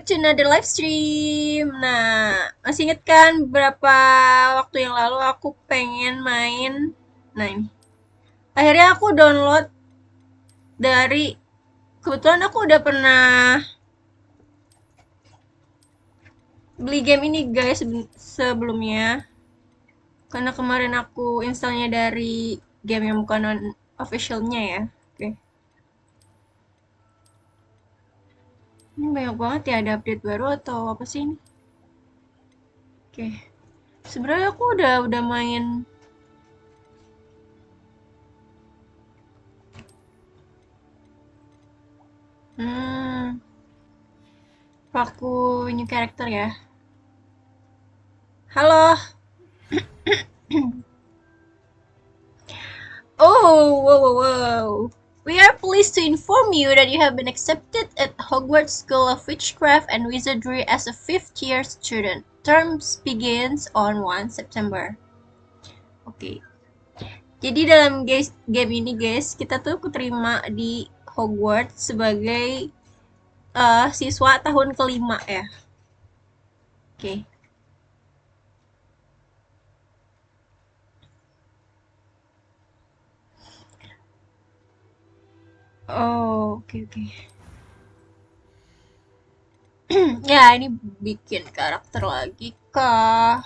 to another live stream. Nah, masih inget kan beberapa waktu yang lalu aku pengen main. Nah ini. Akhirnya aku download dari, kebetulan aku udah pernah beli game ini guys sebelumnya. Karena kemarin aku installnya dari game yang bukan non officialnya ya. Oke. Ini banyak banget ya, ada update baru atau apa sih ini? Oke. Sebenarnya aku udah main. Hmm, aku new character ya. Halo. Oh, whoa, whoa, whoa. We are pleased to inform you that you have been accepted at Hogwarts School of Witchcraft and Wizardry as a fifth-year student. Terms begins on 1 September. Oke. Jadi dalam game ini guys, kita tuh keterima di Hogwarts sebagai siswa tahun kelima ya. Oke. Oh, oke. Ya, ini bikin karakter lagi kah?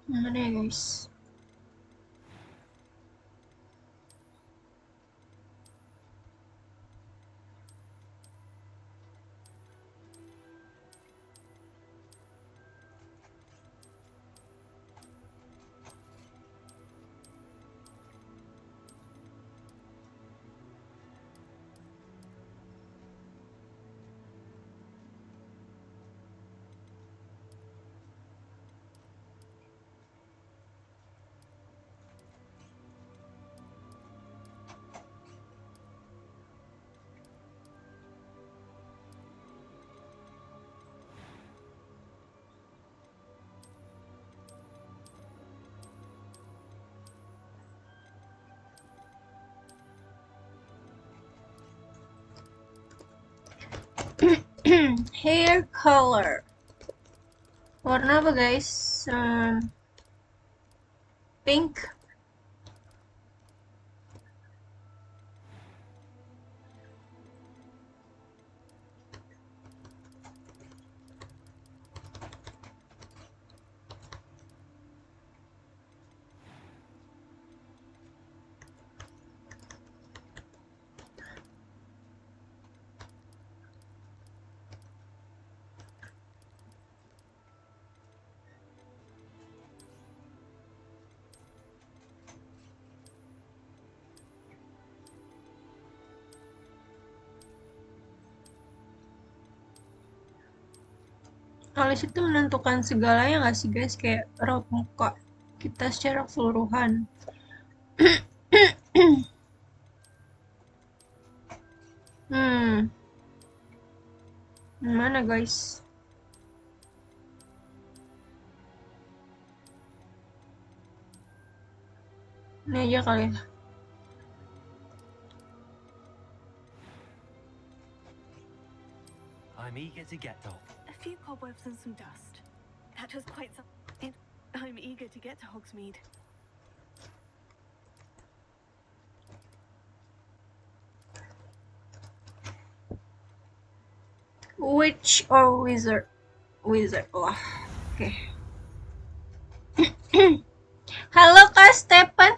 Mana ya guys? Hair color. Warna apa guys? Pink. Alis itu menentukan segalanya nggak sih guys? Kayak raut muka kita secara keseluruhan. Mana guys? Ini aja kali ya. I'm eager to get to. A few cobwebs and some dust. That was quite something. I'm eager to get to Hogsmeade. Witch or wizard? Wizard lah. Oke. Halo Kak Stephen.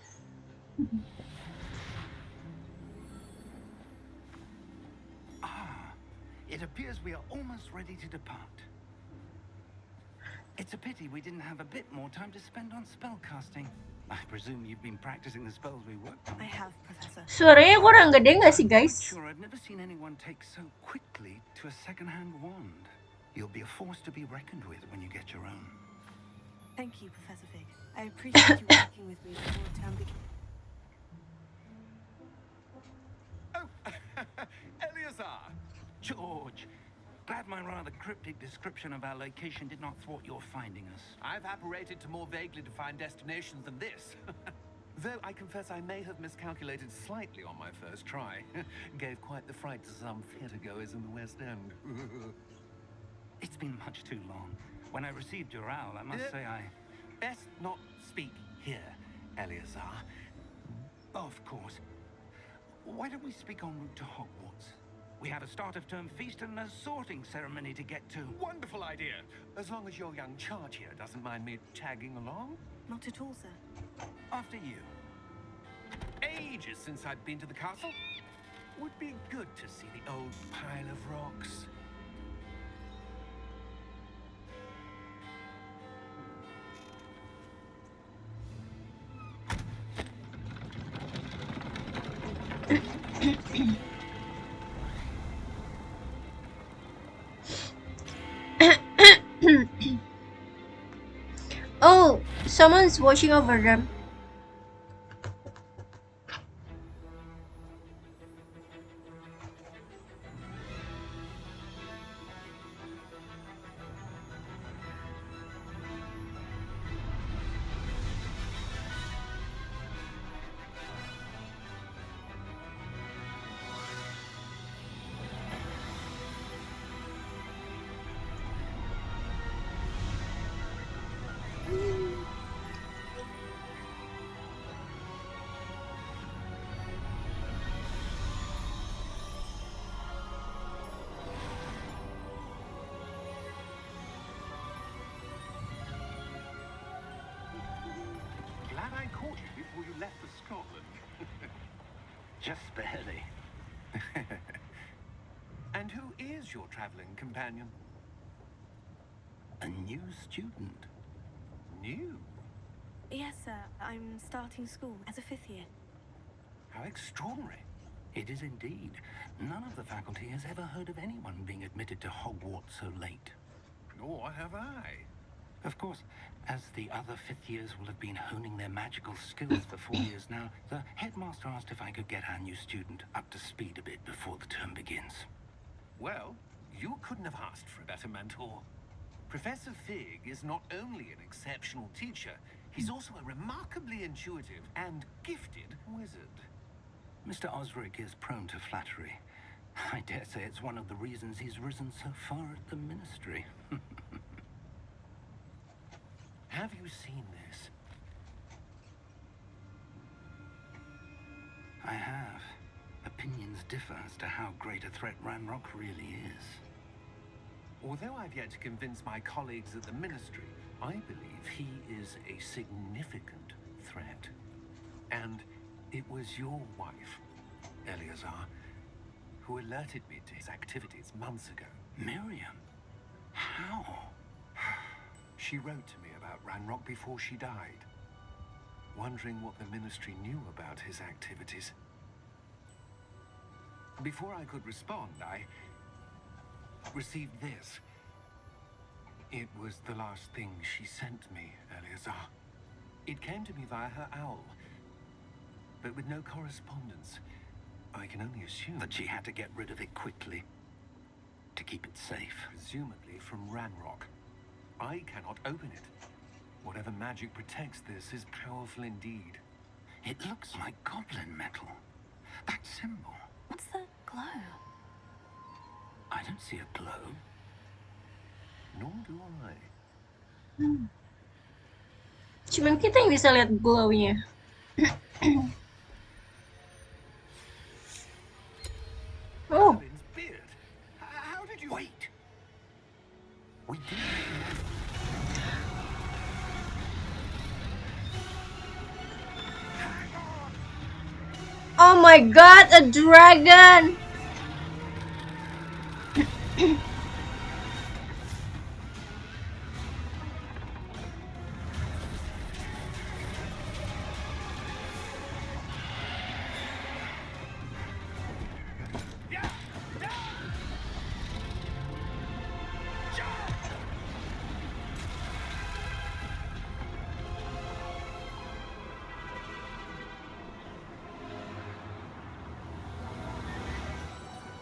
It appears we are almost ready to depart. It's a pity we didn't have a bit more time to spend on spellcasting. I presume you've been practicing the spells we worked on. I have, Professor. Suaranya kurang gede nggak sih guys? Sure, I've never seen anyone take so quickly to a second-hand wand. You'll be a force to be reckoned with when you get your own. Thank you, Professor Fig. I appreciate you working with me before term begins. Oh, Eleazar! George, glad my rather cryptic description of our location did not thwart your finding us. I've apparated to more vaguely defined destinations than this. Though I confess I may have miscalculated slightly on my first try. Gave quite the fright to some theatregoers in the West End. It's been much too long. When I received your owl, I must say I... Best not speak here, Eleazar. Of course. Why don't we speak en route to Hogwarts? We have a start-of-term feast and a sorting ceremony to get to. Wonderful idea. As long as your young charge here doesn't mind me tagging along. Not at all, sir. After you. Ages since I'd been to the castle. Would be good to see the old pile of rocks. Oh, someone's watching over them. Glad I caught you before you left for Scotland. Just barely. And who is your traveling companion? A new student. New? Yes, sir. I'm starting school as a 5th year. How extraordinary. It is indeed. None of the faculty has ever heard of anyone being admitted to Hogwarts so late. Nor have I. Of course, as the other 5th years will have been honing their magical skills for 4 years now, the headmaster asked if I could get our new student up to speed a bit before the term begins. Well, you couldn't have asked for a better mentor. Professor Fig is not only an exceptional teacher, he's also a remarkably intuitive and gifted wizard. Mr. Osric is prone to flattery. I dare say it's one of the reasons he's risen so far at the ministry. Have you seen this? I have. Opinions differ as to how great a threat Ranrock really is. Although I've yet to convince my colleagues at the ministry, I believe he is a significant threat. And it was your wife, Eleazar, who alerted me to his activities months ago. Miriam? How? She wrote to me about Ranrock before she died, wondering what the ministry knew about his activities. Before I could respond, I received this. It was the last thing she sent me, Eleazar. It came to me via her owl, but with no correspondence. I can only assume That she had to get rid of it quickly to keep it safe. presumably from Ranrock. I cannot open it. Whatever magic protects this is powerful indeed. It looks like goblin metal. That symbol. What's the glow? I don't see a glow. Nor do I. Cuman kita yang bisa lihat glow-nya. Oh, Goblin's beard. How did you... Wait. We did. oh my god, a dragon!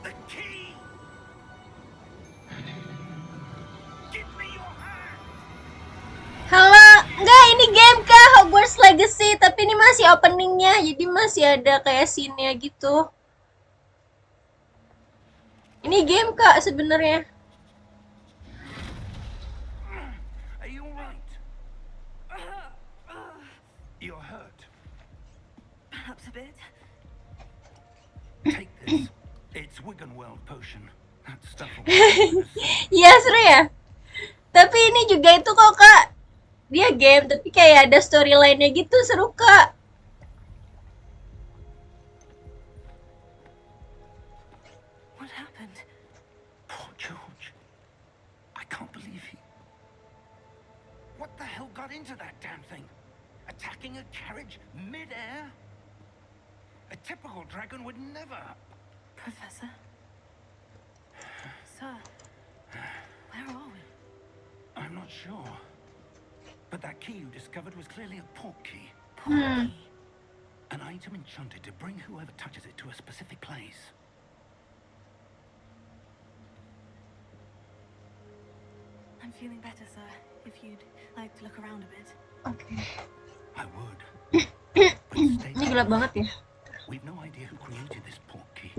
The key! masih openingnya, jadi masih ada kayak scene-nya gitu. Ini game Kak sebenarnya. Are you all right? You're hurt. Perhaps a bit. Take this. It's Wiggenweld potion. That stuff will make us. Iya seru ya. Tapi ini juga itu kok Kak. Dia game tapi kayak ada storyline-nya gitu, seru Kak. What happened? Poor George. I can't believe he... What the hell got into that damn thing? Attacking a carriage mid-air? A typical dragon would never... Professor? Sir, where are we? I'm not sure. But that key you discovered was clearly a port key. Portkey. An item enchanted to bring whoever touches it to a specific place. I'm feeling better, sir. If you'd like to look around a bit. Oke. I would. But stay Ini gelap banget ya. We've no idea who created this port key.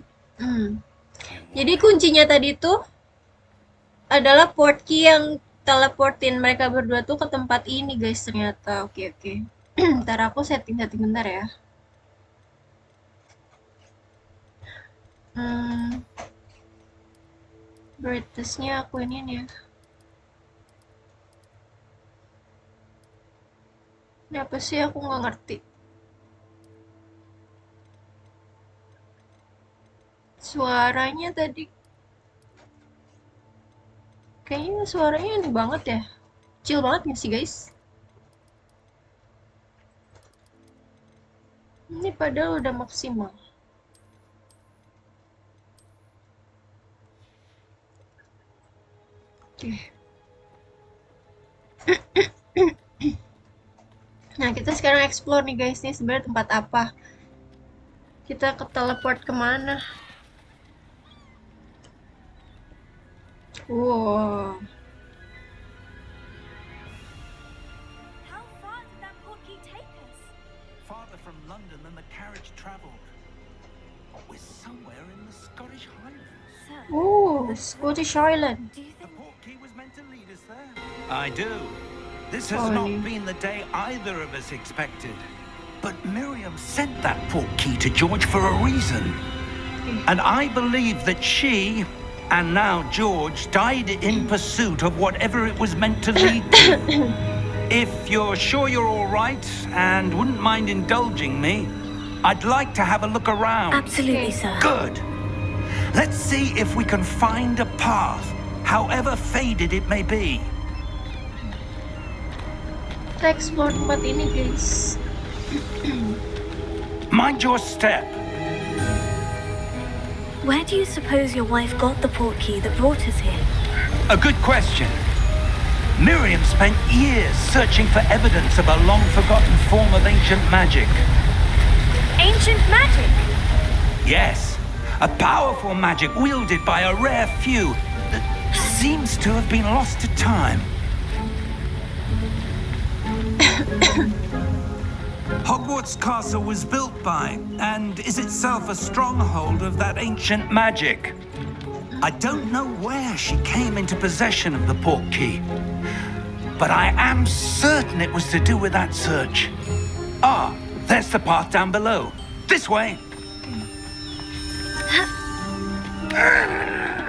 Jadi kuncinya tadi tuh adalah port key yang teleportin mereka berdua tuh ke tempat ini guys ternyata. Oke. Ntar aku setting bentar ya. Brightness-nya aku ini nih ya. Ini apa sih, aku nggak ngerti. Suaranya tadi kayaknya suaranya ini banget ya. Kecil banget nggak sih guys? Ini padahal udah maksimal. Oke. Nah, kita sekarang explore nih guys. Ini sebenarnya tempat apa? Kita ke teleport kemana? Wow. How far did that portkey take us? Farther from London than the carriage travelled. We're somewhere in the Scottish Highlands. Sir, Oh, Scottish Island. do you The think... port key was meant to lead us there. I do. This has Sorry. not been the day either of us expected. But Miriam sent that port key to George for a reason. And I believe that she, and now George, died in pursuit of whatever it was meant to lead to. If you're sure you're all right and wouldn't mind indulging me, I'd like to have a look around. Absolutely, sir. Good. Let's see if we can find a path, however faded it may be. Kita explore tempat ini guys. Mind your step. Where do you suppose your wife got the portkey that brought us here? A good question. Miriam spent years searching for evidence of a long-forgotten form of ancient magic. Ancient magic? Yes, a powerful magic wielded by a rare few that seems to have been lost to time. Hogwarts Castle was built by, and is itself a stronghold of that ancient magic. I don't know where she came into possession of the portkey, but I am certain it was to do with that search. Ah, there's the path down below. This way.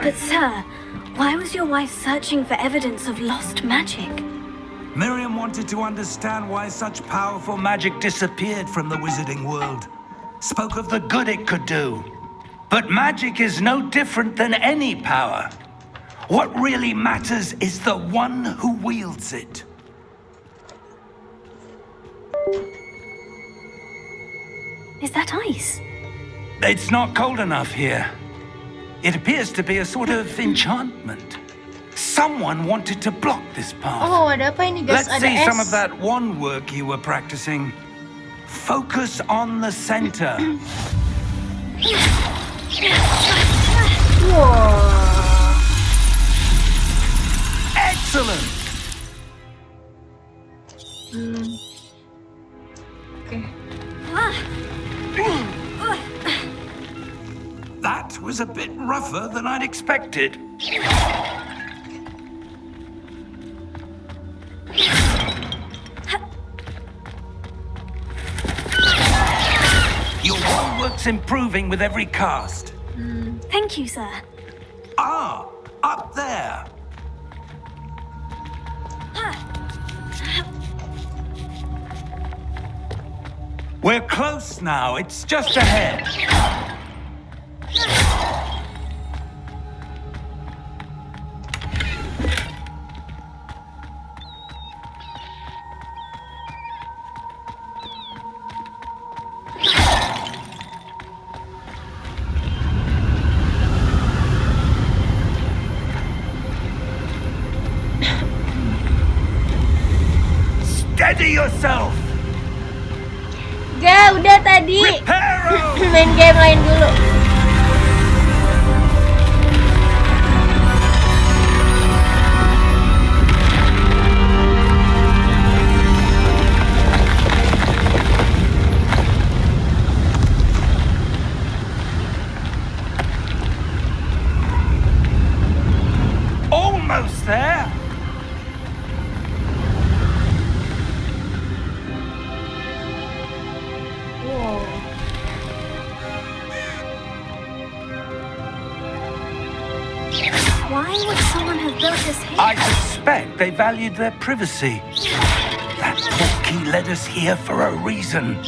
But sir, why was your wife searching for evidence of lost magic? Miriam wanted to understand why such powerful magic disappeared from the wizarding world. Spoke of the good it could do. But magic is no different than any power. What really matters is the one who wields it. Is that ice? It's not cold enough here. It appears to be a sort of enchantment. Someone wanted to block this path. Oh, ada apa ini guys? Let's Ada see es. some of that wand work you were practicing. Focus on the center. Wow. Excellent! Oke. a bit rougher than I'd expected. Your work's improving with every cast. Thank you, sir. Ah, up there. We're close now. It's just ahead. Steady yourself. Gak, udah tadi. Reparo! Main game lain dulu. Almost there. Wow. Why would someone have built this here? I suspect they valued their privacy. That portkey led us here for a reason.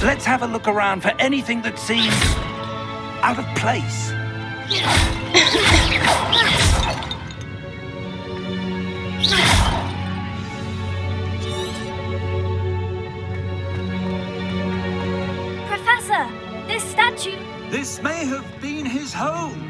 Let's have a look around for anything that seems out of place. Professor, this statue... This may have been his home.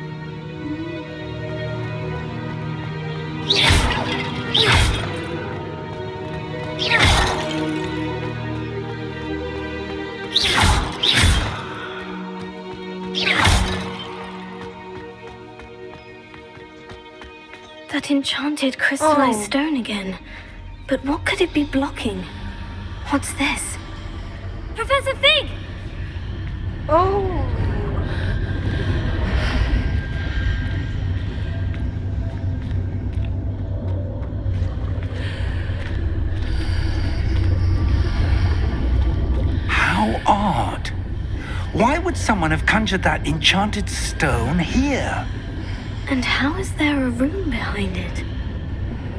That enchanted crystallized Oh. stone again. But what could it be blocking? What's this? Professor Fig! Oh. How odd. Why would someone have conjured that enchanted stone here? And how is there a room behind it?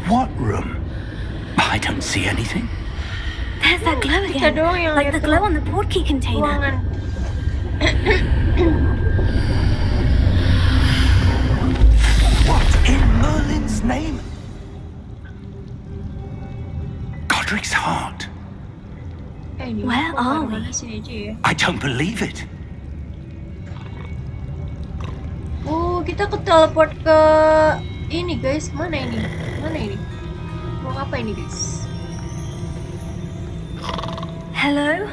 What room? I don't see anything. There's that glow Kita again. doang yang Like the lihat glow on the portkey container. ruangan. What in Merlin's name? Godric's heart. Ini Where kok are mana we? sini aja ya. I don't believe it. Oh, kita ke teleport ke ini guys. Mana ini? Mana ini? Mau apa ini guys? Hello?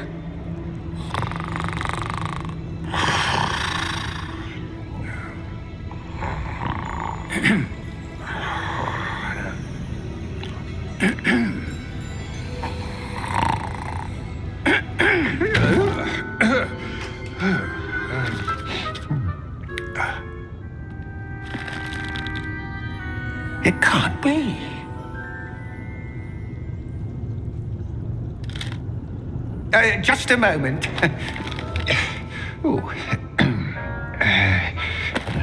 It can't be. Just a moment. Ooh.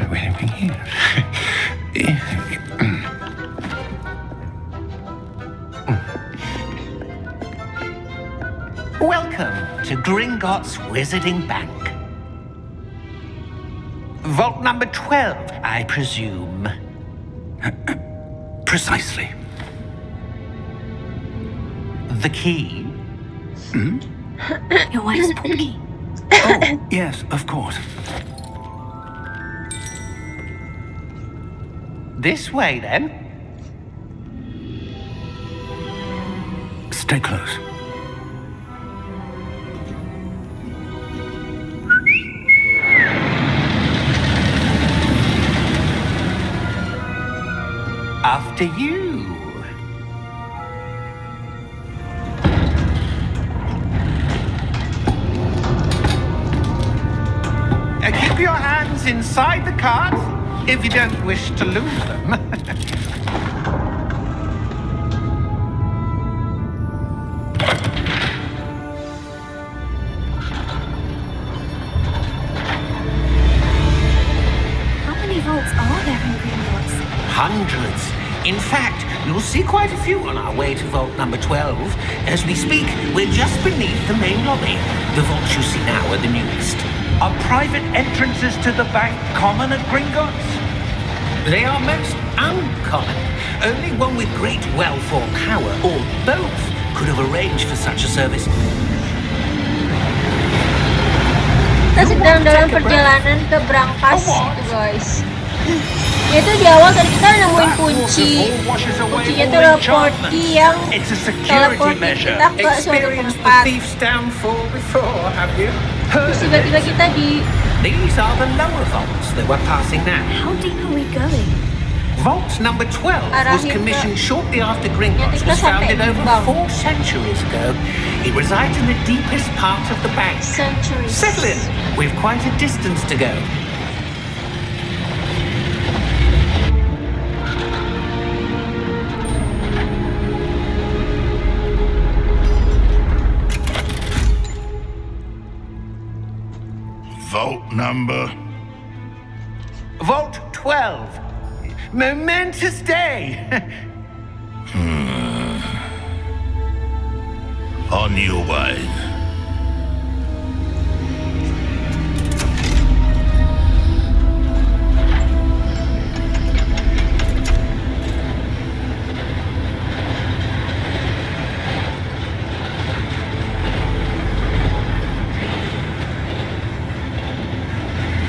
Where are we here? Welcome to Gringotts Wizarding Bank. Vault number 12, I presume. Precisely. The key? Your wife's portkey. Oh, yes, of course. This way, then. Stay close. After you. Keep your hands cards inside the cards, if you don't wish to lose them. How many vaults are there in Gringotts? Hundreds. In fact, you'll see quite a few on our way to vault number 12. As we speak, we're just beneath the main lobby. The vaults you see now are the newest. Are private entrances to the bank common at Gringotts? They are most uncommon. Only one with great wealth or power, or both, could have arranged for such a service. Kita sedang dalam perjalanan ke brankas gitu guys. Itu di awal tadi kita nemuin kunci. Kuncinya itu teleport key yang teleport kita ke suatu Experienced the tempat. thief's downfall before, have you? Terus tiba-tiba kita di These are the lower vaults that we're passing now. How deep are we going? Vault number 12 was commissioned shortly after Gringotts was founded over 4 centuries ago. It resides in the deepest part of the bank. centuries. Settle in. We've quite a distance to go. Vault number. Vault 12. Momentous day. On your way.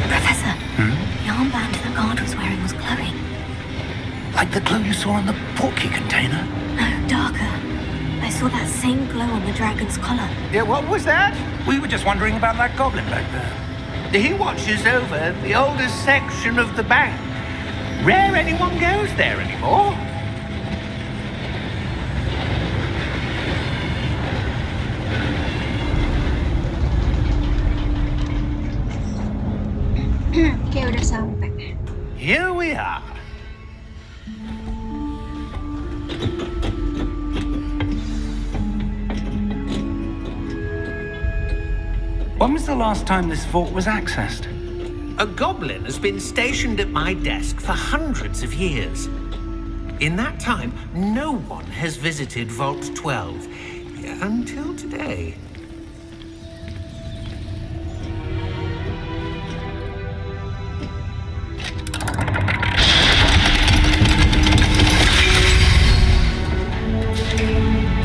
Professor, the armband the guard was wearing was glowing. Like the glow you saw on the portkey container? No, darker. I saw that same glow on the dragon's collar. Yeah, what was that? We were just wondering about that goblin back there. He watches over the oldest section of the bank. Rare anyone goes there anymore. Oke, udah sampai. Here we are. When was the last time this vault was accessed? A goblin has been stationed at my desk for hundreds of years. In that time, no one has visited Vault 12 until today.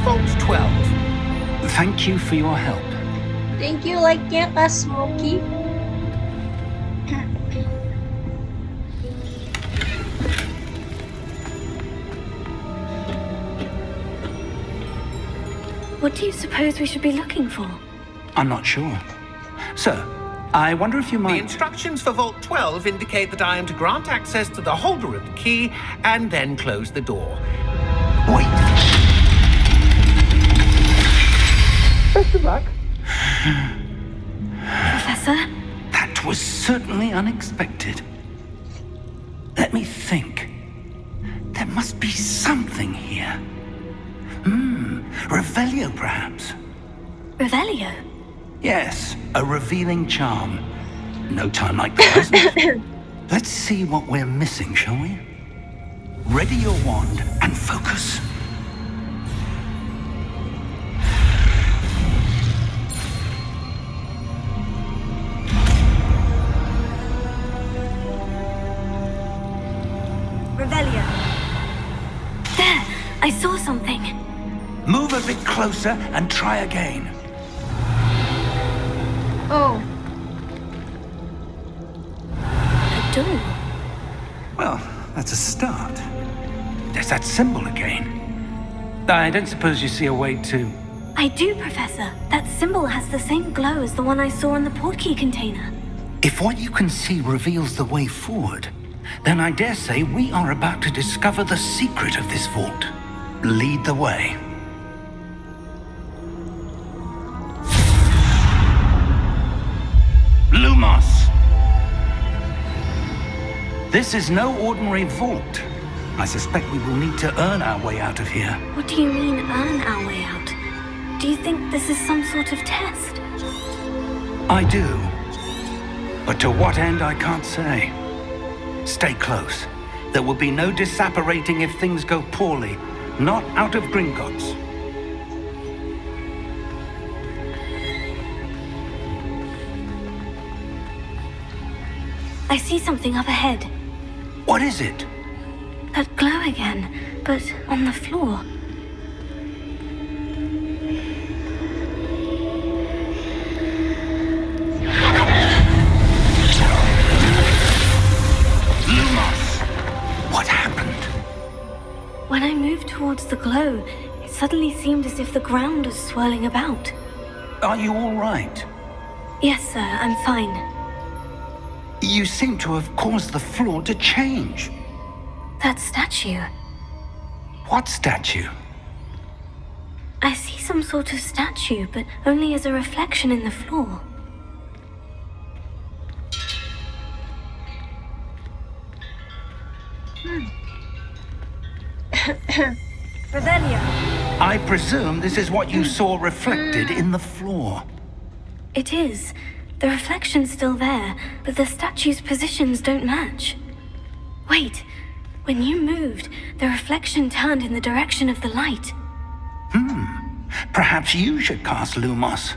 Vault 12. Thank you for your help. Thank you like-nya Kak Smokey. What do you suppose we should be looking for? I'm not sure. Sir, I wonder if you The might... instructions for Vault 12 indicate that I am to grant access to the holder of the key and then close the door. Wait. Best of luck. Professor? That was certainly unexpected. Let me think. There must be something here. Revelio, perhaps. Revelio? Yes, a revealing charm. No time like the present. Let's see what we're missing, shall we? Ready your wand and focus. Revelio. There! I saw something. Move a bit closer and try again. Oh, A door. Well, that's a start. There's that symbol again. I don't suppose you see a way to... I do, Professor. That symbol has the same glow as the one I saw on the portkey container. If what you can see reveals the way forward, then I dare say we are about to discover the secret of this vault. Lead the way. Lumos! This is no ordinary vault. I suspect we will need to earn our way out of here. What do you mean, earn our way out? Do you think this is some sort of test? I do. But to what end, I can't say. Stay close. There will be no disapparating if things go poorly. Not out of Gringotts. I see something up ahead. What is it? That glow again, but on the floor. What happened? When I moved towards the glow, it suddenly seemed as if the ground was swirling about. Are you all right? Yes, sir, I'm fine. You seem to have caused the floor to change. That statue. What statue? I see some sort of statue, but only as a reflection in the floor. Revelio. I presume this is what you saw reflected in the floor. It is. The reflection's still there, but the statue's positions don't match. Wait. When you moved, the reflection turned in the direction of the light. Perhaps you should cast Lumos.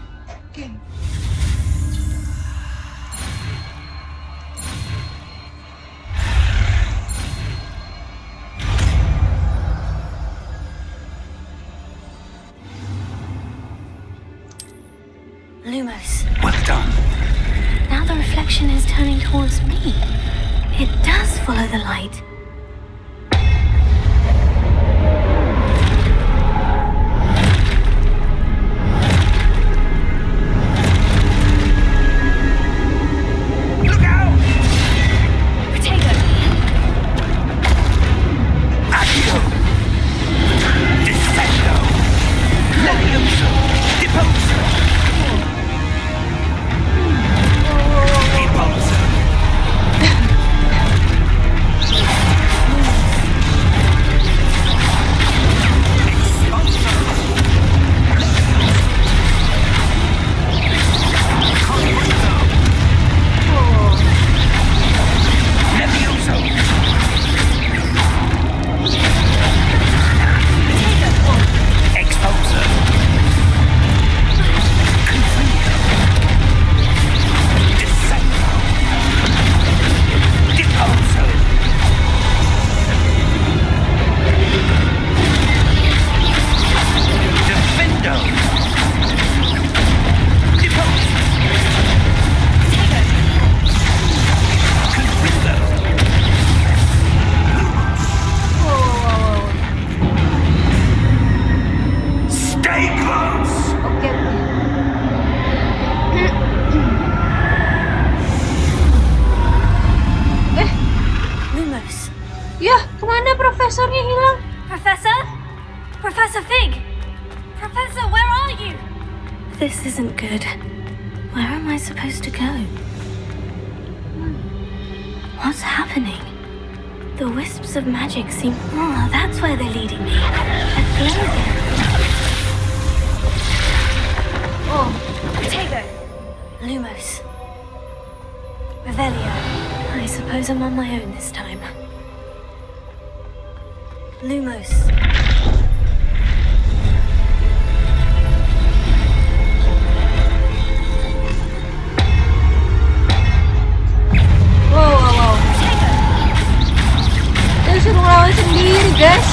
Lumos. Well done. Now the reflection is turning towards me. It does follow the light. Profesornya hilang. Professor? Professor Fig? Professor, where are you? This isn't good. Where am I supposed to go? What's happening? The wisps of magic seem... Oh, that's where they're leading me. That glow again. Oh, Potato. Lumos. Revelio. I suppose I'm on my own this time. Lumos. Wow. Dia suruh lawan sendiri, guys.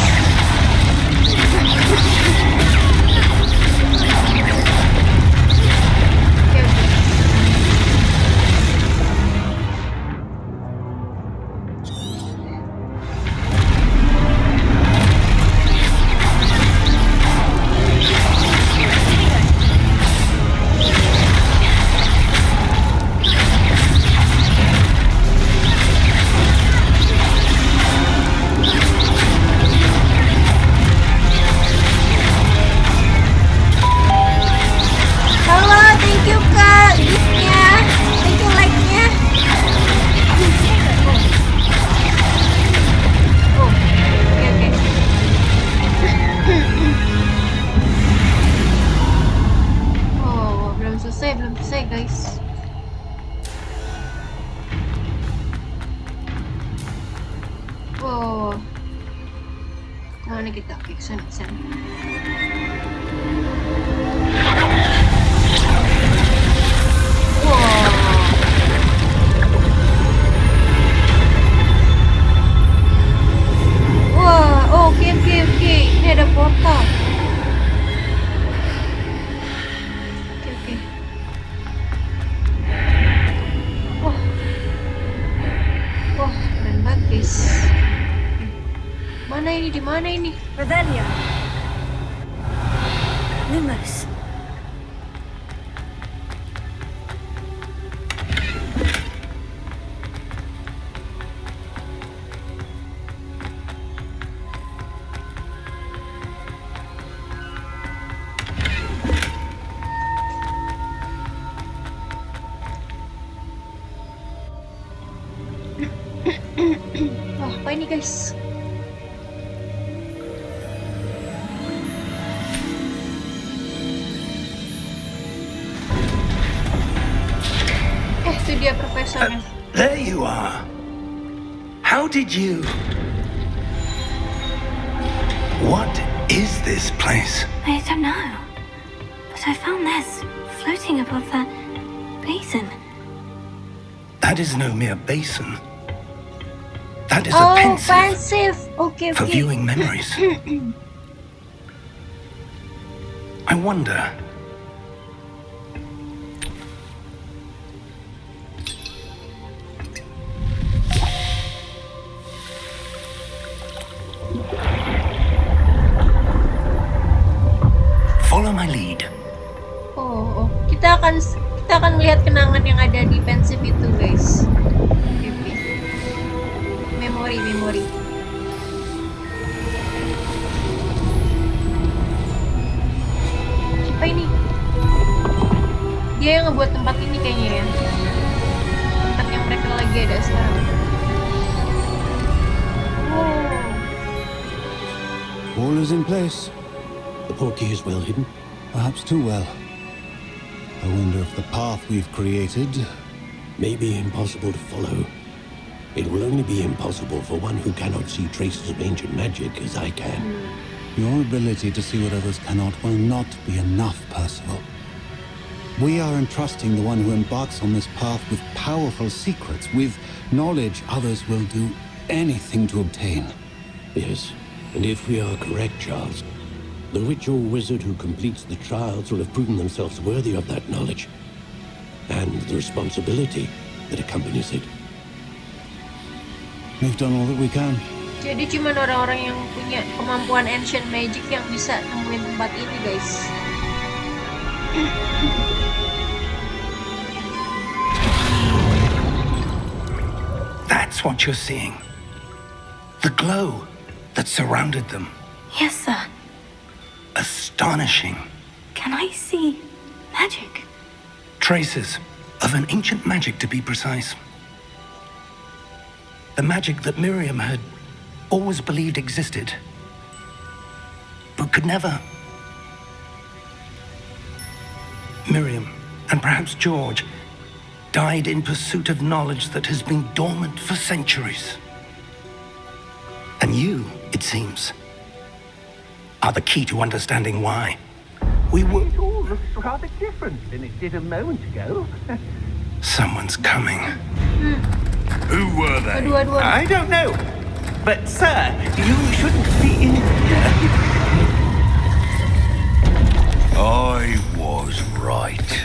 Oh. Mana kita? Oke, kesana. Wah, oke. Ini ada portal. Oke. Wah, keren banget, guys. Di mana ini? Revelio. Lumos. Wah, apa ini, guys? Itu dia profesornya. There you are. How did you... What is this place? I don't know. But I found this floating above that basin. That is no mere basin. That is a pensieve Okay. for viewing memories. I wonder... Follow my lead. Oh. Kita akan lihat kenangan yang ada di pensieve itu, guys. Oke. Memori. Siapa ini? Dia yang ngebuat tempat ini kayaknya ya. Tempat yang mereka lagi ada sekarang. All is in place. The portkey is well hidden. Perhaps too well. I wonder if the path we've created... May be impossible to follow. It will only be impossible for one who cannot see traces of ancient magic as I can. Your ability to see what others cannot will not be enough, Percival. We are entrusting the one who embarks on this path with powerful secrets, with knowledge others will do anything to obtain. Yes, and if we are correct, Charles, the witch or wizard who completes the trials will have proven themselves worthy of that knowledge and the responsibility that accompanies it. We've done all that we can. Jadi cuma orang-orang yang punya kemampuan ancient magic yang bisa nemuin tempat ini, guys. That's what you're seeing. The glow that surrounded them. Yes, sir. Astonishing. Can I see magic? Traces of an ancient magic, to be precise. The magic that Miriam had always believed existed, but could never. Miriam, and perhaps George, died in pursuit of knowledge that has been dormant for centuries. And you, it seems, are the key to understanding why. We were... It all looks rather different than it did a moment ago. Someone's coming. Who were they? Aduh. I don't know. But, sir, you shouldn't be in here. I was right.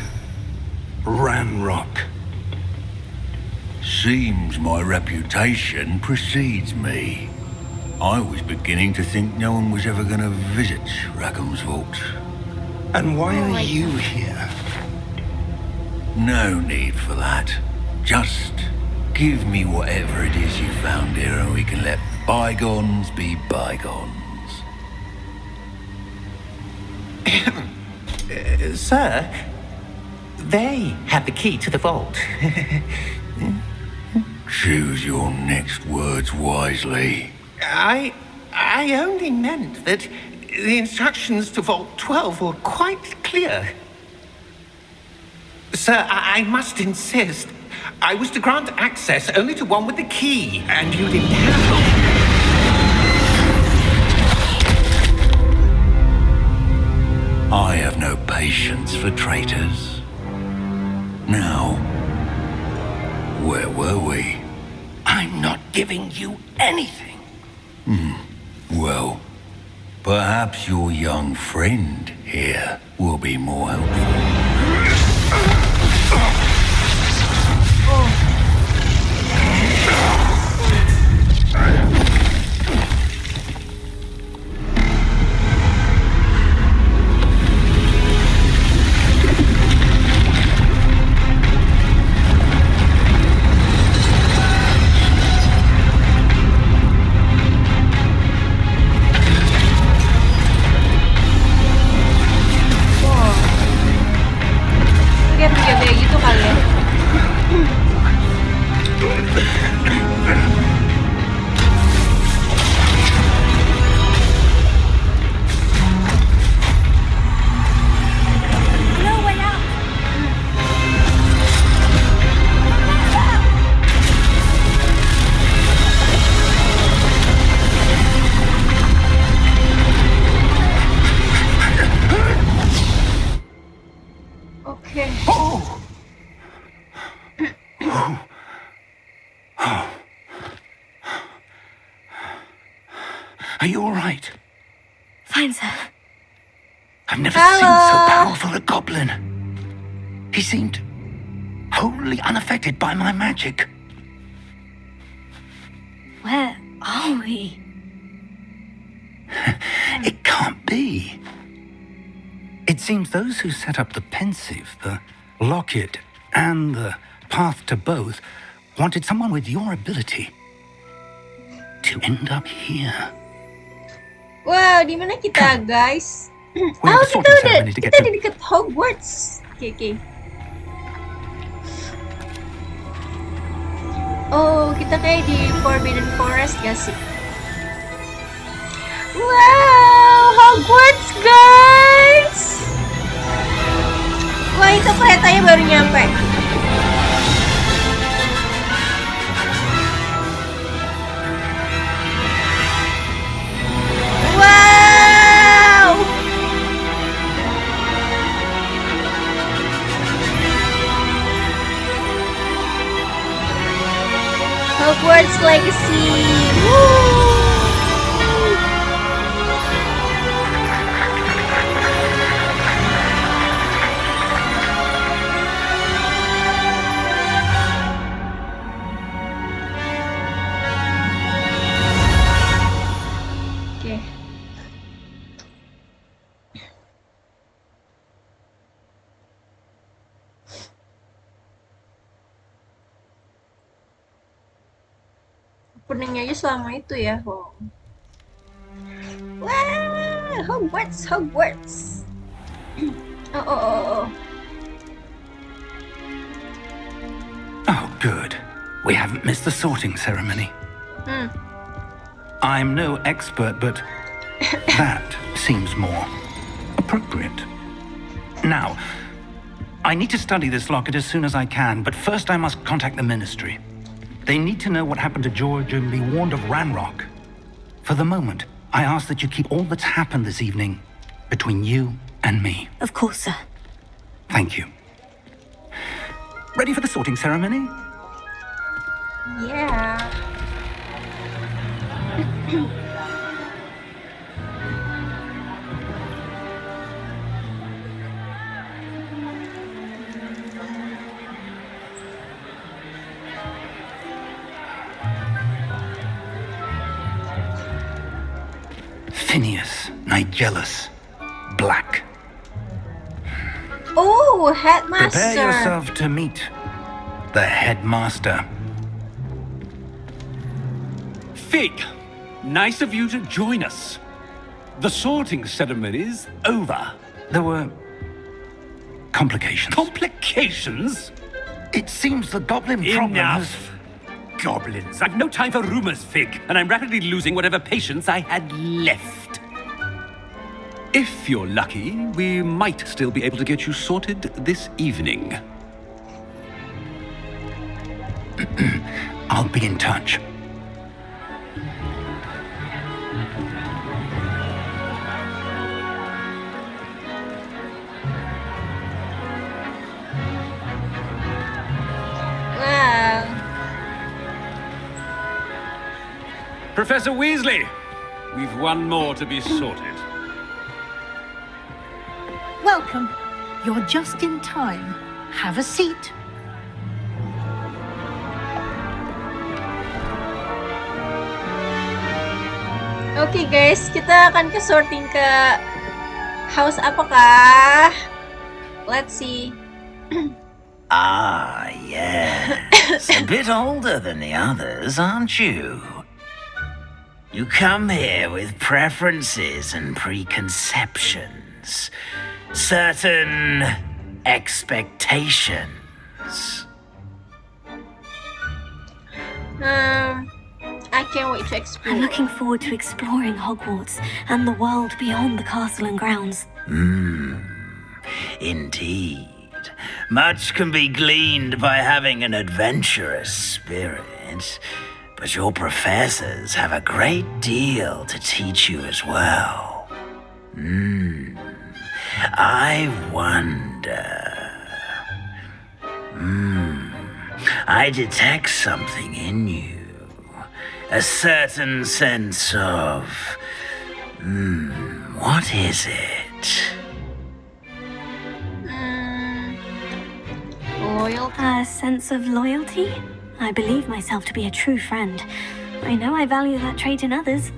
Ranrock. Seems my reputation precedes me. I was beginning to think no one was ever going to visit Rackham's vault. And why are you here? No need for that. Just give me whatever it is you found here and we can let bygones be bygones. Sir, they have the key to the vault. Choose your next words wisely. I only meant that the instructions to Vault 12 were quite clear. Sir, I must insist. I was to grant access only to one with the key, and you didn't have it. have no patience for traitors. Now, where were we? I'm not giving you anything. Well, perhaps your young friend here will be more helpful. Dia menjaga gitu kali ya. No way out! Oke. Are you all right? Fine, sir. I've never seen so powerful a goblin. He seemed wholly unaffected by my magic. Where are we? It can't be. It seems those who set up the pensive, the locket, and the path to both wanted someone with your ability to end up here. Wow, di mana kita, guys? We have a sorting ceremony to get kita to. di dekat Hogwarts. Oke. Oh, kita kayak di Forbidden Forest gak sih? Wow, Hogwarts, guys! Wah, itu keretanya baru nyampe. Wow! Hogwarts Legacy. Woo! Oke. Openingnya aja selama itu ya. Wow. Wah, Hogwarts. Oh. Oh, good. We haven't missed the sorting ceremony. I'm no expert, but that seems more appropriate. Now, I need to study this locket as soon as I can, but first I must contact the Ministry. They need to know what happened to George and be warned of Ranrock. For the moment, I ask that you keep all that's happened this evening between you and me. Of course, sir. Thank you. Ready for the sorting ceremony? Yeah. Phineas, Nigellus, Black. Oh, Headmaster. Prepare yourself to meet the headmaster. Fig, nice of you to join us. The sorting ceremony's over. There were complications. Complications? It seems the goblin problem has... Enough. Goblins. I've no time for rumors, Fig, and I'm rapidly losing whatever patience I had left. If you're lucky, we might still be able to get you sorted this evening. I'll be in touch. Professor Weasley, we've one more to be sorted. Welcome. You're just in time. Have a seat. Okay guys, kita akan ke-sorting ke house apa kah? Let's see. Ah, yes. A bit older than the others, aren't you? You come here with preferences and preconceptions. Certain expectations. I can't wait to explore. I'm looking forward to exploring Hogwarts and the world beyond the castle and grounds. Indeed. Much can be gleaned by having an adventurous spirit, but your professors have a great deal to teach you as well. I wonder. I detect something in you. A certain sense of... what is it? Loyal. A sense of loyalty? I believe myself to be a true friend. I know I value that trait in others.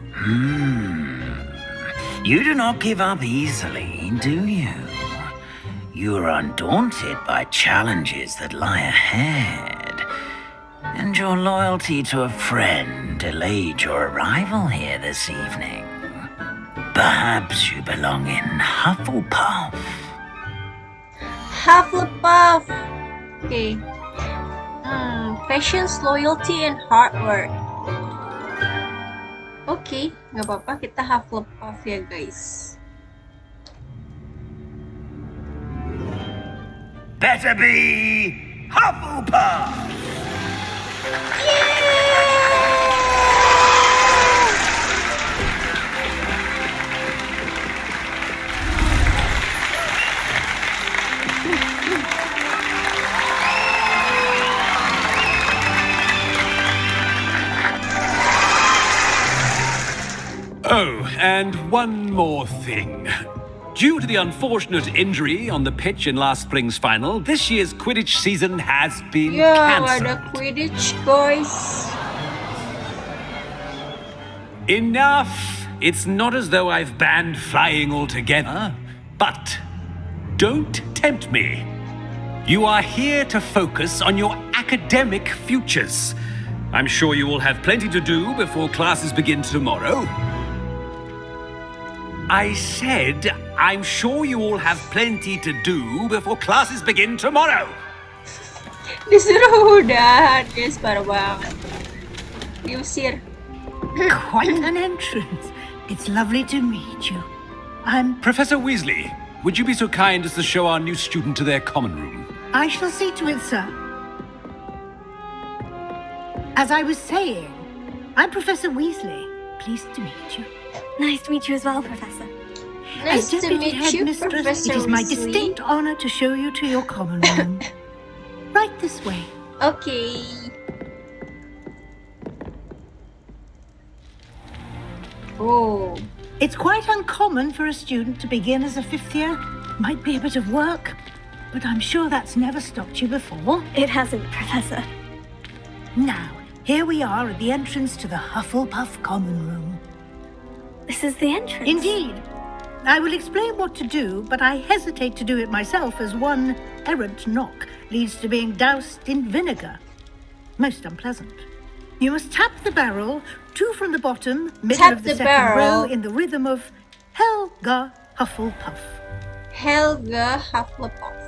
You do not give up easily, do you? You are undaunted by challenges that lie ahead. And your loyalty to a friend delayed your arrival here this evening. Perhaps you belong in Hufflepuff. Hufflepuff. Okay. Patience, loyalty, and hard work. Okay, nggak apa-apa, kita Hufflepuff ya guys. Better be Hufflepuff! Oh, and one more thing. Due to the unfortunate injury on the pitch in last spring's final, this year's Quidditch season has been cancelled. Ada Quidditch, guys. Enough! It's not as though I've banned flying altogether, but don't tempt me. You are here to focus on your academic futures. I'm sure you will have plenty to do before classes begin tomorrow. I said, I'm sure you all have plenty to do before classes begin tomorrow. Disuruh udahan, guys, parah banget. Diusir. Quite an entrance. It's lovely to meet you. Professor Weasley, would you be so kind as to show our new student to their common room? I shall see to it, sir. As I was saying, I'm Professor Weasley. Pleased to meet you. Nice to meet you as well, Professor. Nice As to Deputy meet you, Headmistress, Professor it is my Weasley. distinct honor to show you to your common room. Right this way. Okay. Oh. It's quite uncommon for a student to begin as a fifth year. Might be a bit of work, but I'm sure that's never stopped you before. It hasn't, Professor. Now, here we are at the entrance to the Hufflepuff Common Room. This is the entrance. Indeed. I will explain what to do, but I hesitate to do it myself as one errant knock leads to being doused in vinegar. Most unpleasant. You must tap the barrel, 2 from the bottom, middle Tap of the the second barrel. row in the rhythm of Helga Hufflepuff. Helga Hufflepuff.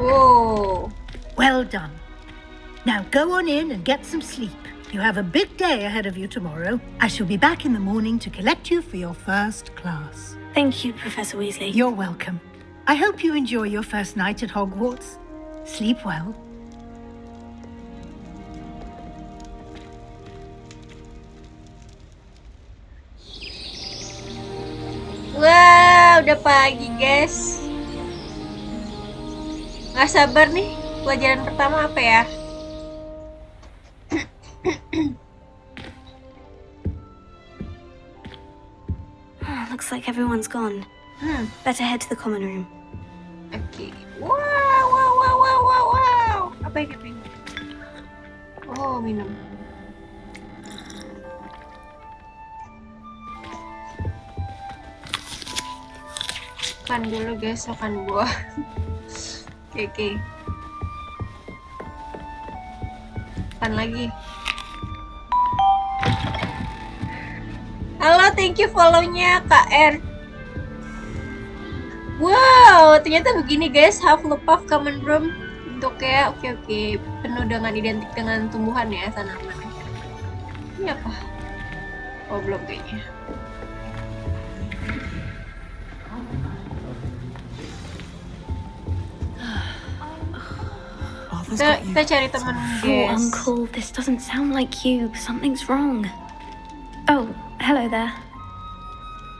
Whoa. Well done. Now go on in and get some sleep. You have a big day ahead of you tomorrow. I shall be back in the morning to collect you for your first class. Thank you, Professor Weasley. You're welcome. I hope you enjoy your first night at Hogwarts. Sleep well. udah pagi guys. Nggak sabar nih, pelajaran pertama apa ya? Looks like everyone's gone. Better head to the common room. Oke. Wow. Apa ini? Oh, minum. Makan dulu guys, makan buah. Oke. Makan lagi. Halo, thank you follow-nya Kak R. Wow, ternyata begini guys, Hufflepuff Common Room. Bentuknya oke. Penuh dengan identik dengan tumbuhan ya, tanaman. Ini apa? Oh, belum kayaknya. Kita cari teman guys. Oh, Uncle, this doesn't sound like you. Something's wrong. Oh, hello there.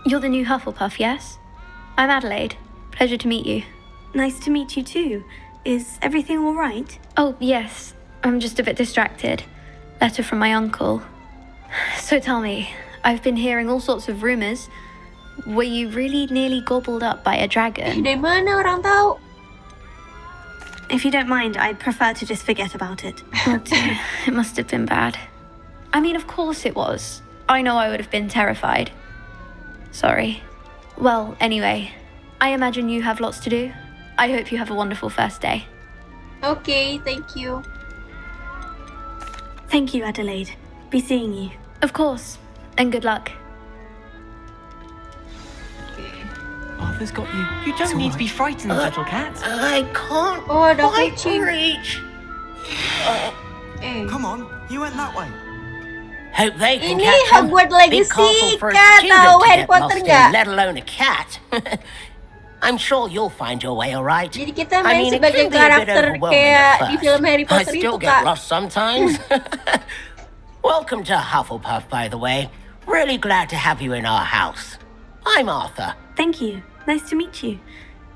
You're the new Hufflepuff, yes? I'm Adelaide. Pleasure to meet you. Nice to meet you too. Is everything all right? Oh, yes. I'm just a bit distracted. Letter from my uncle. So tell me, I've been hearing all sorts of rumors. Were you really nearly gobbled up by a dragon? Dari mana orang tahu? If you don't mind, I'd prefer to just forget about it. Oh dear, it must have been bad. I mean, of course it was. I know I would have been terrified. Sorry. Well, anyway, I imagine you have lots to do. I hope you have a wonderful first day. Okay, thank you. Thank you, Adelaide. Be seeing you. Of course, and good luck. Arthur's got you. You don't need to be frightened, little cat. I can't quite reach. Come on, you went that way. Hope they can Ini catch him. Hogwarts Big Legacy, castle for a Kak, student tahu to Harry get Potter lost in, nggak? let alone a cat. I'm sure you'll find your way all right. Jadi kita I main mean, it sebagai can be a bit karakter overwhelming kayak at di first. film Harry I Potter still itu, get Kak. lost sometimes. Welcome to Hufflepuff, by the way. Really glad to have you in our house. I'm Arthur. Thank you. Nice to meet you.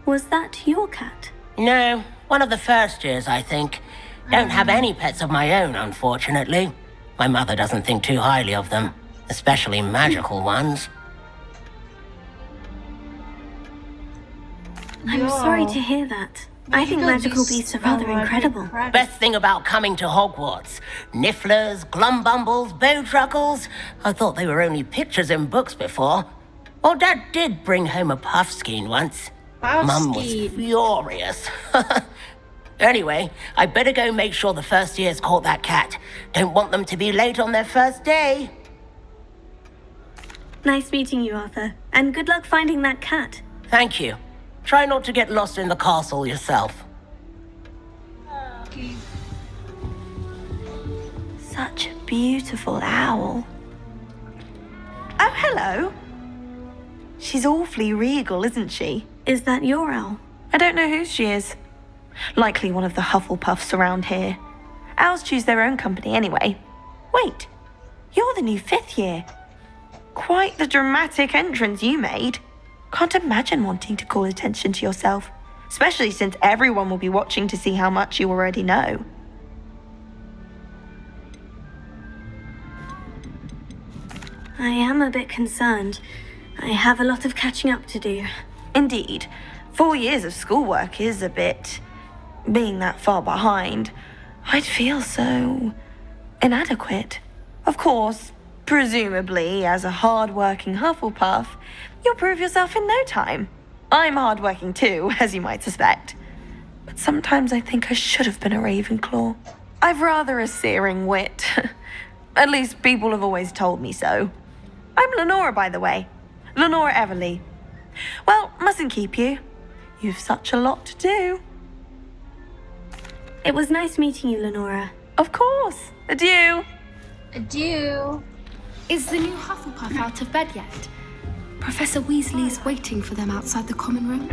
Was that your cat? No, one of the first years, I think. Don't have any pets of my own, unfortunately. My mother doesn't think too highly of them, especially magical ones. I'm sorry to hear that. I think magical beasts are rather incredible. Best thing about coming to Hogwarts. Nifflers, Glumbumbles, Bowtruckles. I thought they were only pictures in books before. Well, Dad did bring home a Puffskein once. Mum was furious. Anyway, I better go make sure the first years caught that cat. Don't want them to be late on their first day. Nice meeting you, Arthur. And good luck finding that cat. Thank you. Try not to get lost in the castle yourself. Such a beautiful owl. Oh, hello. She's awfully regal, isn't she? Is that your owl? I don't know who she is. Likely one of the Hufflepuffs around here. Owls choose their own company anyway. Wait, you're the new 5th year. Quite the dramatic entrance you made. Can't imagine wanting to call attention to yourself, especially since everyone will be watching to see how much you already know. I am a bit concerned. I have a lot of catching up to do. Indeed, 4 years of schoolwork is a bit... Being that far behind, I'd feel so... inadequate. Of course, presumably, as a hard-working Hufflepuff, you'll prove yourself in no time. I'm hard-working too, as you might suspect. But sometimes I think I should have been a Ravenclaw. I've rather a searing wit. At least people have always told me so. I'm Lenora, by the way. Lenora Everly. Well, mustn't keep you. You've such a lot to do. It was nice meeting you, Lenora. Of course. Adieu. Adieu. Is the new Hufflepuff out of bed yet? Professor Weasley's waiting for them outside the common room.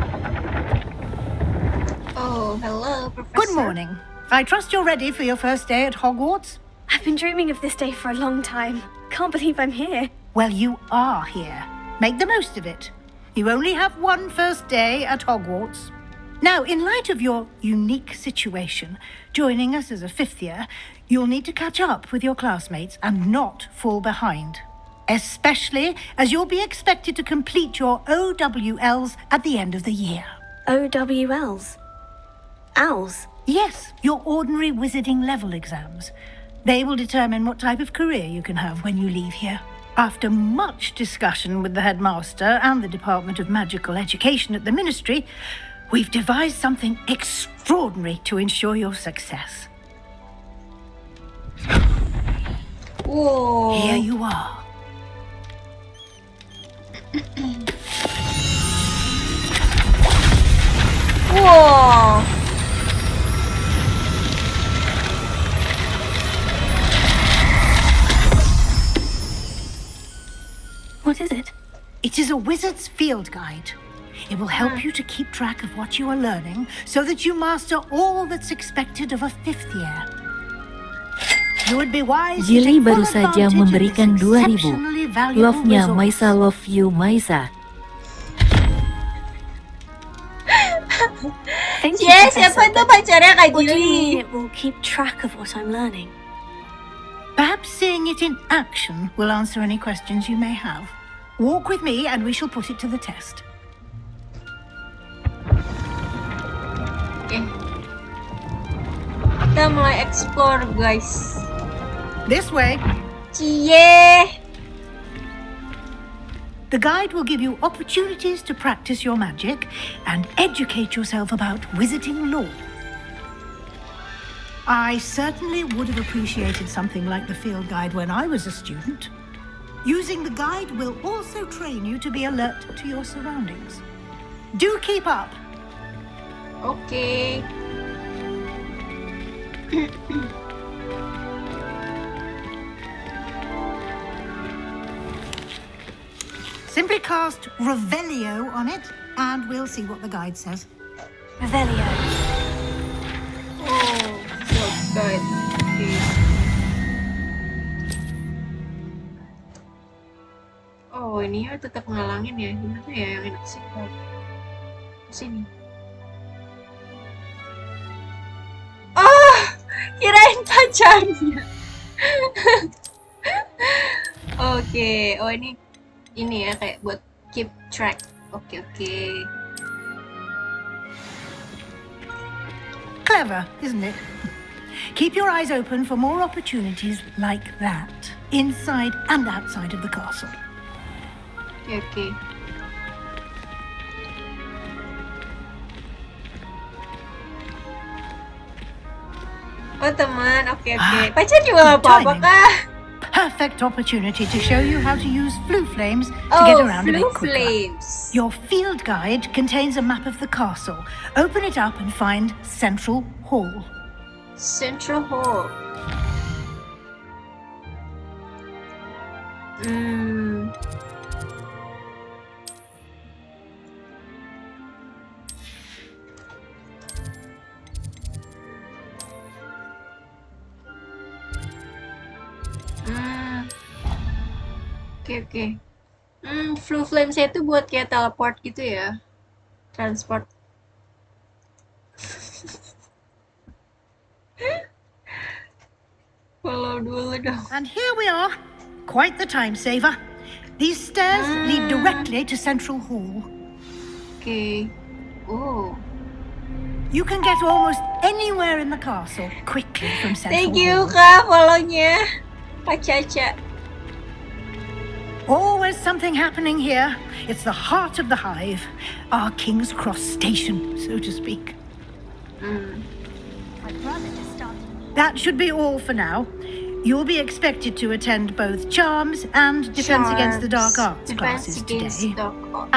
Oh, hello, Professor. Good morning. I trust you're ready for your first day at Hogwarts? I've been dreaming of this day for a long time. Can't believe I'm here. Well, you are here. Make the most of it. You only have one first day at Hogwarts. Now, in light of your unique situation, joining us as a fifth year, you'll need to catch up with your classmates and not fall behind. Especially as you'll be expected to complete your OWLs at the end of the year. OWLs? Owls? Yes, your ordinary wizarding level exams. They will determine what type of career you can have when you leave here. After much discussion with the headmaster and the Department of Magical Education at the Ministry, we've devised something extraordinary to ensure your success. Whoa. Here you are. Whoa. What is it? It is a wizard's field guide. It will help you to keep track of what you are learning so that you master all that's expected of a fifth year. You would be wise to Jilly take full baru saja advantage of memberikan this 2000. exceptionally valuable Love-nya resource. Maisa love you Maisa. Thank you, Yes, Professor, siapa tuh but pacarnya Kak what do you mean Jilly? it will keep track of what I'm learning? Perhaps seeing it in action will answer any questions you may have. Walk with me and we shall put it to the test. Oke. Kita mulai explore, guys. This way. Cie. The guide will give you opportunities to practice your magic and educate yourself about wizarding lore. I certainly would have appreciated something like the field guide when I was a student. Using the guide will also train you to be alert to your surroundings. Do keep up. Oke. Simply cast Revelio on it, and we'll see what the guide says. Revelio. Oh, field guide. Oke. Oh, ini ya tetap ngalangin ya. Gimana ya yang enak sih? Sini. Oh, kirain pacarnya. Oke, oh ini ya kayak buat keep track. Oke. Clever, isn't it? Keep your eyes open for more opportunities like that, inside and outside of the castle. Oke. Oh teman, oke. Pacar juga gak apa-apa kah? Perfect opportunity to show you how to use flue flames to get around a bit quicker. Flames. Your field guide contains a map of the castle. Open it up and find Central Hall. Central Hall. Oke. Flue flames-nya itu buat kayak teleport gitu ya. Transport. Follow dulu dong. And here we are. Quite the time saver. These stairs lead directly to Central Hall. Okay. Oh. You can get almost anywhere in the castle quickly from Central Thank you, Hall. Kak, follow-nya. Kak Caca. Always something happening here. It's the heart of the hive. Our King's Cross station, so to speak. That should be all for now. You'll be expected to attend both Charms and Defense Against the Dark Arts classes today.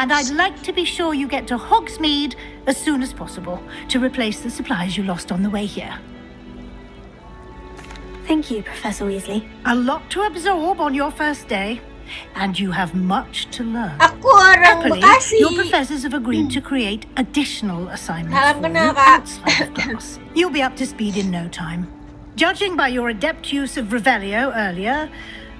And I'd like to be sure you get to Hogsmeade as soon as possible to replace the supplies you lost on the way here. Thank you, Professor Weasley. A lot to absorb on your first day, and you have much to learn. Aku orang Happily, Bekasi. your professors have agreed to create additional assignments Salam for kenal, you Kak. outside of class. You'll be up to speed in no time. Judging by your adept use of Revelio earlier,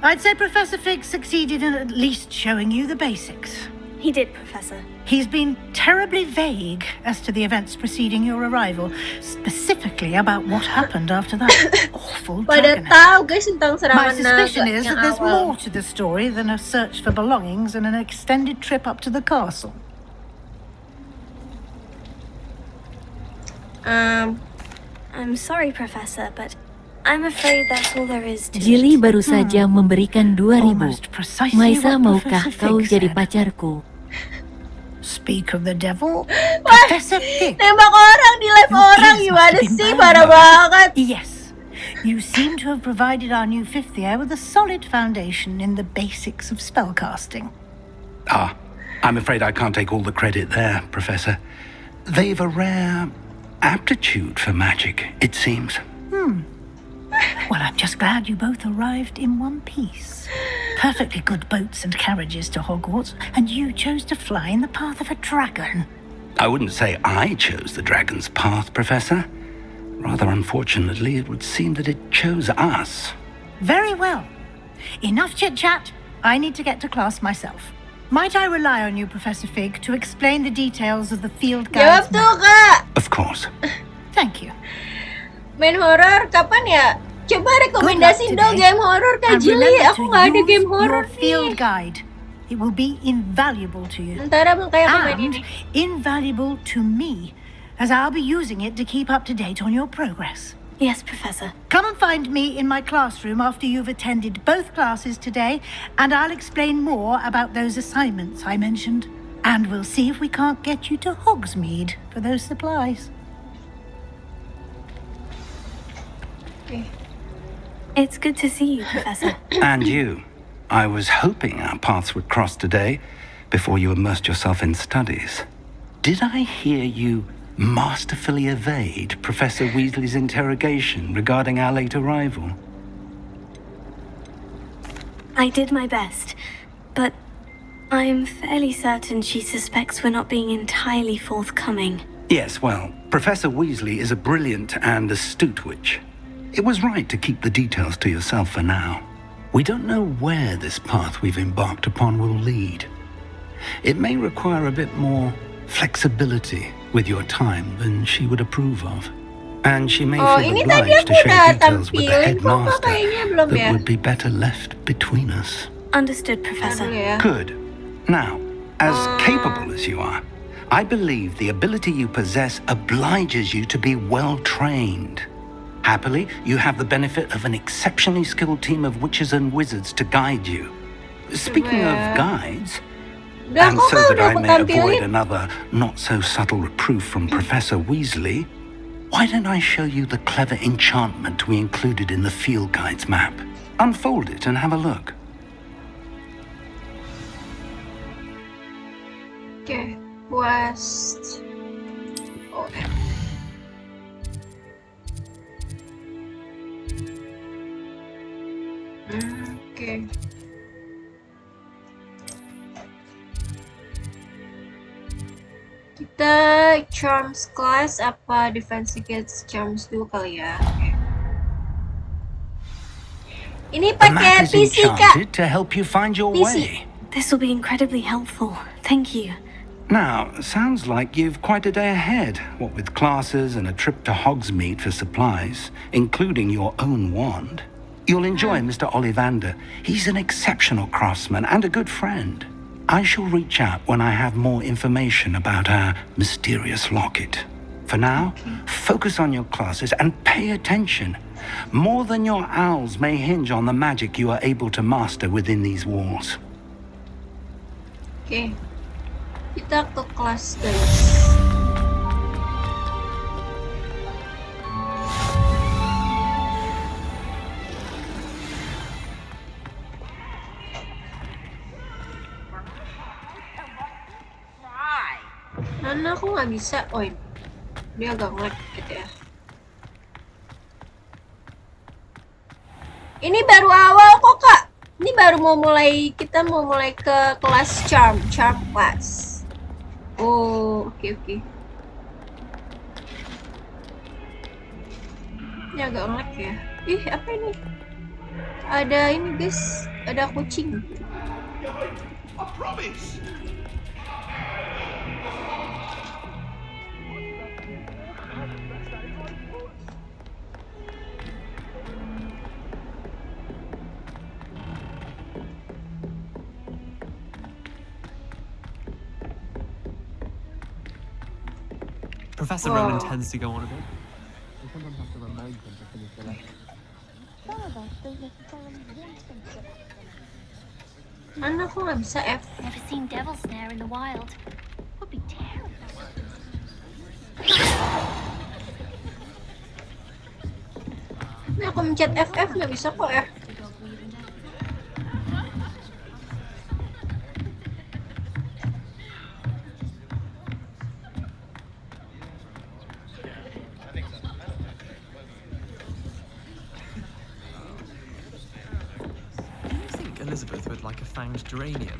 I'd say Professor Fig succeeded in at least showing you the basics. He did, Professor. He's been terribly vague as to the events preceding your arrival, specifically about what happened after that awful Pada dragon tahu guys tentang My serangan suspicion naga is yang that there's awal. more to the story than a search for belongings and an extended trip up to the castle. I'm sorry, Professor, but I'm afraid that's all there is to Jilly it. baru saja memberikan 2.000. Almost precisely Maisa, what maukah Professor kau Fig jadi said. pacarku? Speak of the devil, Professor Fig. Nembak orang di live orang gimana sih? Parah banget. Yes. You seem to have provided our new fifth year with a solid foundation in the basics of spellcasting. I'm afraid I can't take all the credit there, Professor. They've a rare aptitude for magic, it seems. Well, I'm just glad you both arrived in one piece. Perfectly good boats and carriages to Hogwarts, and you chose to fly in the path of a dragon. I wouldn't say I chose the dragon's path, Professor. Rather unfortunately, it would seem that it chose us. Very well. Enough chit-chat. I need to get to class myself. Might I rely on you, Professor Fig, to explain the details of the field guides? Jawab tuh, Kak. Of course. Thank you. Main horor kapan ya? Coba rekomendasiin dong game horor Kak And Jilly. remember Aku to nggak ada use game your horor field nih. guide. It will be invaluable to you. Ntar abang kayak komen And ini. invaluable to me, as I'll be using it to keep up to date on your progress. Yes, Professor. Come and find me in my classroom after you've attended both classes today, and I'll explain more about those assignments I mentioned. And we'll see if we can't get you to Hogsmeade for those supplies. It's good to see you, Professor. And you. I was hoping our paths would cross today before you immersed yourself in studies. Did I hear you masterfully evade Professor Weasley's interrogation regarding our late arrival? I did my best, but I'm fairly certain she suspects we're not being entirely forthcoming. Yes, well, Professor Weasley is a brilliant and astute witch. It was right to keep the details to yourself for now. We don't know where this path we've embarked upon will lead. It may require a bit more flexibility with your time than she would approve of. And she may Oh, feel ini tadi obliged to aku share udah details with the tampilin kok, Kak, headmaster kayaknya belum that ya? would be better left between us. Understood, Professor. Good. Now, as capable as you are, I believe the ability you possess obliges you to be well trained. Happily, you have the benefit of an exceptionally skilled team of witches and wizards to guide you. Speaking of guides, Udah and kok, so Kak, that udah I aku may avoid tampilin. another not-so-subtle reproof from Professor Weasley, why don't I show you the clever enchantment we included in the field guide's map? Unfold it and have a look. Oke, West. Oh, Oke. Kita Charms class apa Defensive Against Charms dulu kali ya. Oke. Ini The map pakai is PC Kak. enchanted to help you find your PC. way. This will be incredibly helpful. Thank you. Now, sounds like you've quite a day ahead, what with classes and a trip to Hogsmeade for supplies, including your own wand. You'll enjoy Mr. Ollivander. He's an exceptional craftsman and a good friend. I shall reach out when I have more information about our mysterious locket. For now, focus on your classes and pay attention. More than your owls may hinge on the magic you are able to master within these walls. Oke. Kita ke kelas guys. Mana aku nggak bisa. Oh ini. Dia agak nge-lag gitu ya. Ini baru awal kok Kak. Ini baru mau mulai, kita mau mulai ke kelas charm class. Oh, oke. Ini agak nge-lag ya. Ih, apa ini? Ada ini guys, ada kucing. I promise. Professor Ronan tends to go on a bit. We sometimes have to remind them to finish the lesson. Mana aku nggak bisa F? Never seen devil snare in the wild. Would be terrifying. Ini aku mencet FF nggak bisa kok F. Elizabeth would like a fanged geranium.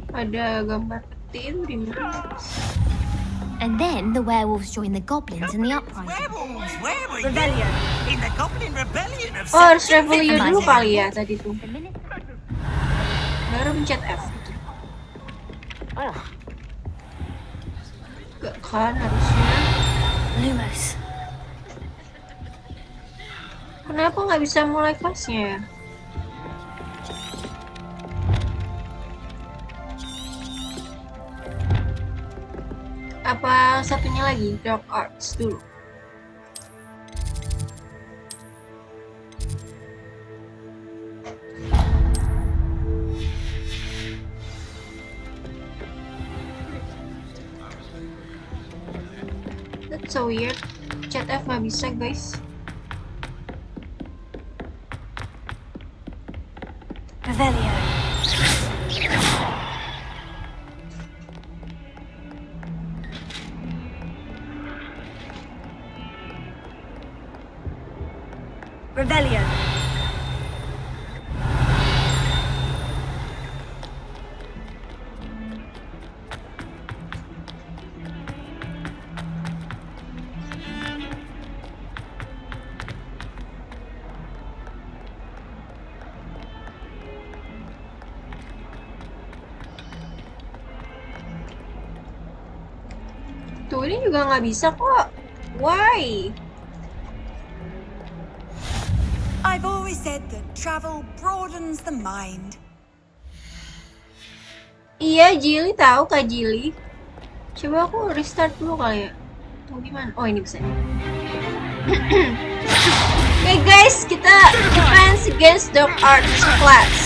Ada gambar petir di mana? And then the werewolves join the goblins in the uprising. Werewolves, where were you? In the Goblin Rebellion of Oh, harus Revelio dulu kali ya tadi tuh. Baru mencet F gitu. Gak kan harusnya. Lumos. Kenapa nggak bisa mulai kelasnya ya? Apa satunya lagi? Dark Arts dulu. That's so weird. Chat F nggak bisa guys. Revelio. Revelio. Tuh ini juga nggak bisa kok. Why? I've always said that travel broadens the mind. Iya, Jili tahu Kak Jili. Coba aku restart dulu kali ya. Tuh gimana? Oh, ini bisa. Oke guys, kita defense against dark arts class.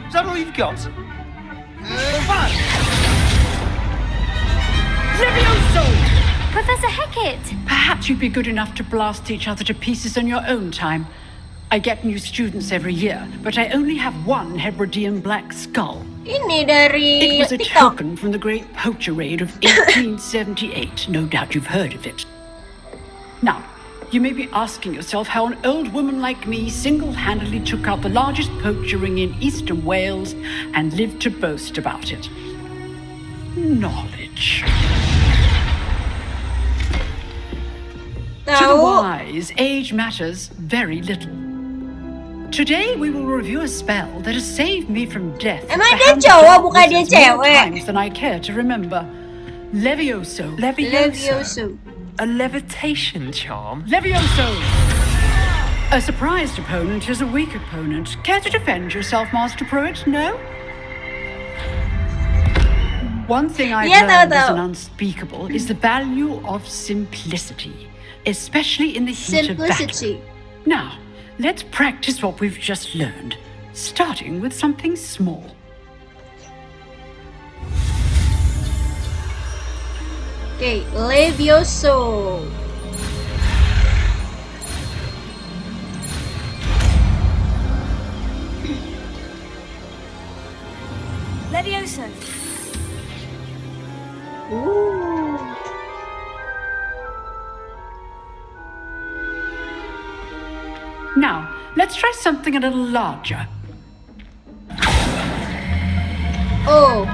Is that all you've got? Levioso! Professor Hecat! Perhaps you'd be good enough to blast each other to pieces on your own time. I get new students every year, but I only have one Hebridean black skull. Ini dari It was a TikTok. token from the Great Poacher Raid of 1878. No doubt you've heard of it. Now, you may be asking yourself how an old woman like me single-handedly took out the largest poacher ring in eastern Wales and lived to boast about it. Knowledge. To the wise, age matters very little. Today we will review a spell that has saved me from death. Emang at the dia hands of cowok, bukan darkness dia more cewek? times than I care to remember. Levioso. Levioso. A levitation charm? Levioso! A surprised opponent is a weak opponent. Care to defend yourself, Master Pruitt? No? One thing I've learned as an unspeakable is the value of simplicity, especially in the heat of battle. Now, let's practice what we've just learned, starting with something small. Okay, Levioso. Levioso. Ooh. Now, let's try something a little larger. Oh.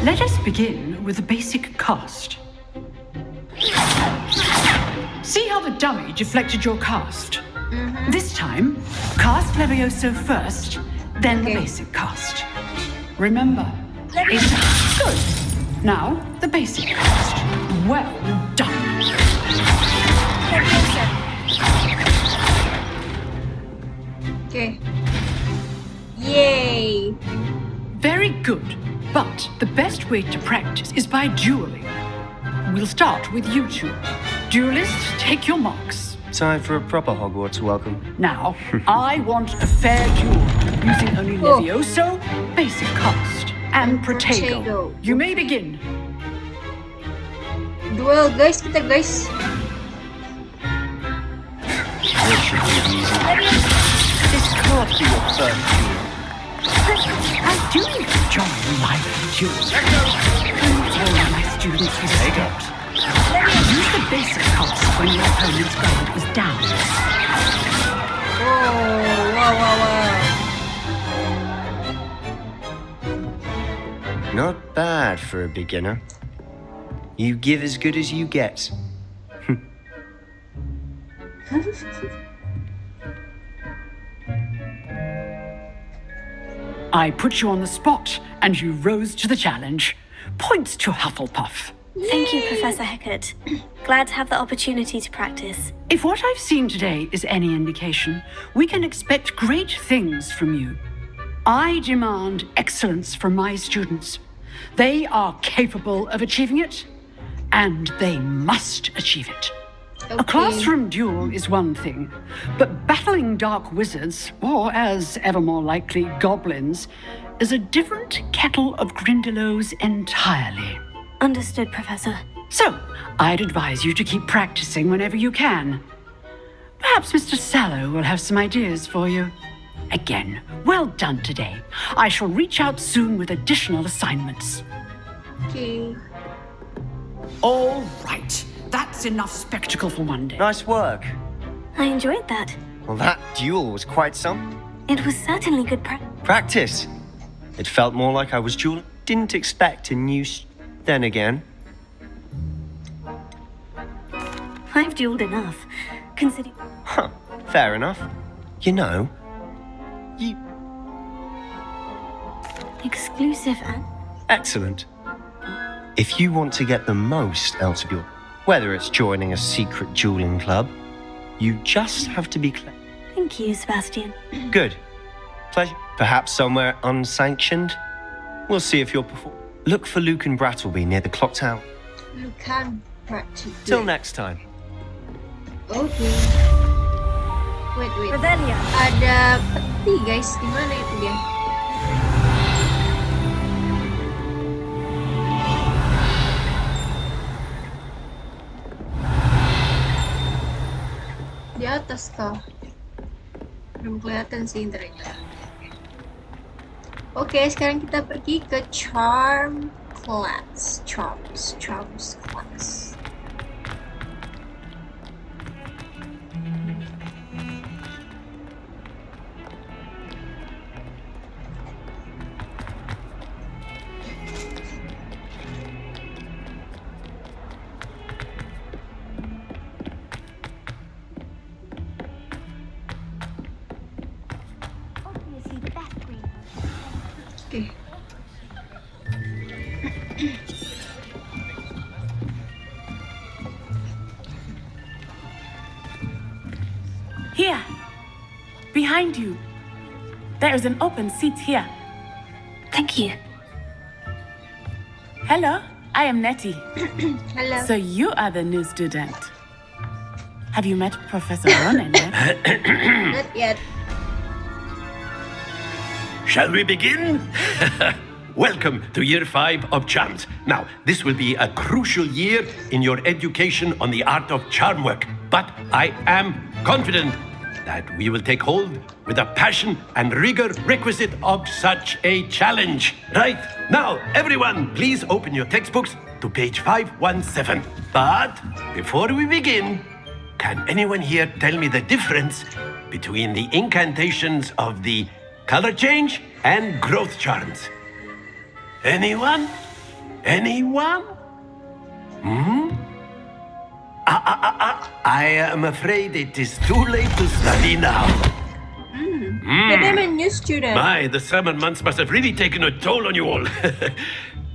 Let us begin with the basic cast. See how the dummy deflected your cast? This time, cast Levioso first, then the basic cast. Remember, it's good. Now, the basic cast. Well done. Okay. Yay! Very good. But the best way to practice is by dueling. We'll start with you two. Duelists, take your marks. Time for a proper Hogwarts welcome. Now, I want a fair duel, using only Levioso, basic cast, and Protego. You may begin. Duel guys, kita guys. This can't be your first duel. I'm doing a job in life duels. Don't tell my students to stop. Use the basic cast when your opponent's guard is down. Whoa. Not bad for a beginner. You give as good as you get. I put you on the spot, and you rose to the challenge. Points to Hufflepuff. Thank you, Professor Hecat. Glad to have the opportunity to practice. If what I've seen today is any indication, we can expect great things from you. I demand excellence from my students. They are capable of achieving it, and they must achieve it. A classroom duel is one thing, but battling dark wizards, or as ever more likely, goblins, is a different kettle of Grindylows entirely. Understood, Professor. So, I'd advise you to keep practicing whenever you can. Perhaps Mr. Sallow will have some ideas for you. Again, well done today. I shall reach out soon with additional assignments. Okay. All right. That's enough spectacle for one day. Nice work. I enjoyed that. Well, that duel was quite some It was certainly good practice. It felt more like I was dueling. Didn't expect a new then again. I've dueled enough, considering... Huh, fair enough. You know, Exclusive and... Excellent. If you want to get the most out of your... whether it's joining a secret dueling club, you just have to be clear. Thank you, Sebastian. Good. Pleasure. Perhaps somewhere unsanctioned? We'll see if you're perform. Look for Luke and Brattleby near the clock tower. Luke and Brattleby. Till next time. Okay. Wait. Revelia. Ada peti guys, di mana itu dia? Di atas kah? Belum kelihatan sih ternyata. Oke, sekarang kita pergi ke Charms class. Okay. Here, behind you. There is an open seat here. Thank you. Hello, I am Nettie. Hello. So you are the new student. Have you met Professor Ronan yet? Not yet. Shall we begin? Welcome to Year 5 of Charms. Now, this will be a crucial year in your education on the art of charm work. But I am confident that we will take hold with the passion and rigor requisite of such a challenge. Right, now, everyone, please open your textbooks to page 517. But before we begin, can anyone here tell me the difference between the incantations of the color change and growth charms? Anyone? I am afraid it is too late to study now. Maybe I'm a new student. My, the summer months must have really taken a toll on you all.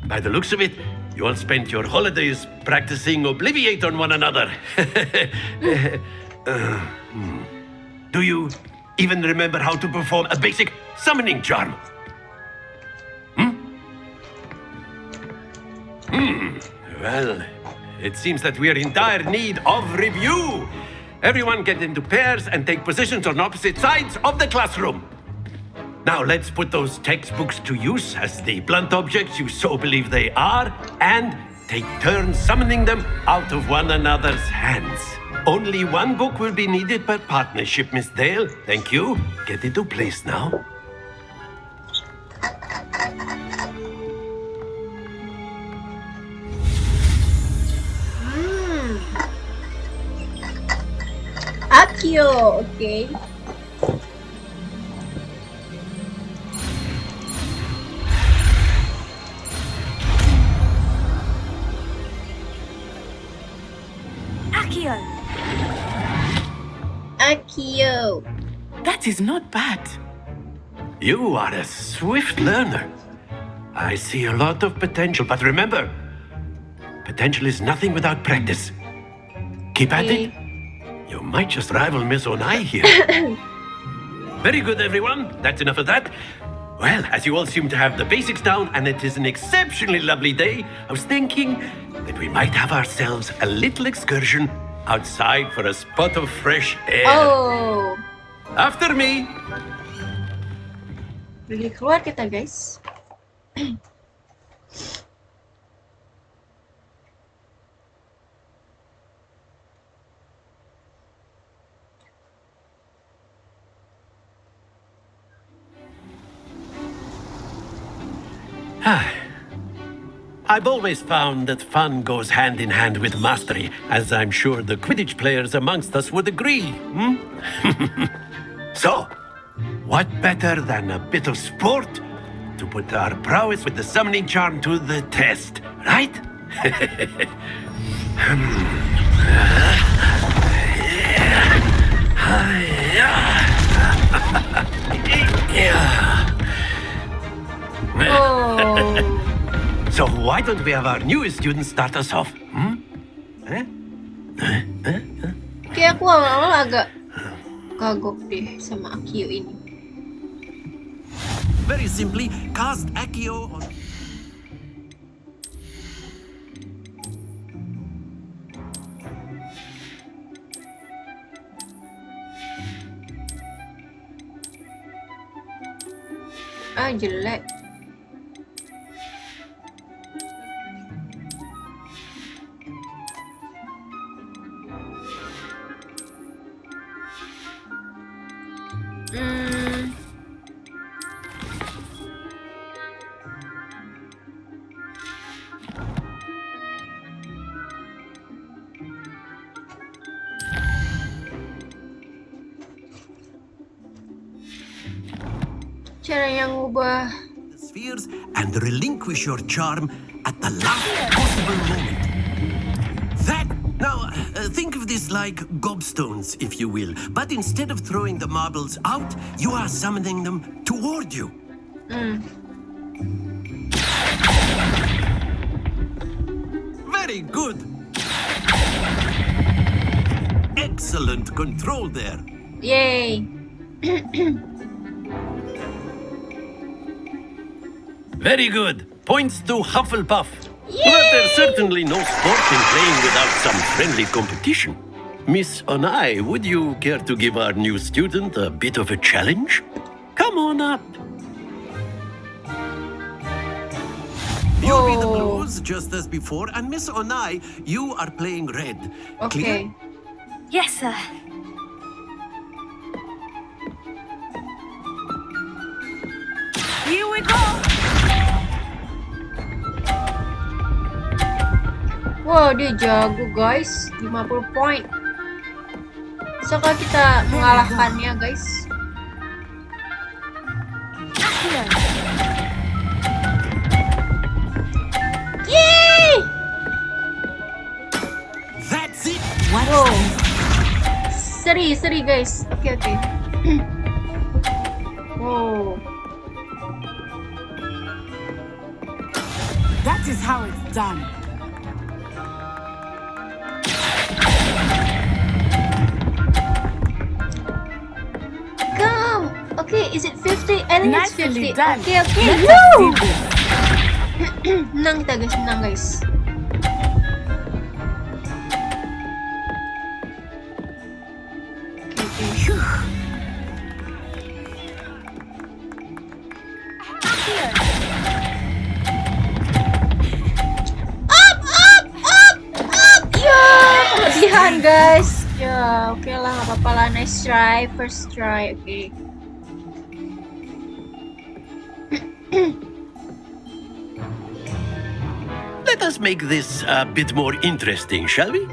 By the looks of it, you all spent your holidays practicing Obliviate on one another. Do you even remember how to perform a basic summoning charm? Well, it seems that we are in dire need of review. Everyone get into pairs and take positions on opposite sides of the classroom. Now let's put those textbooks to use as the blunt objects you so believe they are, and take turns summoning them out of one another's hands. Only one book will be needed per partnership, Miss Dale. Thank you. Get into place now. Akio, okay. Akio! Akio. That is not bad. You are a swift learner. I see a lot of potential, but remember, potential is nothing without practice. Keep at it. You might just rival Miss Onai here. Very good, everyone. That's enough of that. Well, as you all seem to have the basics down, and it is an exceptionally lovely day, I was thinking that we might have ourselves a little excursion outside for a spot of fresh air. Oh. After me. Pergi keluar kita, guys. I've always found that fun goes hand in hand with mastery, as I'm sure the Quidditch players amongst us would agree. So, what better than a bit of sport to put our prowess with the summoning charm to the test, right? Oh. So why don't we have our newest student start us off? Kayak aku awal-awal agak kagok deh sama Akio ini. Very simply, cast Accio on... Ah, jelek. Cara yang ubah spheres and relinquish your charm at the last possible moment. That, now, think of this like gobstones, if you will. But instead of throwing the marbles out, you are summoning them toward you. Very good. Excellent control there. Yay. Very good. Points to Hufflepuff. But there's certainly no sport in playing without some friendly competition. Miss Onai, would you care to give our new student a bit of a challenge? Come on up. You be the blues, just as before, and Miss Onai, you are playing red. Okay. Clear? Yes, sir. Here we go! Wow, dia jago guys, 50 poin. Bisakah kita mengalahkannya guys? Yeay! That's it. Wow. Seri guys. Oke. That is how it's done. Come. Okay, is it 50? I think it's 50. Done. Okay, okay. Let Woo! us do this. Menang kita guys, menang guys. Kelebihan guys. Ya, oke lah, nggak apa-apa lah. Nice try, first try, oke. Let us make this a bit more interesting, shall we?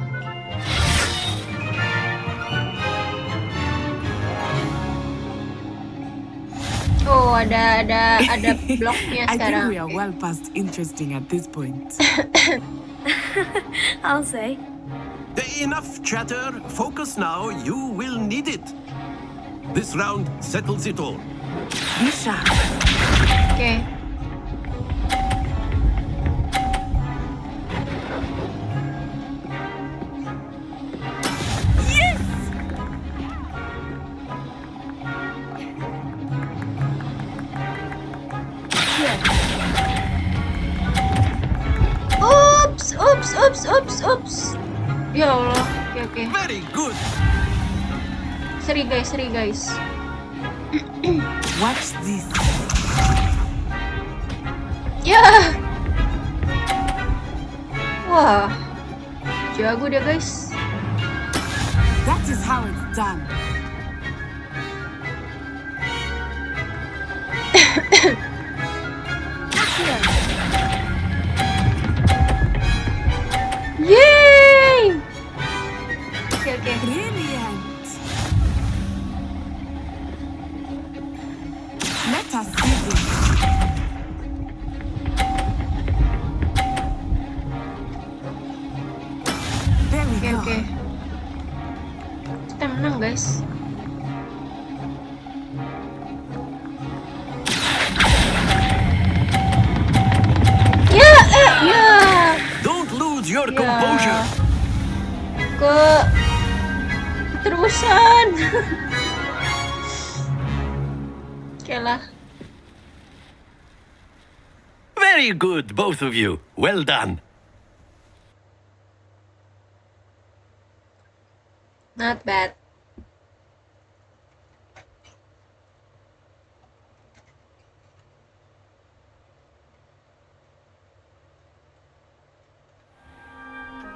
Oh, ada bloknya I think sekarang. we are well past interesting at this point. I'll say. Enough chatter. Focus now. You will need it. This round settles it all. Be sharp. Okay. Oops. Ya Allah. Oke. Very good. Seri guys. Watch this. Ya. Wah. Jago dia guys. That is how it's done. Yay! Okay. Brilliant. Let us see this. There we go. Okay. Kita menang guys. Ya. Don't lose your composure. Terusan. Oke lah. Very good, both of you. Well done. Not bad.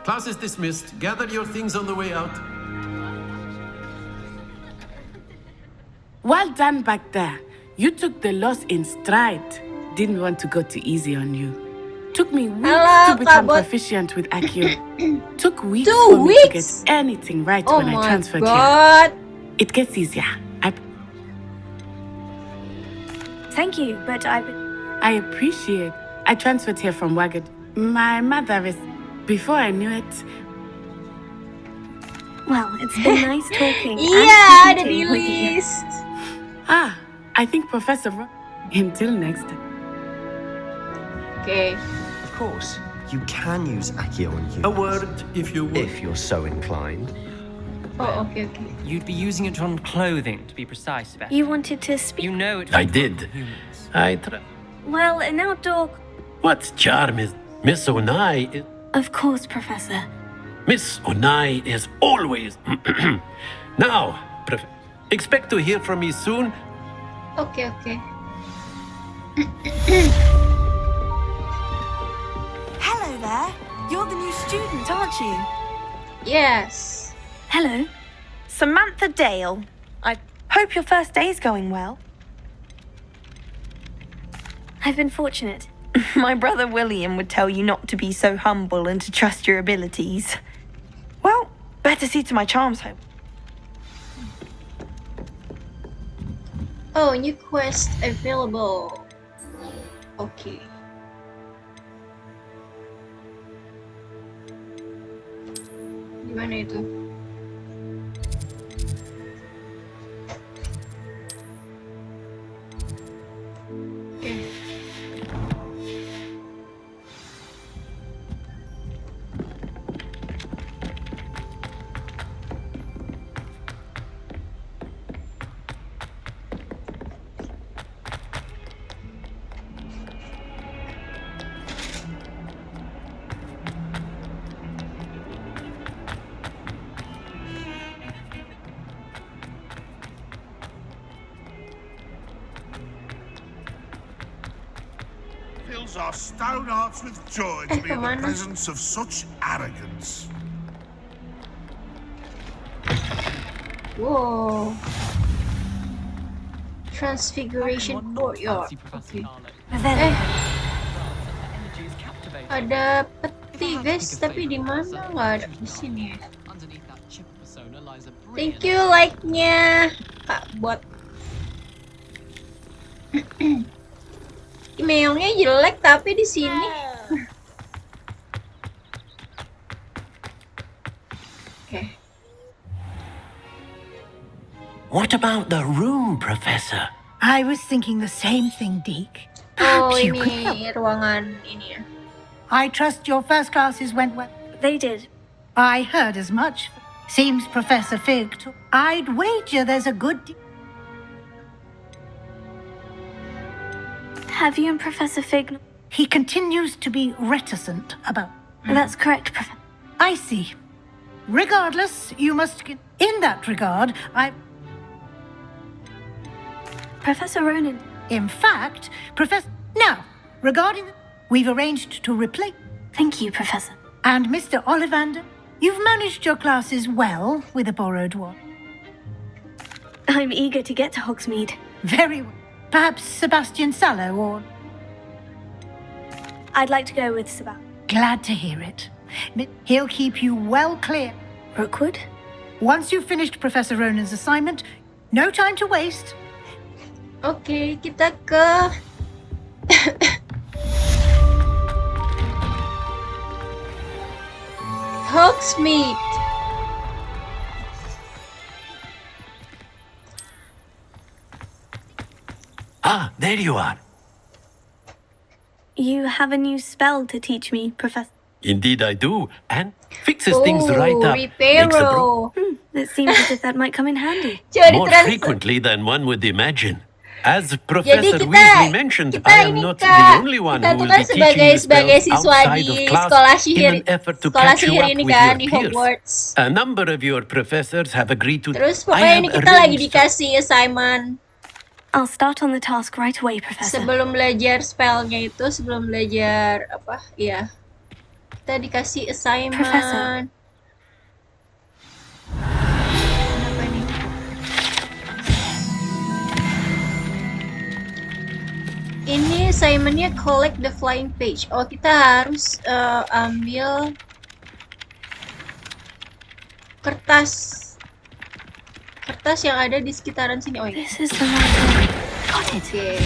Class is dismissed. Gather your things on the way out. Well done back there. You took the loss in stride. Didn't want to go too easy on you. Took me weeks to become proficient with Accio. Took weeks for me to get anything right when I transferred here. It gets easier. Thank you, but I appreciate. I transferred here from Wagad. My mother is... Before I knew it... Well, it's been nice talking. Yeah, the list. I think Professor... Until next time. Okay. Of course, you can use Accio on you. A word, if you would. If you're so inclined. Oh, okay. You'd be using it on clothing, to be precise, Sebastian. You wanted to speak? You know it. I did. Well, an outdoor... What charm is Miss Onai? Of course, Professor. Miss Onai is always... Now, expect to hear from me soon. Okay. Hello there. You're the new student, aren't you? Yes. Hello. Samantha Dale. I hope your first day's going well. I've been fortunate. My brother William would tell you not to be so humble and to trust your abilities. Well, better see to my charms, hope. Oh, new quest available. Okay. Gimana itu? Oke. fills our stout hearts with joy to be in the presence of such arrogance. Whoa. Transfiguration courtyard. Okay. Ada peti guys, tapi di mana? Nggak ada di sini. Thank you like-nya, Kak Bot. Emailnya jelek tapi di sini. Okay. What about the room, Professor? I was thinking the same thing, Deke. Oh, Perhaps you could ini help. ruangan ini ya. I trust your first classes went well. They did. I heard as much. Seems Professor Fig took. I'd wager there's a good Have you and Professor Fig... He continues to be reticent about... That's correct, Professor. I see. Regardless, you must... In that regard, Professor Ronan. In fact, Professor... Now, regarding... We've arranged to replace... Thank you, Professor. And Mr. Ollivander, you've managed your classes well with a borrowed one. I'm eager to get to Hogsmeade. Very well. Perhaps Sebastian Sallow or... I'd like to go with Sebastian. Glad to hear it. He'll keep you well clear. Rookwood? Once you've finished Professor Ronan's assignment, no time to waste. Okay, kita ke... Hogsmeade. Ah, there you are. You have a new spell to teach me, Professor. Indeed I do, and fixes things right up. Reparo. It seems as if that might come in handy. More frequently than one would imagine. As Professor Weasley mentioned, I am not the only one who will be teaching you spells outside of class in an effort to catch you up with your peers. A number of your professors have agreed to... Terus pokoknya ini kita lagi dikasih assignment. I'll start on the task right away, Professor. Sebelum belajar spellnya itu, sebelum belajar apa? Iya. Kita dikasih assignment. Professor. Kenapa ini? Ini assignmentnya collect the flying page. Oh, kita harus ambil kertas yang ada di sekitaran sini. Oh, This is the right. Got it. Oke.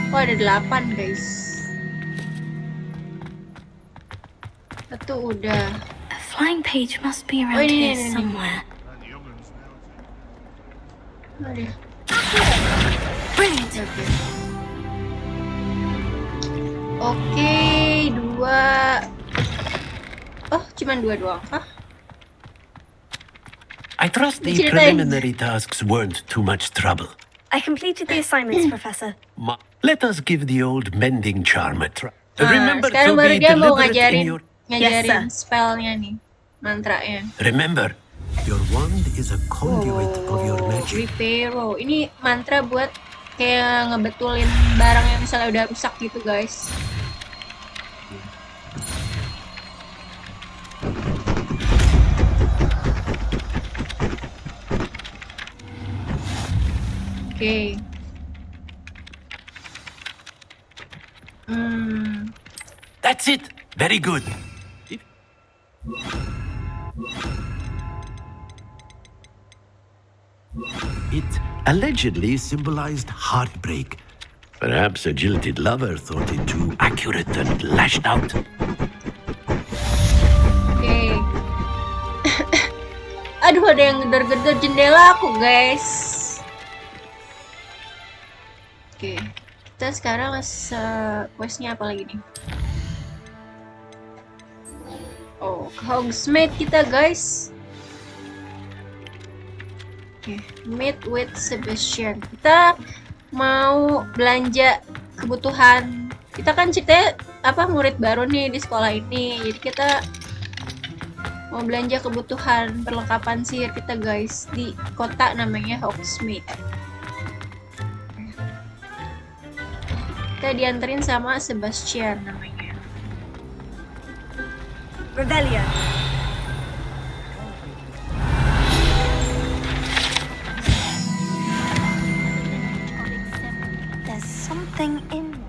Oh, ada 8, guys. Satu udah. A flying page must be around here somewhere. Ada. Brilliant. Oke, 2. Oh, cuman 2 doang. Hah? I trust the preliminary tasks weren't too much trouble. I completed the assignments, Professor. Let us give the old mending charm a try. Nah, Remember sekarang to baru be dia mau deliberate in your... ngajarin spellnya nih, mantranya. Remember, your wand is a conduit of your magic. Reparo. Ini mantra buat kayak ngebetulin barang yang misalnya udah rusak gitu, guys. Oke. That's it. Very good. It allegedly symbolized heartbreak. Perhaps a jilted lover thought it too accurate and lashed out. Oke. Aduh, ada yang gedor-gedor jendela aku, guys. Oke. Kita sekarang questnya apa lagi nih? Oh, ke Hogsmeade kita, guys. Oke, meet with Sebastian. Kita mau belanja kebutuhan. Kita kan ceritanya murid baru nih di sekolah ini. Jadi kita mau belanja kebutuhan perlengkapan sihir kita, guys, di kota namanya Hogsmeade. Kita dianterin sama Sebastian namanya. Revelio. There's something in there.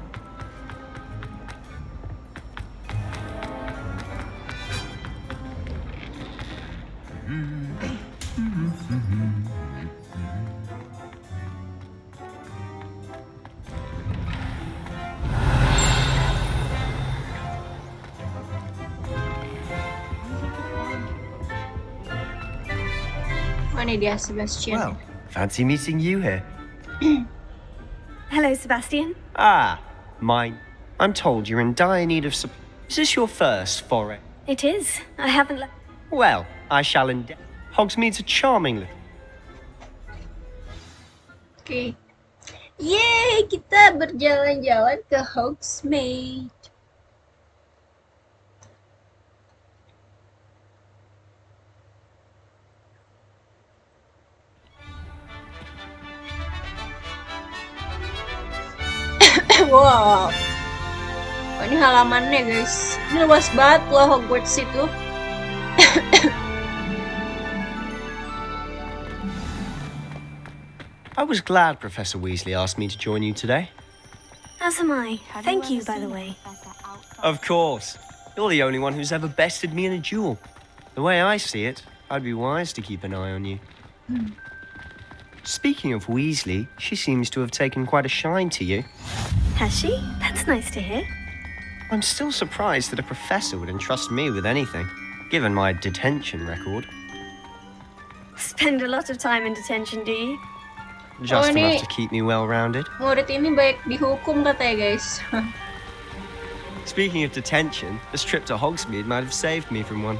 Mana dia Sebastian? Well, fancy meeting you here. Hello, Sebastian. Ah, mine. I'm told you're in dire need of support. Is this your first foray? It is. I haven't left. Well, I shall endeavour. Hogsmeade's a charming little... Oke. Yeay, kita berjalan-jalan ke Hogsmeade. Wow. Oh, ini halamannya guys. Ini luas banget loh Hogwarts itu. I was glad Professor Weasley asked me to join you today. As am I. Thank you, by the way. Of course. You're the only one who's ever bested me in a duel. The way I see it, I'd be wise to keep an eye on you. Speaking of Weasley, she seems to have taken quite a shine to you. Has she? That's nice to hear. I'm still surprised that a professor would entrust me with anything, given my detention record. Spend a lot of time in detention, do you? Just Oh, enough ini to keep me well-rounded. murid ini baik dihukum katanya guys. Speaking of detention, this trip to Hogsmeade might have saved me from one.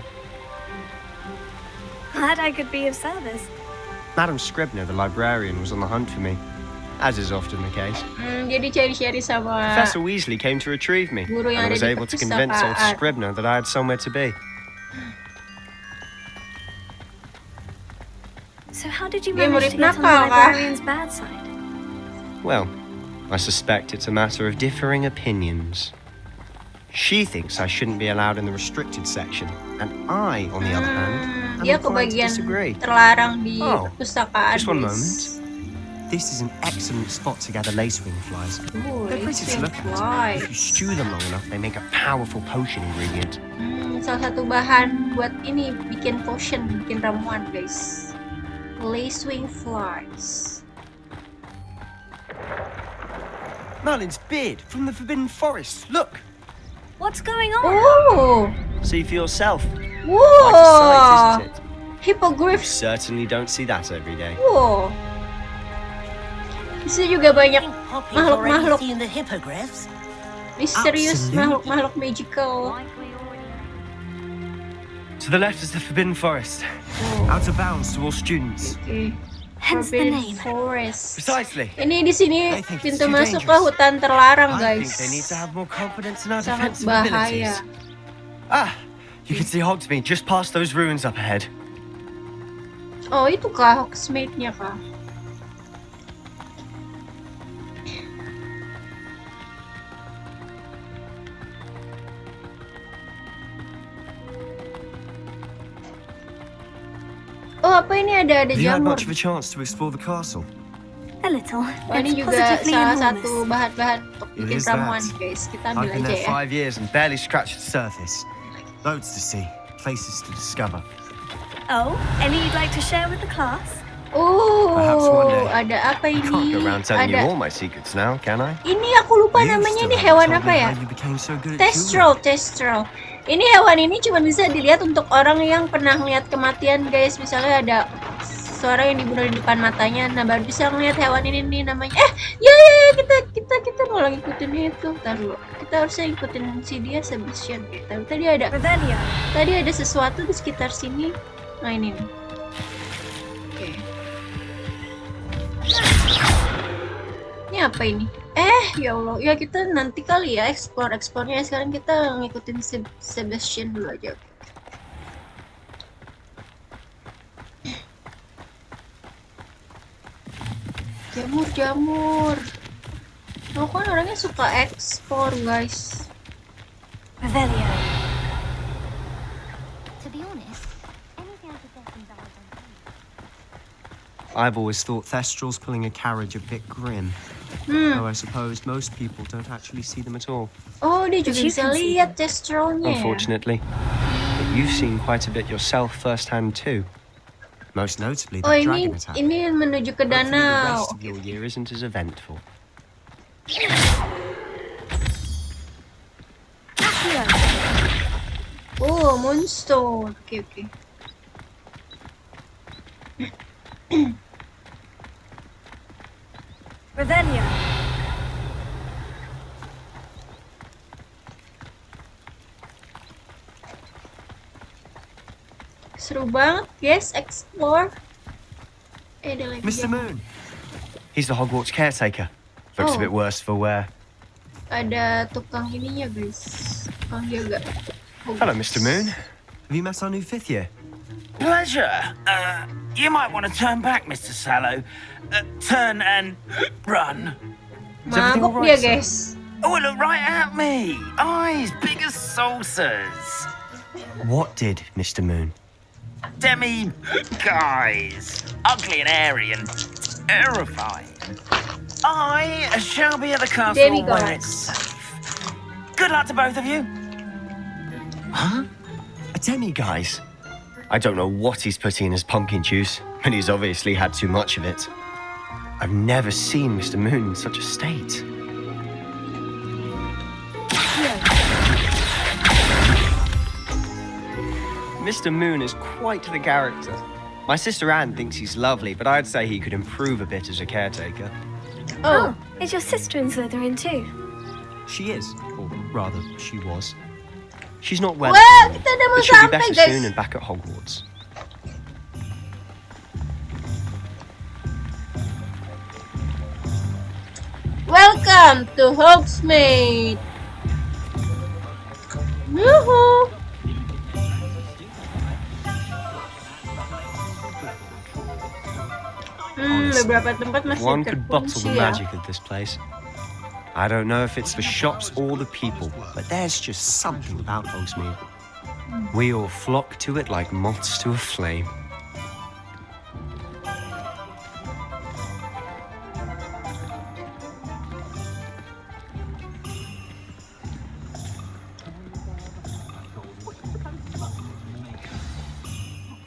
Glad I could be of service. Madam Scribner, the librarian, was on the hunt for me, as is often the case. Jadi cari-cari sama Professor Weasley came to retrieve me, guru and yang was ada di able to convince old perpustakaan. Scribner that I had somewhere to be. So how did you Dia manage murid to get on the nakal, kah? librarian's bad side? Well, I suspect it's a matter of differing opinions. She thinks I shouldn't be allowed in the restricted section, and I, on the other hand, am Dia inclined to kebagian disagree. terlarang di Oh, perpustakaan. just one guys. moment. This is an excellent spot to gather lacewing flies. Ooh, They're pretty to lacewing look at. flies. If you stew them long enough, they make a powerful potion ingredient. Salah satu bahan buat ini bikin potion, bikin ramuan guys. Lacewing flies. Merlin's beard from the Forbidden Forest. Look. What's going on? Oh, See for yourself. wow. Quite a sight, isn't it? You Hippogriffs. certainly don't see that every day. Wow. Di sini juga banyak makhluk-makhluk the hippogriffs? misterius, Absolutely. makhluk-makhluk magical. To the left is the Forbidden Forest. Out of bounds to all students. Okay. Hence the Forbidden name. Forest. Precisely. Ini di sini They think it's pintu too masuk ke dangerous. hutan terlarang, I think guys. they need to have more confidence in our Sangat defensive bahaya. abilities. Ah, you can see Hogsmeade just past those ruins up ahead. Oh, itu kah Hogsmeade-nya kah? Oh, apa ini ada Have you had jamur? much of a chance to explore the castle? A little. Oh, ini It's juga positively salah enormous. satu bahan-bahan untuk It bikin is ramuan, that. guys. Kita I've ambil been aja there ya. 5 years and barely scratched the surface. Loads to see, places to discover. Oh, any you'd like to share with the class? Perhaps one Oh, day. ada apa I can't ini? go around telling you Ada. all my secrets now, can I? Ini aku lupa namanya nih hewan apa ya? You became so good at Testrel, testrel. Ini hewan ini cuma bisa dilihat untuk orang yang pernah lihat kematian, guys. Misalnya ada seorang yang dibunuh di depan matanya, nah baru bisa ngeliat hewan ini nih namanya. Ya kita mau lagi ikutin itu. Ntar dulu. Kita harusnya ikutin si dia Sebastian. Tadi ada sesuatu di sekitar sini. Nah ini nih. Oke. Ini apa ini? Ya Allah, ya kita nanti kali ya explore-nya. Sekarang kita ngikutin Sebastian dulu aja. Jamur. Aku kan orangnya suka ekspor, guys. Revelio. To be honest, anything I could get from Dad. I've always thought Thestrals pulling a carriage a bit grim. Though I suppose most people don't actually see them at all. Oh, dia juga bisa lihat Thestralnya. Unfortunately. But you've seen quite a bit yourself firsthand too. Most notably the dragon attack. Ini menuju ke danau. The rest of your year isn't as eventful. Oh, monster. Okay. Revelio. Seru banget, guys, explore. Ada lagi. Mr. Moon. He's the Hogwarts caretaker. Looks a bit worse for wear. Ada tukang ininya, guys. Tukang jaga. Hello, Mr. Moon. Have you met our new 5th year? Pleasure. You might want to turn back, Mr. Sallow. Turn and run. Mabuk dia, guys. Oh, look right at me. Eyes big as saucers. What did, Mr. Moon? Demi guys. Ugly and airy and terrifying. I shall be at the castle where it's safe. Good luck to both of you. Huh? A demi-guise? I don't know what he's putting in his pumpkin juice, but he's obviously had too much of it. I've never seen Mr. Moon in such a state. Mr. Moon is quite the character. My sister Anne thinks he's lovely, but I'd say he could improve a bit as a caretaker. Oh, is your sister in Slytherin too? She is, or rather, she was. She's not well, Wah, kita udah mau but she'll be sampai, better guys. soon and back at Hogwarts. Welcome to Hogsmeade. Woohoo! Beberapa tempat masih One could bottle the terkunci ya. magic of this place. I don't know if it's the shops or the people, but there's just something about Hogsmeade. We all flock to it like moths to a flame.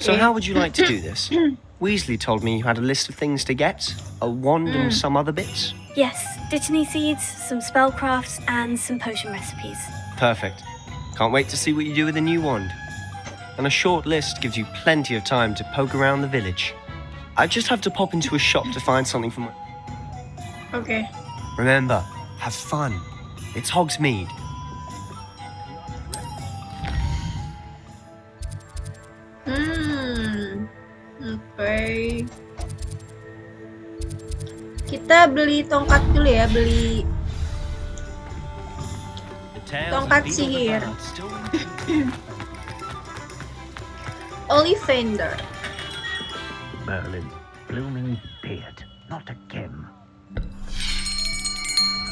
So how would you like to do this? Weasley told me you had a list of things to get, a wand and some other bits. Yes, Dittany seeds, some spellcrafts, and some potion recipes. Perfect. Can't wait to see what you do with the new wand. And a short list gives you plenty of time to poke around the village. I just have to pop into a shop to find something for my... Okay. Remember, have fun. It's Hogsmeade. Okay. Kita beli tongkat dulu ya, beli tongkat sihir. Ollivander. Merlin's blooming beard, not a Kim.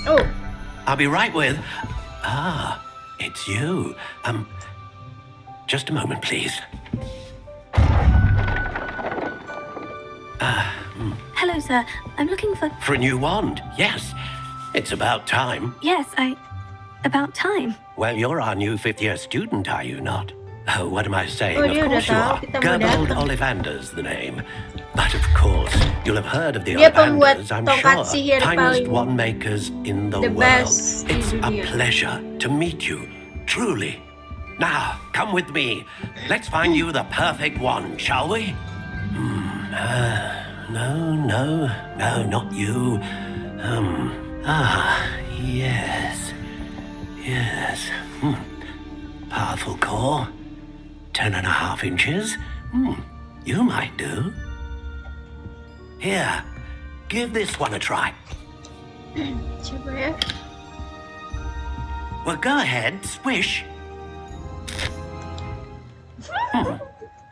Oh. I'll be right with... Ah, it's you. Just a moment, please. Hello, sir. I'm looking for... For a new wand, yes. It's about time. Yes, about time. Well, you're our new 5th-year student, are you not? Oh, what am I saying? Oh, Of course you are. Gerbold Ollivander's the name. But of course, you'll have heard of the Dia pembuat Ollivanders, I'm tongkat sure. sihir Finest paling wand makers in the world. best di It's a dunia. pleasure to meet you, truly. Now, come with me. Let's find you the perfect wand, shall we? No, not you. Yes. Powerful core. 10.5 inches. You might do. Here, give this one a try. Coba ya. Well, go ahead, swish.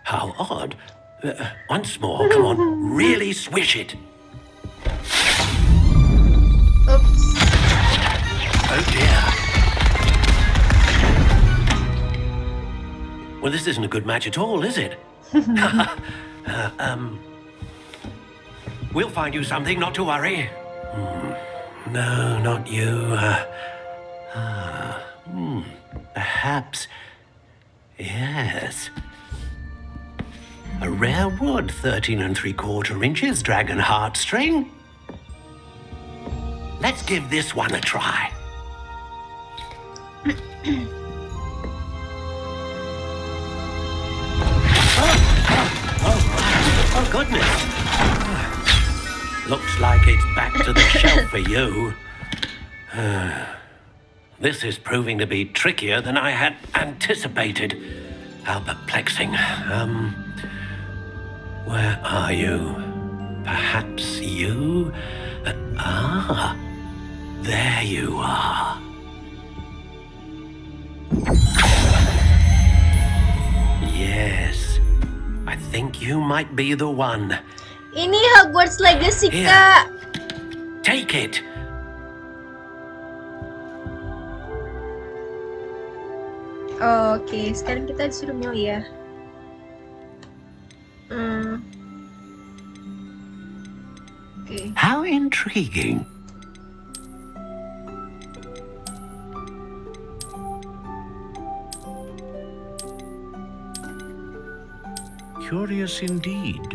How odd. Once more, come on, really swish it. Oops. this isn't a good match at all, is it? We'll find you something, not to worry. No, not you. Perhaps. Yes. A rare wood, 13 3/4 inches, dragon heartstring. Let's give this one a try. Oh, goodness. Looks like it's back to the shelf for you. This is proving to be trickier than I had anticipated. How perplexing. Where are you? Perhaps you? There you are. Yes, I think you might be the one. Ini Hogwarts Legacy, Here. Kak. Take it. Oke, sekarang kita disuruh milih ya. Oke. How intriguing. Curious indeed.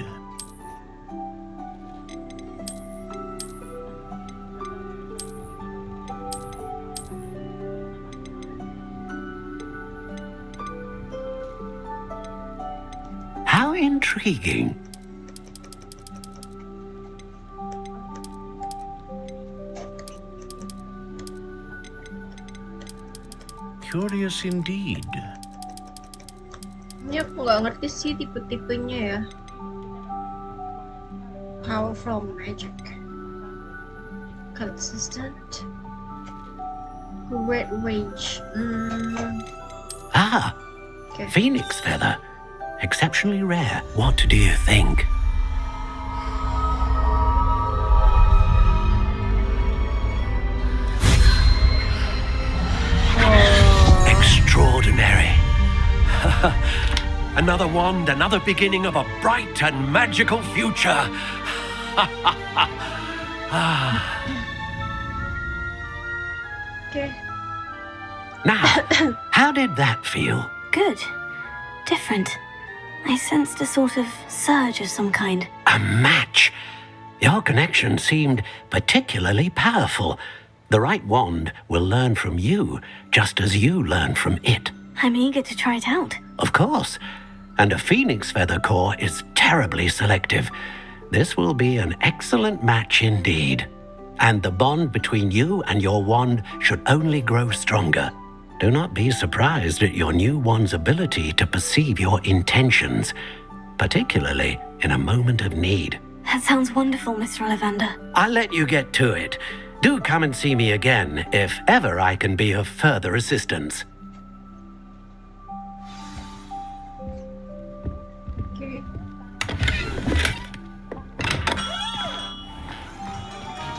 How intriguing. Curious indeed. Ini aku nggak ngerti sih tipe-tipenya ya. Powerful magic. Consistent. Great range. Okay. Phoenix feather. Exceptionally rare. What do you think? Extraordinary. Another wand, another beginning of a bright and magical future. Okay. Now, how did that feel? Good. Different. I sensed a sort of surge of some kind. A match. Your connection seemed particularly powerful. The right wand will learn from you, just as you learn from it. I'm eager to try it out. Of course. And a phoenix feather core is terribly selective. This will be an excellent match indeed. And the bond between you and your wand should only grow stronger. Do not be surprised at your new wand's ability to perceive your intentions, particularly in a moment of need. That sounds wonderful, Mr. Ollivander. I'll let you get to it. Do come and see me again if ever I can be of further assistance. Okay.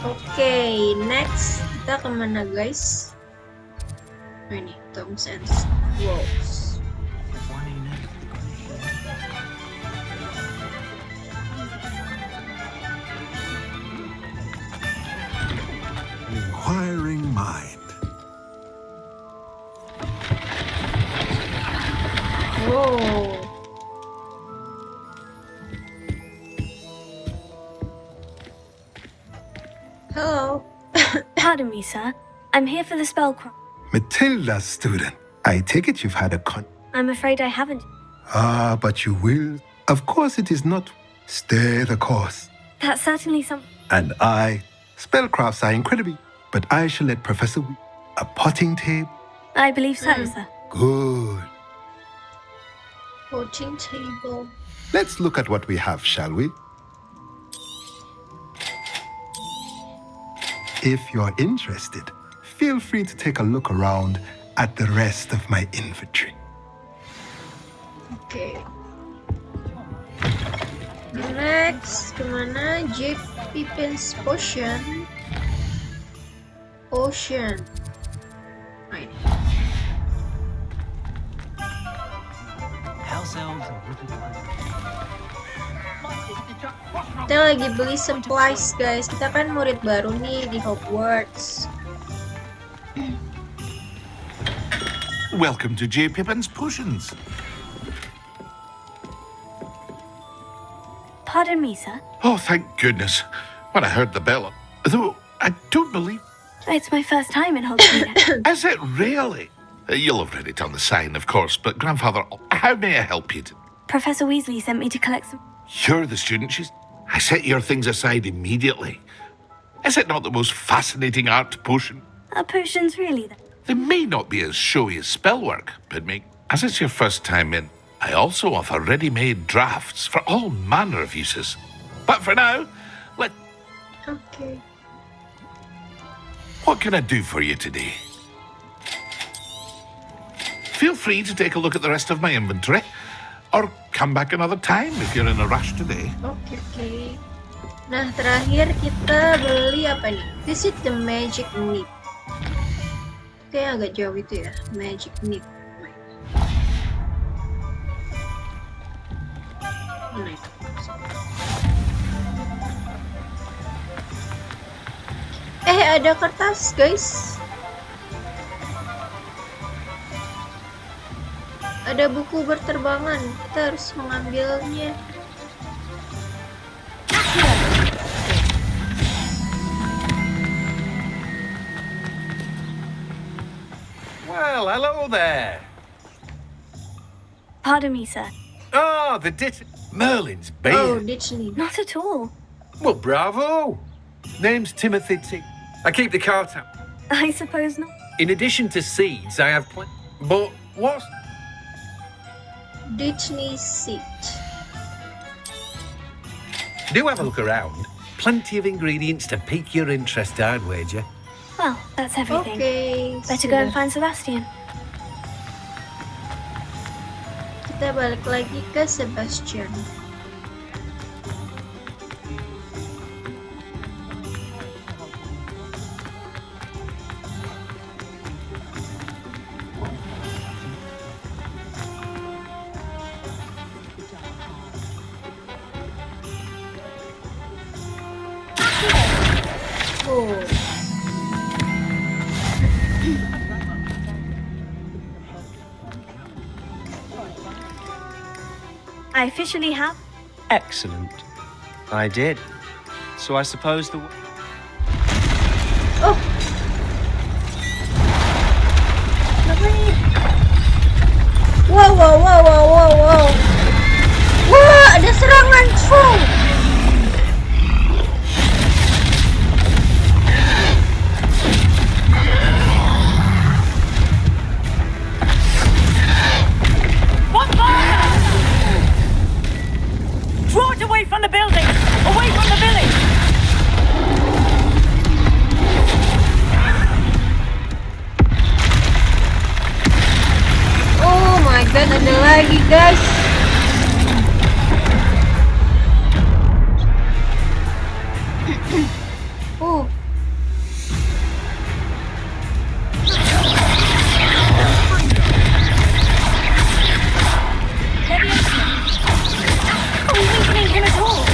Okay, next kita kemana guys? Ini Toms and Scrolls. An inquiring mind. Whoa. Hello. Pardon me, sir. I'm here for the spellcraft. Matilda's student. I take it you've had a I'm afraid I haven't. but you will. Of course it is not. Stay the course. That's certainly some. And spellcrafts are incredible. But I shall let Professor a potting table. I believe so, sir. Good. Potting table. Let's look at what we have, shall we? If you're interested, feel free to take a look around at the rest of my inventory. Okay. Next, kemana? Jake Pippin's potion. Potion. Right. ourselves a little time. Kita lagi beli supplies, guys. Kita kan murid baru nih di Hogwarts. Welcome to J. Pippin's Potions. Pardon me, sir. Oh, thank goodness. When I heard the bell, though I don't believe... It's my first time in Hogsmeade. Is it really? You'll have read it on the sign, of course, but Grandfather, how may I help you? Professor Weasley sent me to collect some... You're the student. I set your things aside immediately. Is it not the most fascinating art potion? Are potions really, then? They may not be as showy as spellwork, but as it's your first time in, I also offer ready-made drafts for all manner of uses. But for now, Okay. What can I do for you today? Feel free to take a look at the rest of my inventory, or come back another time if you're in a rush today. Okay. Nah, terakhir kita beli apa nih? Visit the Magic Nip. Kayaknya agak jauh itu ya, Magic Nip. Ada kertas, guys. Ada buku berterbangan. Kita harus mengambilnya. Well, hello there. Pardon me, sir. Oh, the Merlin's beard. Oh, Ditchley. Not at all. Well, bravo. Name's Timothy T. I keep the cart out. I suppose not. In addition to seeds, I have But what? Ditchley seed. Do have a look around. Plenty of ingredients to pique your interest, I'd wager. Well, that's everything. Okay, better go and find Sebastian. Kita balik lagi ke Sebastian. I officially have. Excellent. I did. So I suppose the... Oh! Wow, wow, wow, wow, wow, wow. Wah, ada serangan troll. Draw it away from the building! Away from the village! Oh my god, ada lagi, guys. Oh. Him at all.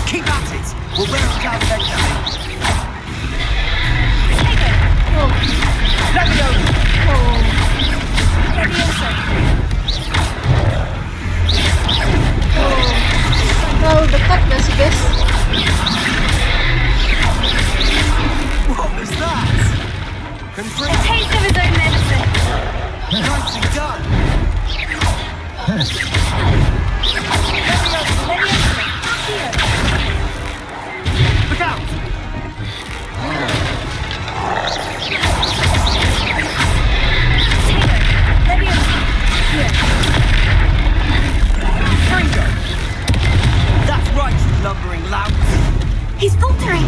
Keep at it. We'll wear it down eventually. Oh. Let me over. Oh. Leviosa. Terlalu dekat gak sih, guys? What was that? A taste of his own medicine. Nicely done. Look out! That's right, you lumbering louts. He's faltering.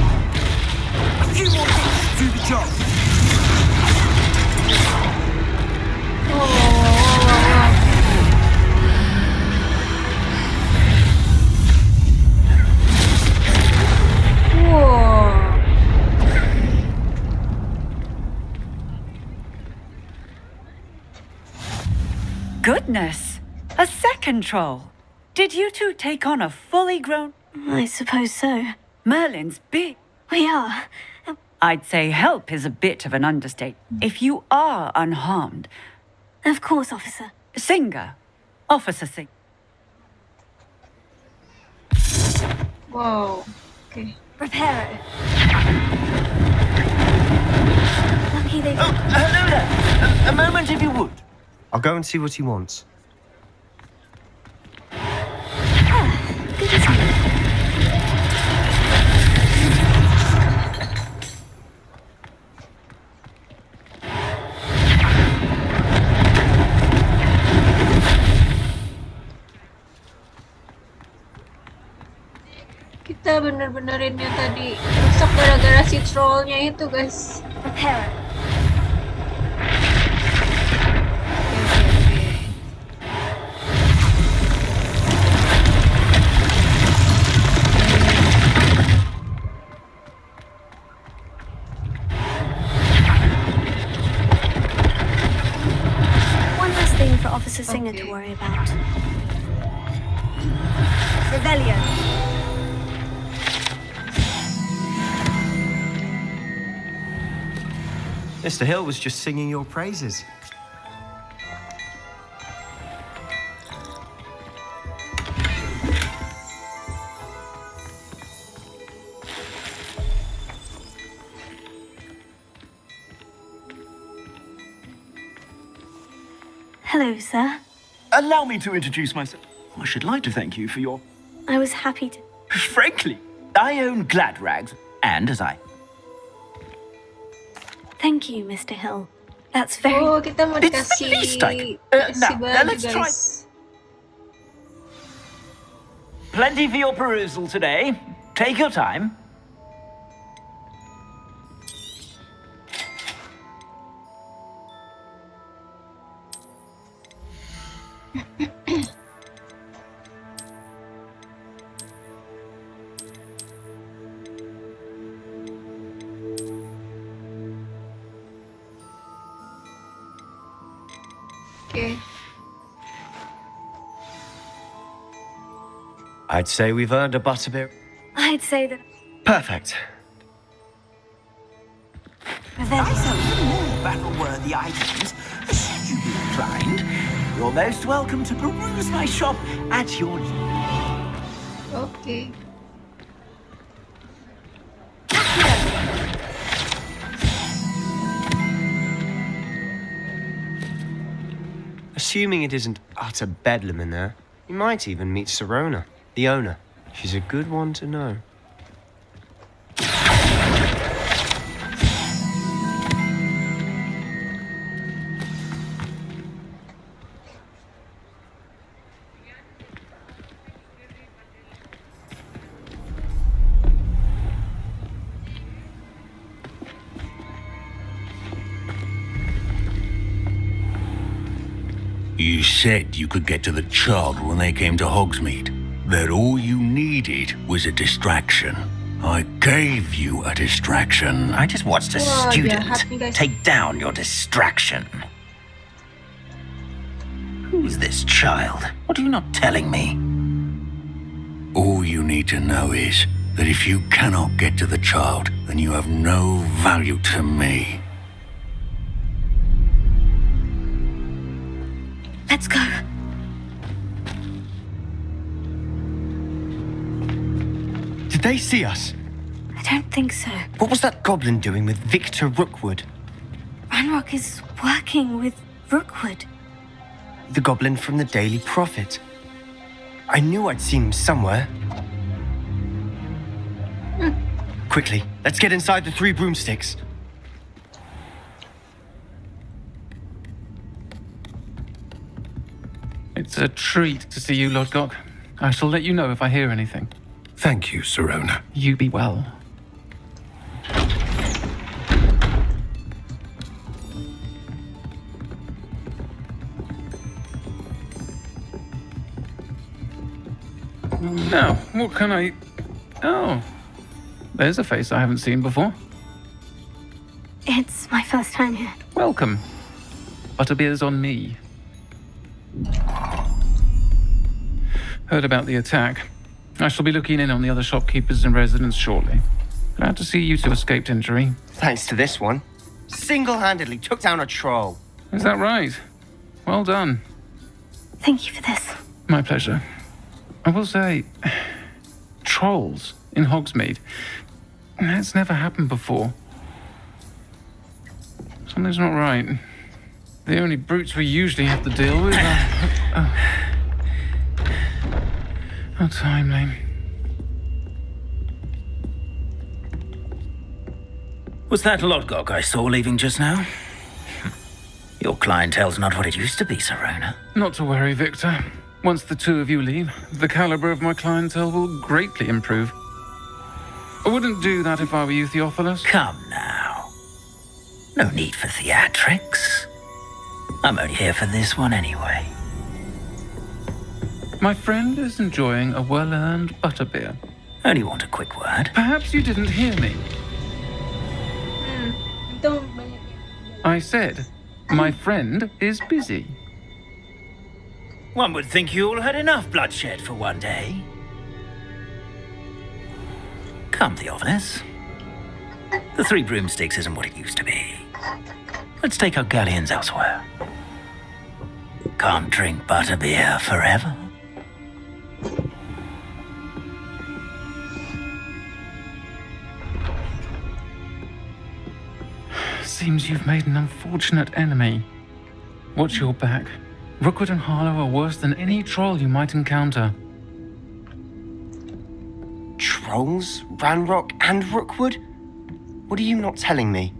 A few more hits to do the job. Goodness. A second troll? Did you two take on a fully grown... I suppose so. Merlin's big. We are. I'd say help is a bit of an understatement. If you are unharmed... Of course, officer. Singer. Officer Sing. Wow. Okay. Reparo. Lucky they... Oh, hello there. A moment if you would. I'll go and see what he wants. Good as new. Kita bener-benerin yang tadi rusak gara-gara si trollnya itu, guys. Reparo. One less thing for Officer Singer to worry about. Rebellion. Mr. Hill was just singing your praises. Hello, sir. Allow me to introduce myself. I should like to thank you for your... I was happy to... Frankly, I own Glad Rags, and as I... Thank you, Mr. Hill. That's very... Oh, kita mau It's the least I dikasih can... now, baju, let's try... guys. Plenty for your perusal today. Take your time. Okay. I'd say we've earned a butterbeer. I'd say that... Perfect. Rebellion. Some more battle-worthy items. Should you be inclined, you're most welcome to peruse my shop at your leisure. Okay. Assuming it isn't utter bedlam in there, you might even meet Sirona, the owner. She's a good one to know. You said you could get to the child when they came to Hogsmeade. That all you needed was a distraction. I gave you a distraction. I just watched a Wah, student jahat nih, guys. take down your distraction. Who's this child? What are you not telling me? All you need to know is that if you cannot get to the child, then you have no value to me. Let's go. Did they see us? I don't think so. What was that goblin doing with Victor Rookwood? Ranrock is working with Rookwood. The goblin from the Daily Prophet. I knew I'd seen him somewhere. Quickly, let's get inside the 3 broomsticks. It's a treat to see you, Lodgok. I shall let you know if I hear anything. Thank you, Sirona. You be well. Now, what can I... Oh, there's a face I haven't seen before. It's my first time here. Welcome. Butterbeer's on me. Heard about the attack. I shall be looking in on the other shopkeepers and residents shortly. Glad to see you two escaped injury. Thanks to this one. Single-handedly took down a troll. Is that right? Well done. Thank you for this. My pleasure. I will say, trolls in Hogsmeade. That's never happened before. Something's not right. The only brutes we usually have to deal with are... How timely. Was that Lodgok I saw leaving just now? Your clientele's not what it used to be, Serona. Not to worry, Victor. Once the two of you leave, the caliber of my clientele will greatly improve. I wouldn't do that if I were you, Theophilus. Come now. No need for theatrics. I'm only here for this one anyway. My friend is enjoying a well-earned butterbeer. Only want a quick word. Perhaps you didn't hear me. I said, my friend is busy. One would think you all had enough bloodshed for one day. Come, Theophilus. The Three Broomsticks isn't what it used to be. Let's take our galleons elsewhere. Can't drink butterbeer forever. Seems you've made an unfortunate enemy. Watch your back. Rookwood and Harlow are worse than any troll you might encounter. Trolls? Ranrock and Rookwood? What are you not telling me?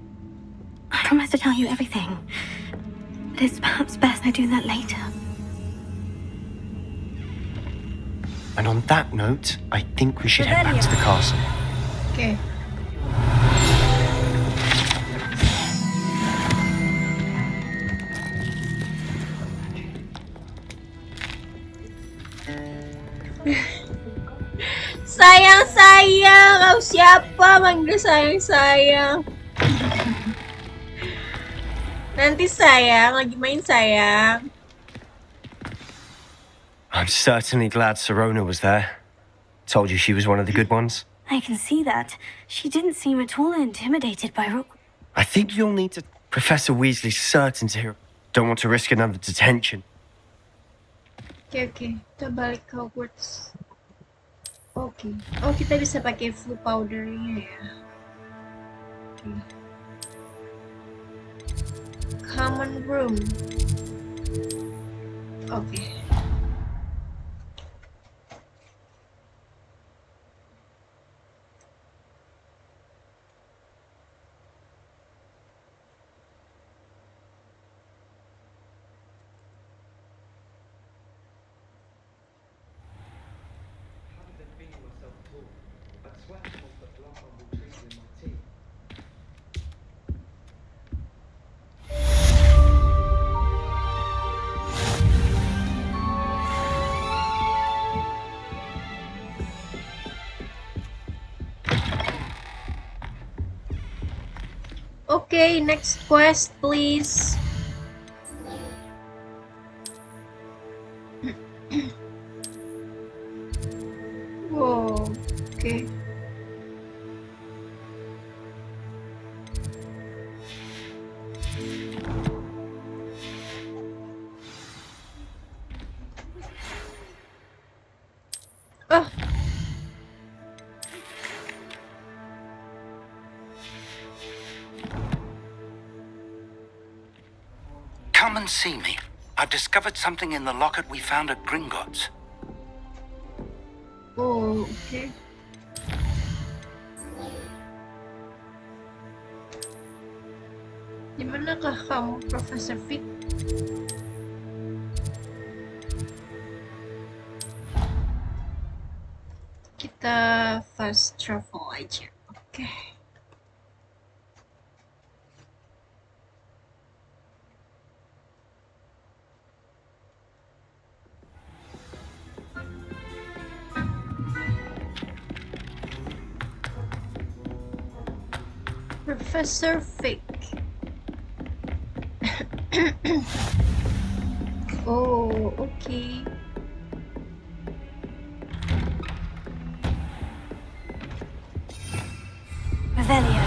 I promise to tell you everything. But it's perhaps best I do that later. And on that note, I think we should head back to the castle. Okay. Sayang-sayang! Kau siapa manggil sayang-sayang? Nanti sayang, lagi main sayang. I'm certainly glad Serona was there. Told you she was one of the good ones. I can see that. She didn't seem at all intimidated by Rook. I think you'll need to... Professor Weasley's certain to hear... Don't want to risk another detention. Oke. Kita balik ke Hogwarts. Oke. Oh, kita bisa pakai flu powdernya ya. Oke. Common room. Oke. Okay, next quest, please. Whoa, okay. Oh. Come and see me. I've discovered something in the locket we found at Gringotts. Oh, okay. Di manakah kamu, Professor Vic? Kita fast travel aja. Oke. Professor Vic. Oh, okay. Revelio.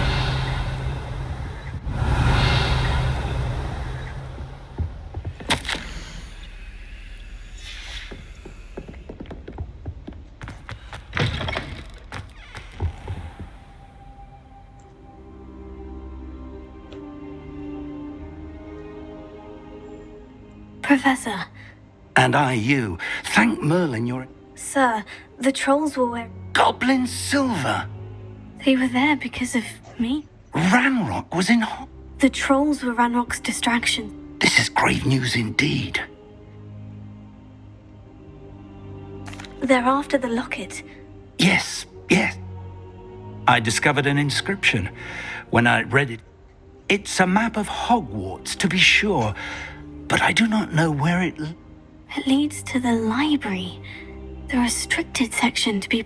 Professor. And I you. Thank Merlin you're... Sir, the trolls were where... Goblin silver! They were there because of me? Ranrock was in... The trolls were Ranrock's distraction. This is grave news indeed. They're after the locket. Yes. I discovered an inscription. When I read it, it's a map of Hogwarts, to be sure, but I do not know where it... It leads to the library. The restricted section, to be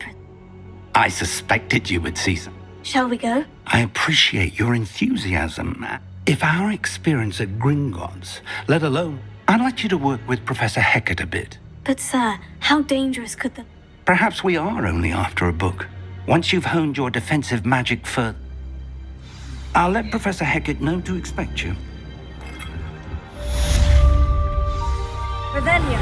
I suspected you would see some. Shall we go? I appreciate your enthusiasm. If our experience at Gringotts, let alone... I'd like you to work with Professor Hecat a bit. But sir, how dangerous could the... Perhaps we are only after a book. Once you've honed your defensive magic further, I'll let Professor Hecat know to expect you. Revelio.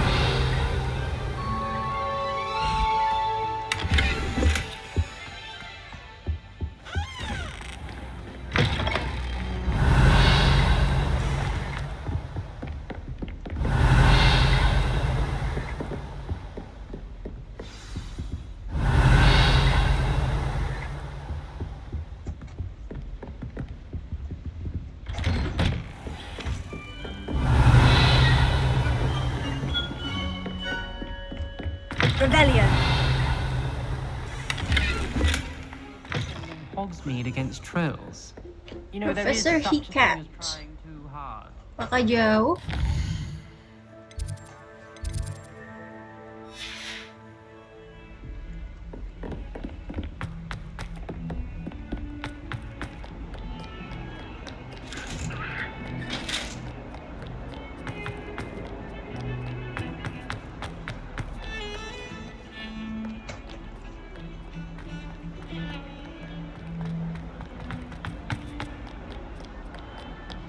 Revelio. Hogsmeade against trolls. You know, Professor Hecat. Apakah jauh?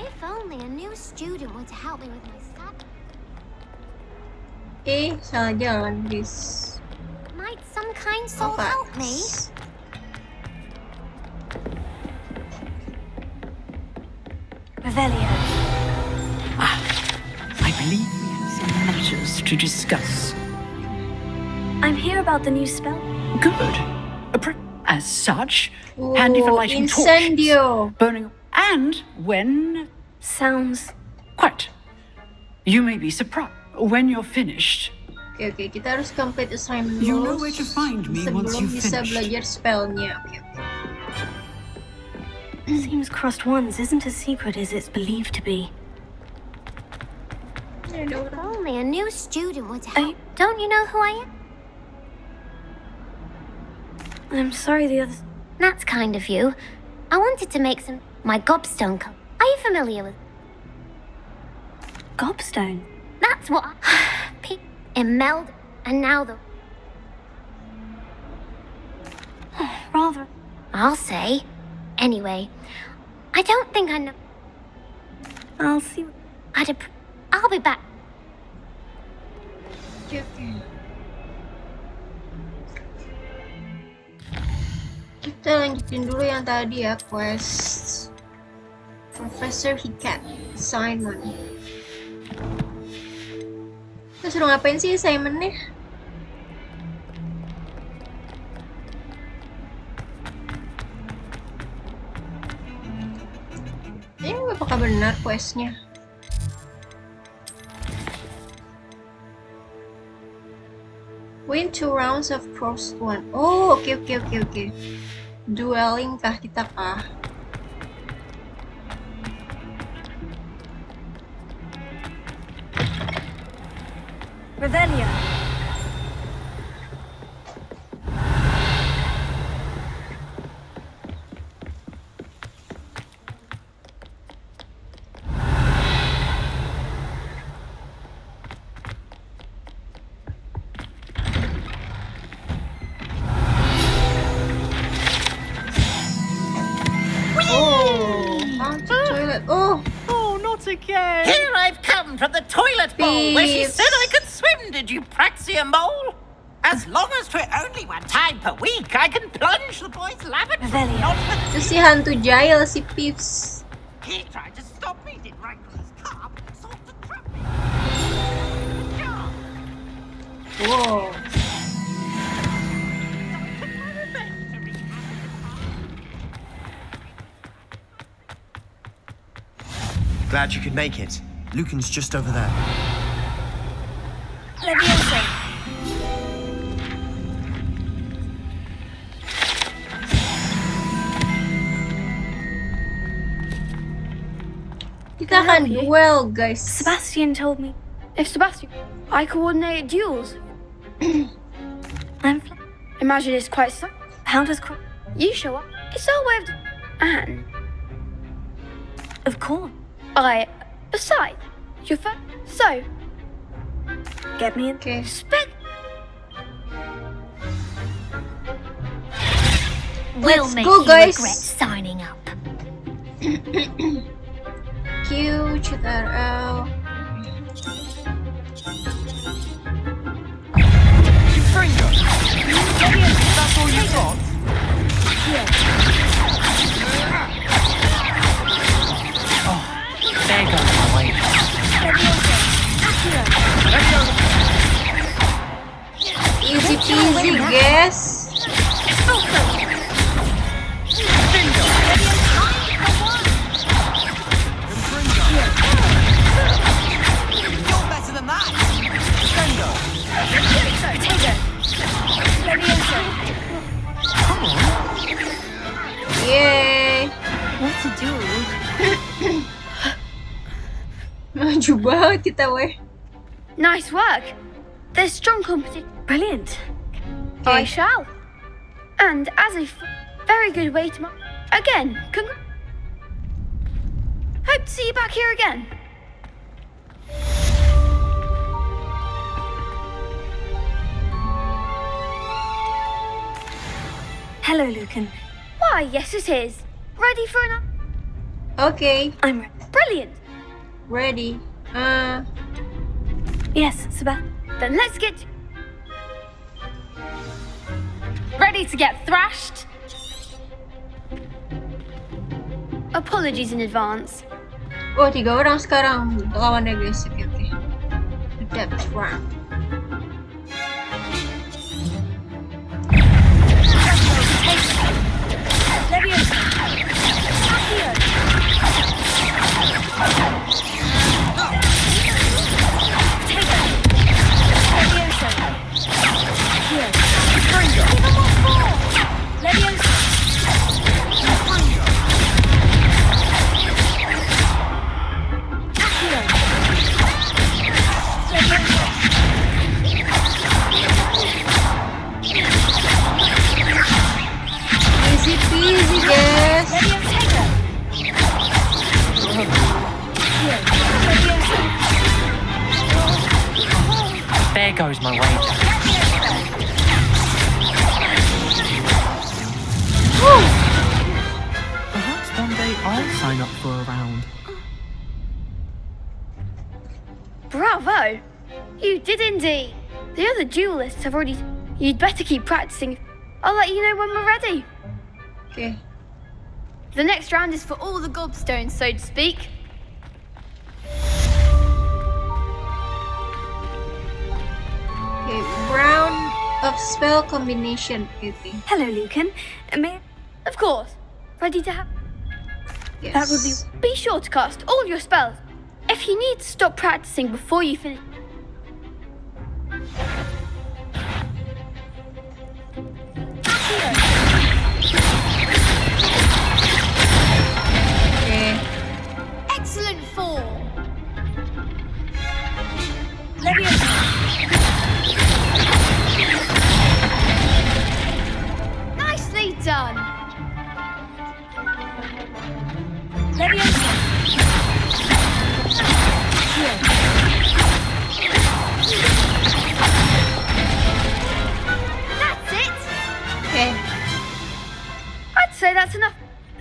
If only a new student were to help me with my study. Salah jalan, guys. Might some kind soul help me? Revelio. I believe we have some matters to discuss. I'm here about the new spell. Good. As such, handy for lighting Incendio. torches, burning, and when... Sounds... Quite. You may be surprised when you're finished. Oke, kita harus complete assignment You dulu know where to find me once sebelum you've bisa finished. belajar spellnya. Seems crossed ones isn't as secret as it's believed to be. If only a new student were to help. Don't you know who I am? I'm sorry the others... That's kind of you. I wanted to make some... My gobstone cup. Are you familiar with... Gobstone? That's what Immeld, and now the... Rather... I'll say. Anyway, I don't think I know... I'll see... I'll be back. Kita lanjutin dulu yang tadi ya, quest Professor Hecat assignment. Kita suruh ngapain sih assignment-nya? Ini apakah benar questnya? Win 2 rounds of crossed one. Oh, oke. Dueling kah kita kah? Revelio. again. Here I've come from the toilet bowl where she Thieves. said I could swim, did you praxia mole? As long as 'twere only one time per week, I can plunge the boy's lavatory. Not Itu si hantu jahil, si Pips. He tried to stop me, did Wrangler's car, sought to trap me. Wow. Glad you could make it. Lucan's just over there. Leviosa. Kita akan duel, guys. Sebastian told me. If Sebastian, I coordinate duels. Imagine it's quite so. How does You show up. It's our way of. And Of course. Besides, your first. So. Get me in. Okay. We'll Let's make go, you guys. regret signing up. Q, Chitaro. Fringo. That's all you've got? Oh, there goes my way. Easy peasy, guess. You're better than that. Fringo. Come on. Yay. What to do? Maju banget kita, weh. Nice work. There's strong competition. Brilliant. I shall. And as a very good way to. Again, hope to see you back here again. Hello, Lucan. Why, yes, it is. Ready for an. Okay. I'm ready. Brilliant. Ready. Yes, Sebastian. Then let's get. Ready to get thrashed? Apologies in advance. Oh, 3 orang sekarang lawannya, guys. Oke, oke. Depth round. Leviosa. Accio. Leviosa. Accio. Fringo. Give him what for? Leviosa. Fringo. Accio. Leviosa. Easy peasy, guys. There goes my way. Perhaps one day I'll sign up for a round. Bravo! You did indeed. The other duelists have already. You'd better keep practicing. I'll let you know when we're ready. Okay. The next round is for all the gobstones, so to speak. Okay, round of spell combination. Okay. Hello, Lucan. Of course. Ready to have. Yes. That would be sure to cast all your spells. If you need to stop practicing before you finish. Okay. Excellent fall. Leviosa. Nicely done. Leviosa. Here. That's it. Okay. I'd say that's enough.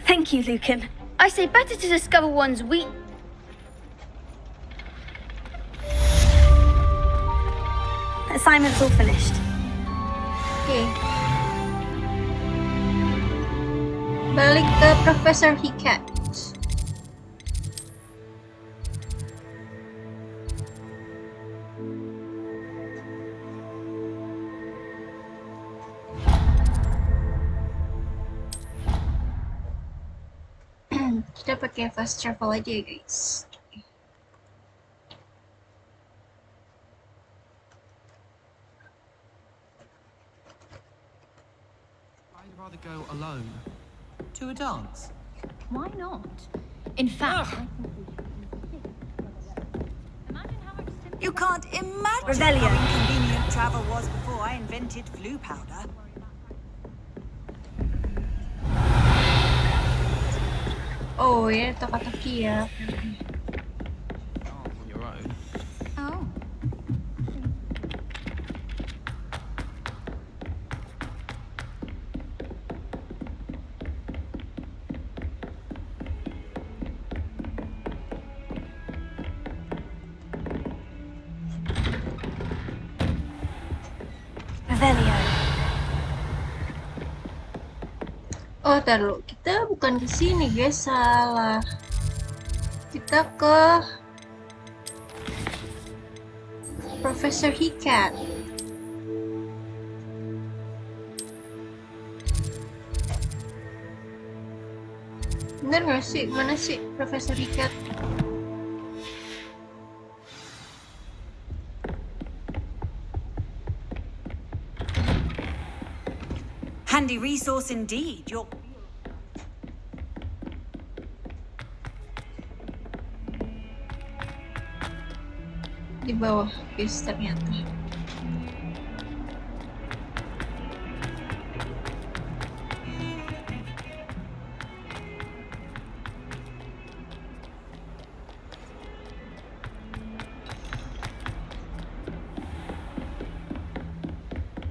Thank you, Lucan. I say better to discover one's weak. Assignment's all finished. Oke. Balik ke Profesor Hikat. Kita pakai fast travel aja ya guys. I'd rather go alone. To a dance? Why not? In fact, You can't imagine Revelio. how inconvenient travel was before I invented flu powder. Oh ya, teka-teki ya. On your own. Oh. Revelio. Oh, tar dulu. Kita bukan ke sini, guys. Salah. Kita ke Profesor Hikat. Bener nggak sih? Mana sih Profesor Hikat? Handy resource indeed. You're... Di bawah, guys, ternyata.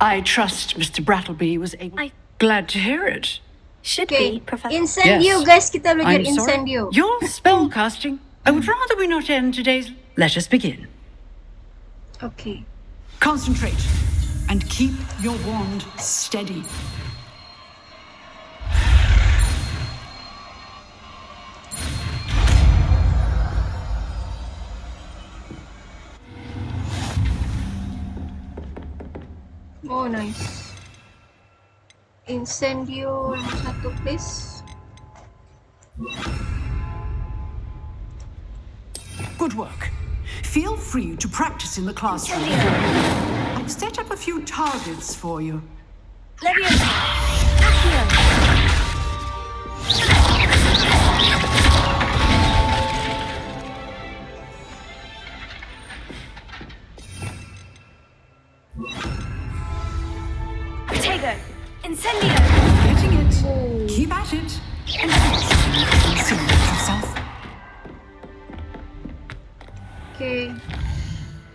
I trust Mr. Brattleby was able... Glad to hear it. Should Okay, be, Professor. Incendio, guys. Kita belajar I'm sorry. Incendio. Your spellcasting. I would rather we not end today's... Let us begin. Okay. Concentrate and keep your wand steady. Oh, nice. Incendio nomor 1, please. Good work. Feel free to practice in the classroom. I've set up a few targets for you. Leviosa. Accio. Protego. Incendio. Getting it. Keep at it. And consider yourself. Okay.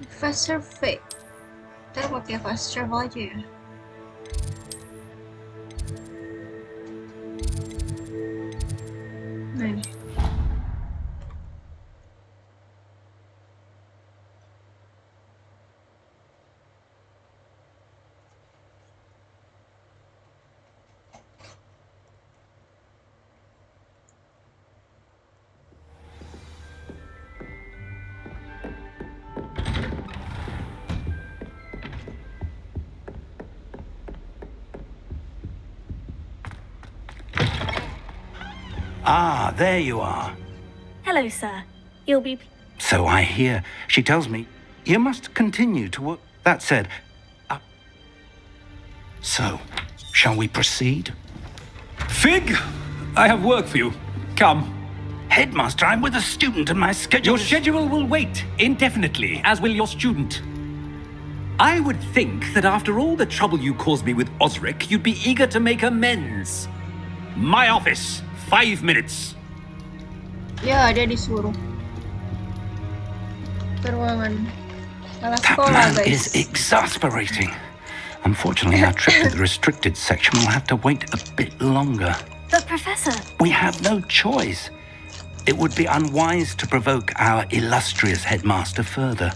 Professor Fate. Kita pakai fast travel aja ya. Nah, ini. Ah, there you are. Hello, sir. You'll be... So I hear. She tells me you must continue to work. That said, so, shall we proceed? Fig, I have work for you. Come. Headmaster, I'm with a student and my schedule... Your schedule will wait indefinitely, as will your student. I would think that after all the trouble you caused me with Osric, you'd be eager to make amends. My office, 5 minutes. Ya, dia disuruh ke ruangan salah That sekolah, man guys. is exasperating. Unfortunately, our trip to the restricted section will have to wait a bit longer. But, Professor... We have no choice. It would be unwise to provoke our illustrious headmaster further.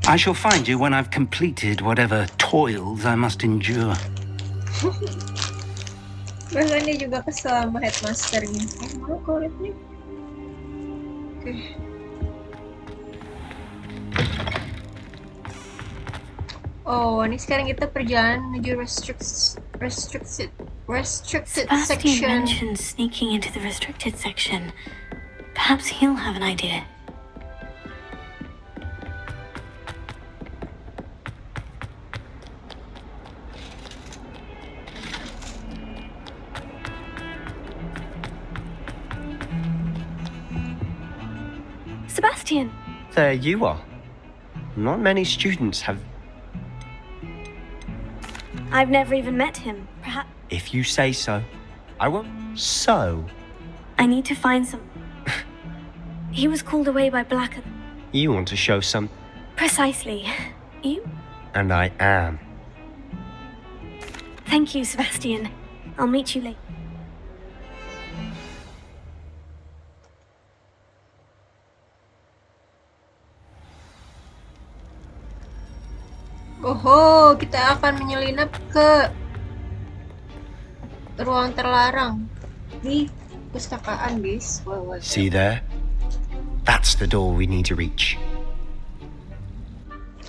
I shall find you when I've completed whatever toils I must endure. Bahkan dia juga kesel sama headmasternya. Mau kuritnya? Oke. Oh, ini sekarang kita perjalanan menuju restricted Sebastian section. mentioned sneaking into the restricted section. Perhaps he'll have an idea. Sebastian! There you are. Not many students have... I've never even met him. Perhaps If you say so. I won't... So? I need to find some... He was called away by Blacker. You want to show some... Precisely. You? And I am. Thank you, Sebastian. I'll meet you later. Oh, kita akan menyelinap ke ruang terlarang di pustakaan, guys. Wow. See there? That's the door we need to reach.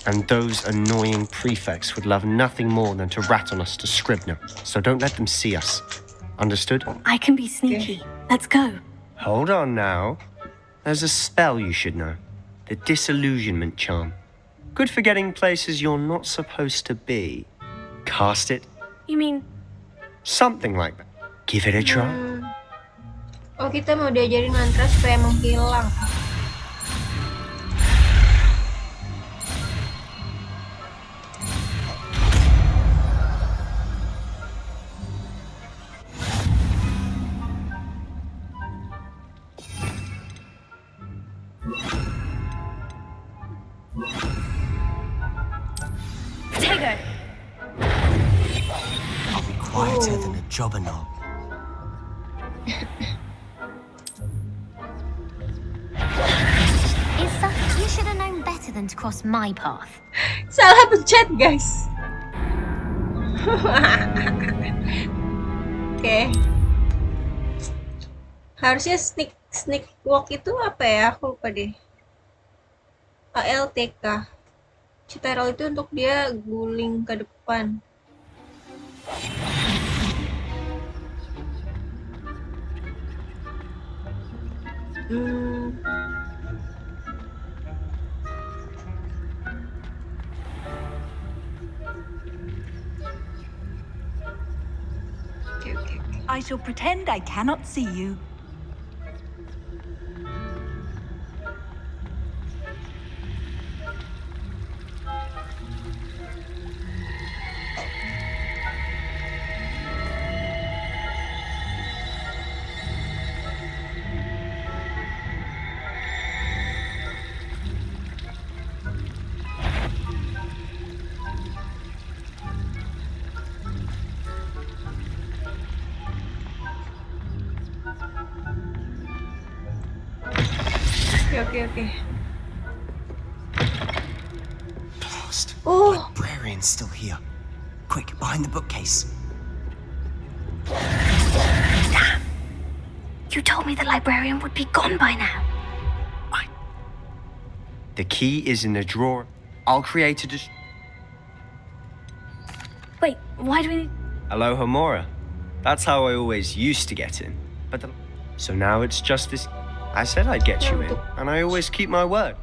And those annoying prefects would love nothing more than to rat on us to Scribner, so don't let them see us. Understood? I can be sneaky. Let's go. Hold on now. There's a spell you should know. The disillusionment charm. Good for getting places you're not supposed to be. Cast it. You mean... Something like that. Give it a try. Oh, kita mau diajarin mantra supaya menghilang. Quieter than a jobberknob. Issa, you should have known better than to cross my path. Salah pencet, guys. Oke. Harusnya sneak walk itu apa ya? Aku lupa deh. ALTK. Citerol itu untuk dia guling ke depan. Okay. I shall pretend I cannot see you. Okay. Blast. Oh. Librarian's still here. Quick, behind the bookcase. Damn! You told me the librarian would be gone by now. The key is in the drawer. I'll create a Wait, why do we need... Aloha Mora. That's how I always used to get in. So now it's just this... I said I'd get you in, and I always keep my word.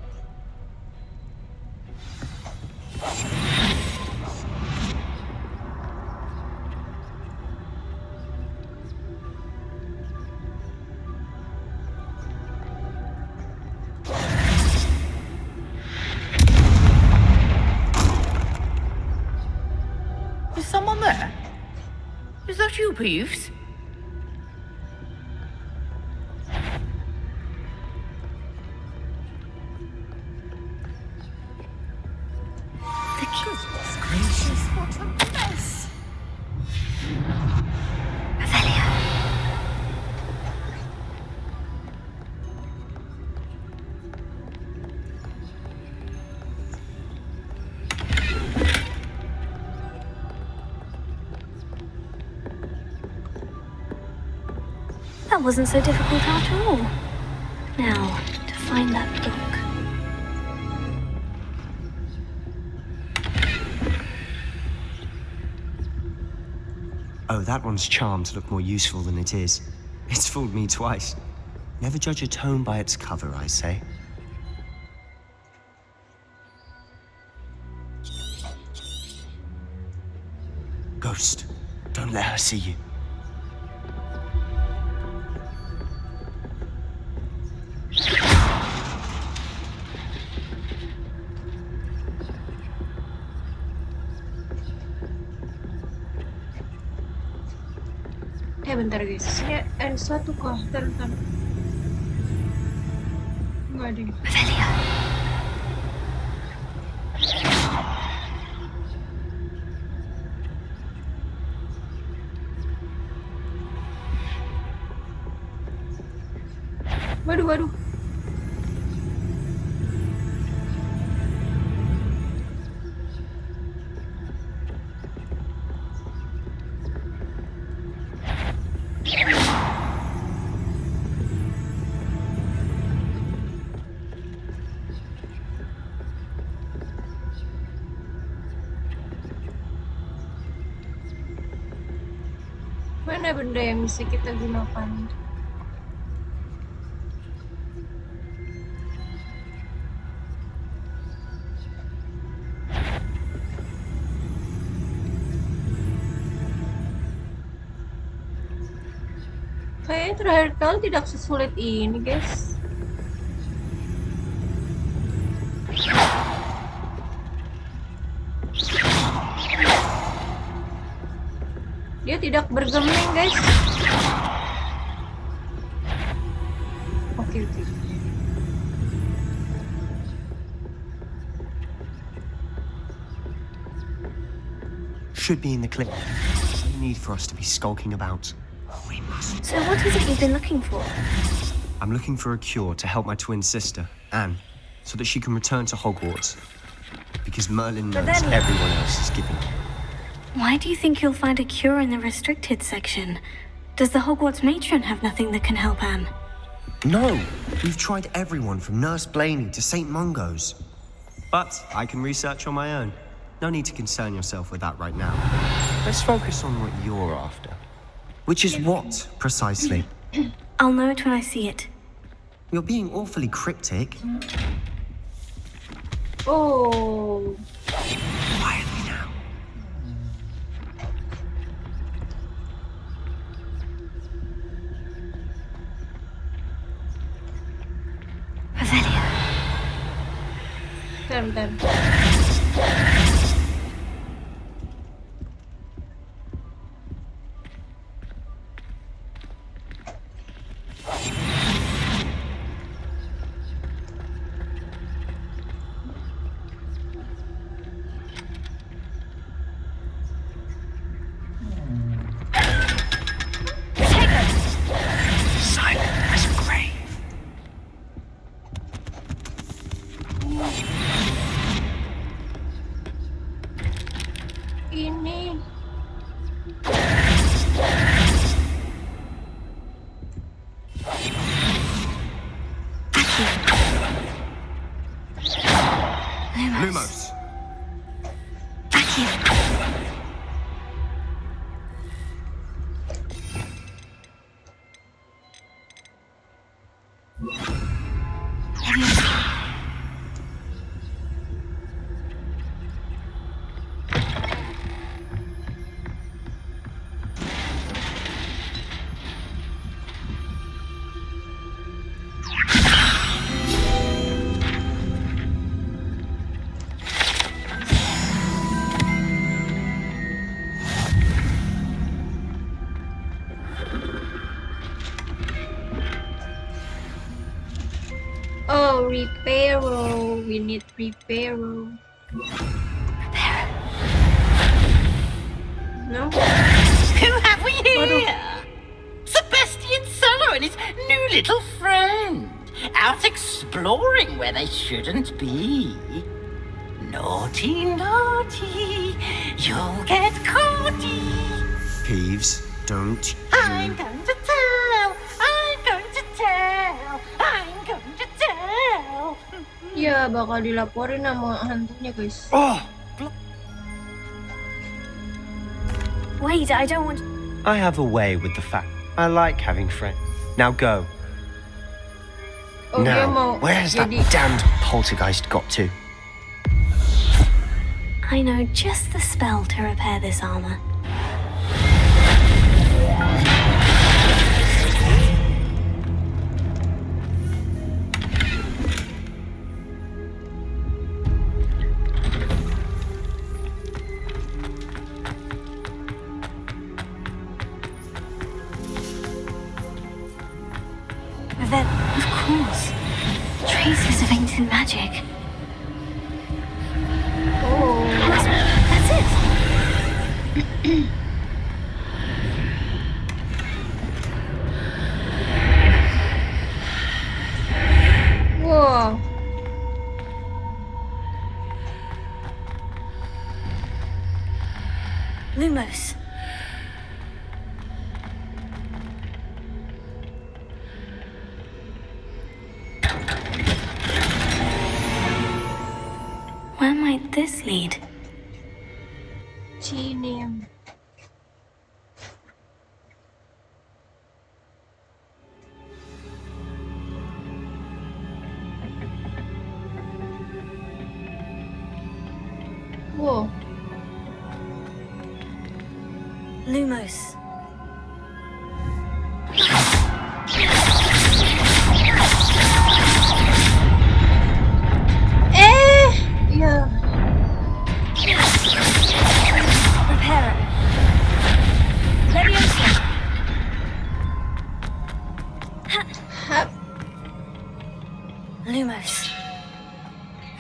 Is someone there? Is that you, Peeves? Goodness gracious, what a mess! That wasn't so difficult after all. Now, to find that book. Oh, that one's charmed to look more useful than it is. It's fooled me twice. Never judge a tome by its cover, I say. Ghost, don't let her see you. Bentar guys, ini ada sesuatu kok. Bentar. Enggak ada. Waduh. Mana benda yang bisa kita gunakan? Kayaknya terakhir kali tidak sesulit ini, guys. Dia tidak bergeming, guys. Oke. Should be in the clip. No need for us to be skulking about. We must. So what is it you've been looking for? I'm looking for a cure to help my twin sister, Anne, so that she can return to Hogwarts. Because Merlin knows everyone else is giving. Why do you think you'll find a cure in the restricted section? Does the Hogwarts matron have nothing that can help Anne? No! We've tried everyone from Nurse Blaney to St. Mungo's. But I can research on my own. No need to concern yourself with that right now. Let's focus on what you're after. Which is what, precisely? I'll know it when I see it. You're being awfully cryptic. Oh. Quietly now. Bentar. Ini Lumos. Oh, reparo. We need reparo. No? Who have we here? Sebastian Suller and his new little friend. Out exploring where they shouldn't be. Naughty, naughty. You'll get caughty. Peeves, don't you... I'm going to tell. Ya, bakal dilaporin sama hantunya, guys. Oh! Wait, I don't want... I have a way with the fact. I like having friends. Now go. Oh, dia Now, mau where has that jadi... damned poltergeist got to? I know just the spell to repair this armor. Then, of course, traces of ancient magic. Oh. That's it. Wow. Lumos. Where might this lead? Genium. Whoa. Lumos. Yeah. Reparo. Leviosa. Hap. Lumos.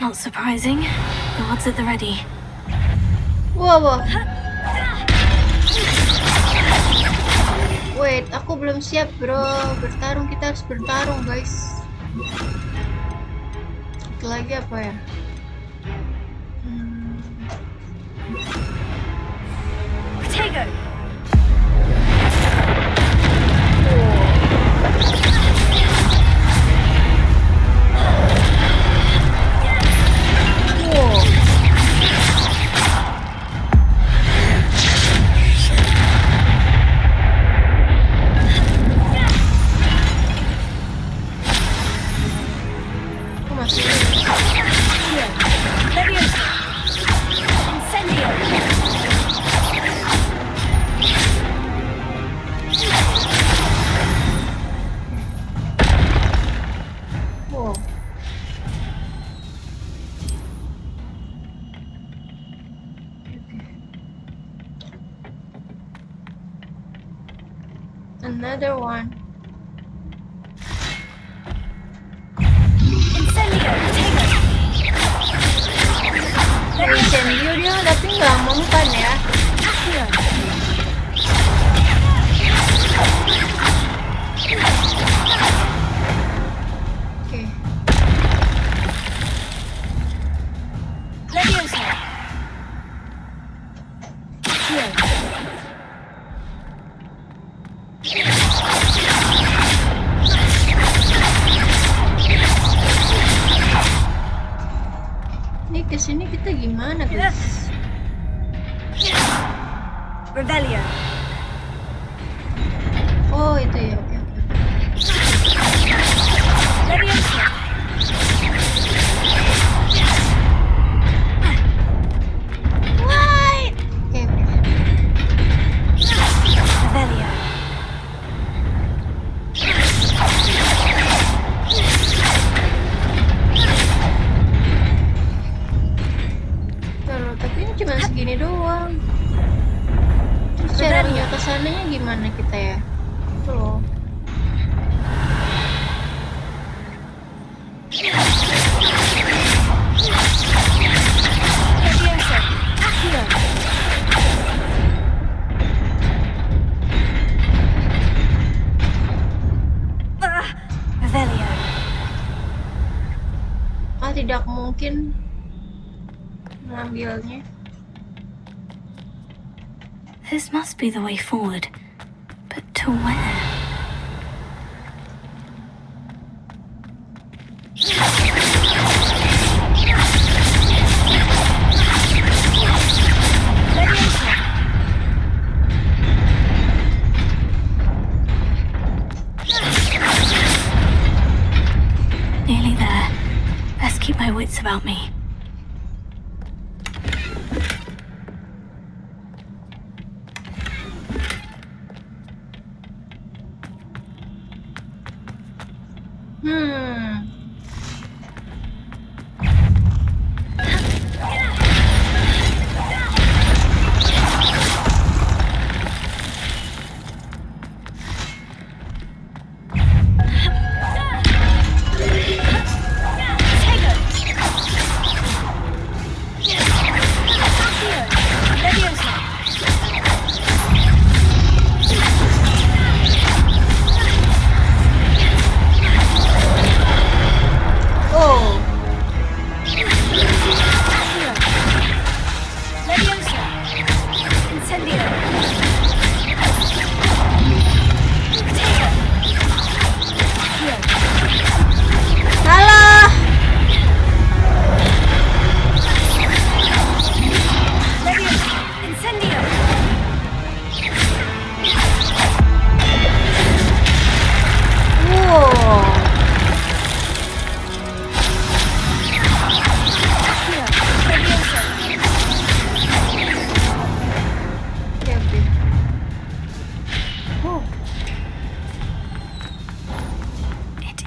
Not surprising. The odds at the ready. Wow. Wait, aku belum siap, bro. Bertarung, kita harus bertarung, guys. Satu lagi apa ya? Potato. Another one. Incendio dia tapi nggak mempan ya. Oke. Ini kesini kita gimana, guys? Revelio. Oh, itu ya. Oke. Leviosa. What? Oke. Revelio. Tapi ini cuma segini doang. Terus caranya kesananya gimana kita ya? Itu loh. Revelio. Tidak mungkin mengambilnya. This must be the way forward. But to where? about me.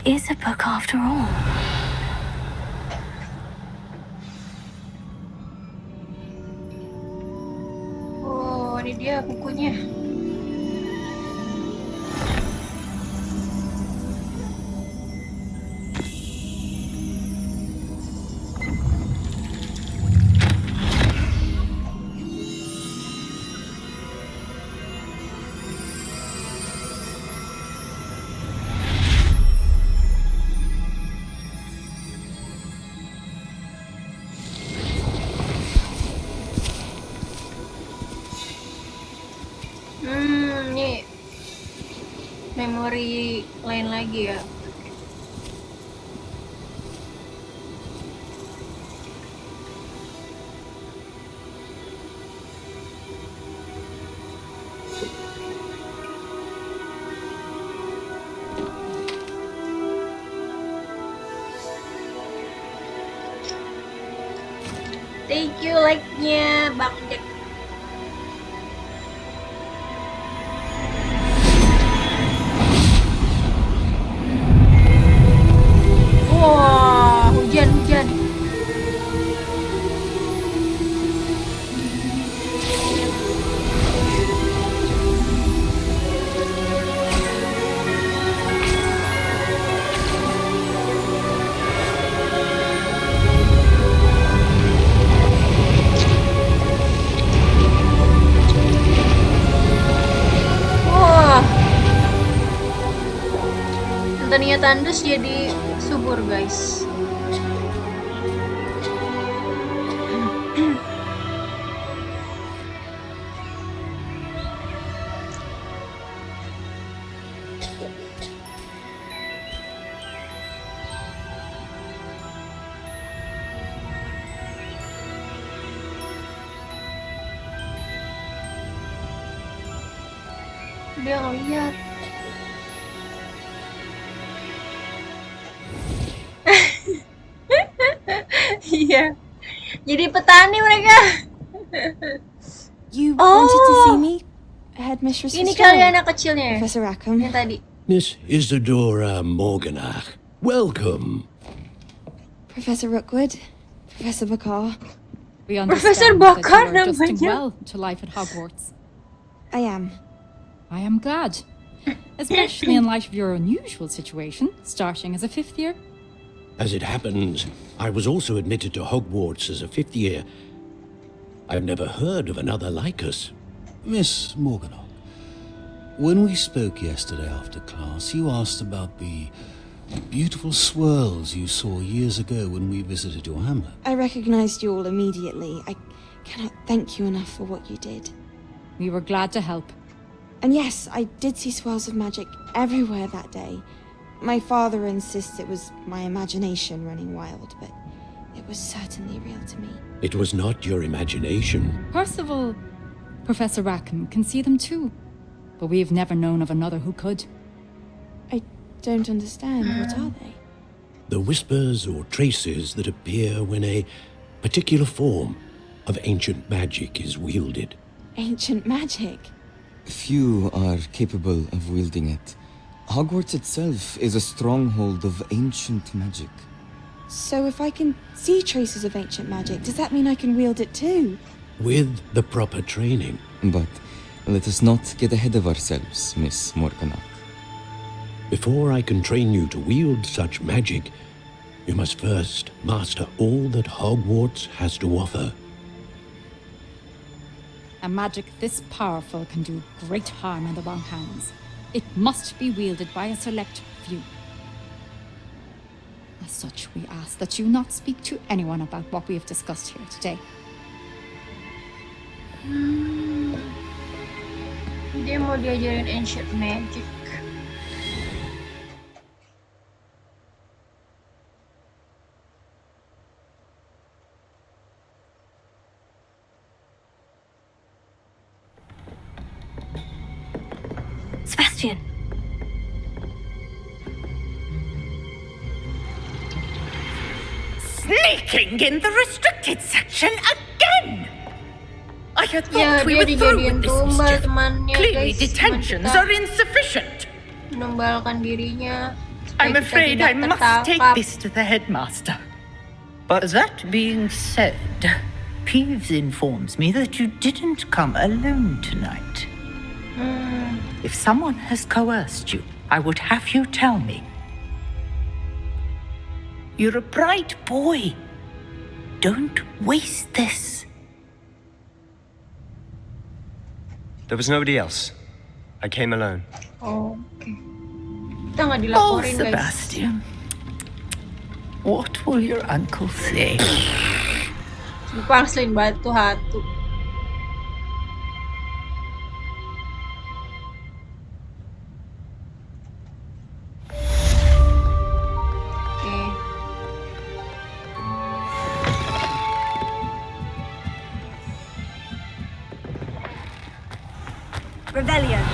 Is a book after all. Oh, ini dia bukunya. Ini memori lain lagi ya. Thank you like-nya Bang Jack. Wah, hujan. Wah. Tadinya tandus jadi subur, guys. Dia ngeliat. Iya. Jadi petani mereka. You wanted to see me, Headmistress Ini Fitzgerald? kali anak kecilnya. Professor Rackham. Yang tadi. Miss Isadora Morganach, welcome. Professor Rookwood, Professor Bakar. We Professor understand that Bakar you are adjusting namanya. well to life at Hogwarts. I am. I am glad. Especially in light of your unusual situation, starting as a 5th year. As it happens, I was also admitted to Hogwarts as a 5th year. I've never heard of another like us. Miss Morganach, when we spoke yesterday after class, you asked about the beautiful swirls you saw years ago when we visited your hamlet. I recognized you all immediately. I cannot thank you enough for what you did. We were glad to help. And yes, I did see swirls of magic everywhere that day. My father insists it was my imagination running wild, but it was certainly real to me. It was not your imagination. Percival, Professor Rackham can see them too. But we have never known of another who could. I don't understand. What are they? The whispers or traces that appear when a particular form of ancient magic is wielded. Ancient magic? Few are capable of wielding it. Hogwarts itself is a stronghold of ancient magic. So if I can see traces of ancient magic, does that mean I can wield it too? With the proper training. But let us not get ahead of ourselves, Miss Morganach. Before I can train you to wield such magic, you must first master all that Hogwarts has to offer. A magic this powerful can do great harm in the wrong hands. It must be wielded by a select few. As such, we ask that you not speak to anyone about what we have discussed here today. Dia mau diajarin ancient magic. Sebastian. Sneaking in the restricted section again! I had thought we dia were through dijadiin with this tumbal mischief. temannya, Clearly guys. detentions Kita are insufficient. menumbalkan dirinya. I'm supaya kita afraid tidak I must take tertangkap. this to the headmaster. But that being said, Peeves informs me that you didn't come alone tonight. If someone has coerced you, I would have you tell me. You're a bright boy. Don't waste this. There was nobody else. I came alone. Oke. Kita nggak Oh, dilaporin, guys. Sebastian. What will your uncle say? Dipangselin batu hatu. Oke. Rebellion.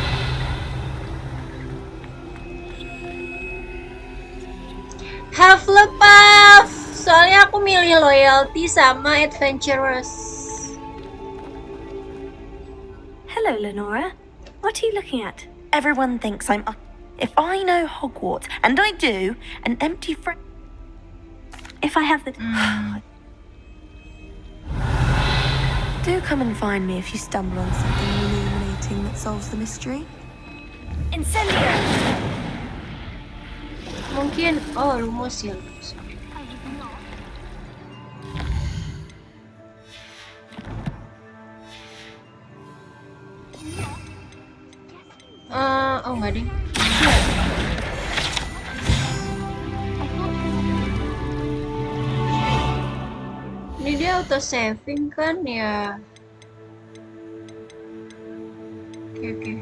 Hufflepuff. Soalnya aku milih loyalty sama adventurous. Hello, Lenora. What are you looking at? Everyone thinks I'm... If I know Hogwarts, and I do, an empty friend... If I have the... Do come and find me if you stumble on something illuminating that solves the mystery. Incendio! Mungkin, oh rumus ya. Oh nggak ding. Ini dia auto saving kan ya? Oke.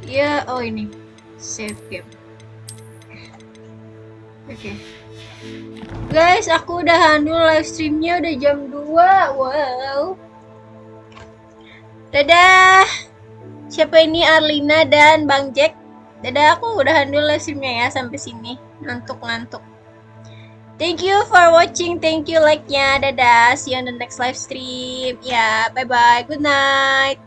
Ya, oh ini save game. Oke. Guys, aku udahan dulu live streamnya, udah jam 2. Wow. Dadah. Siapa ini? Arlina dan Bang Jack. Dadah, aku udahan dulu live streamnya ya sampai sini. Ngantuk-ngantuk. Thank you for watching. Thank you like-nya. Dadah. See you on the next live stream. Ya, bye-bye. Good night.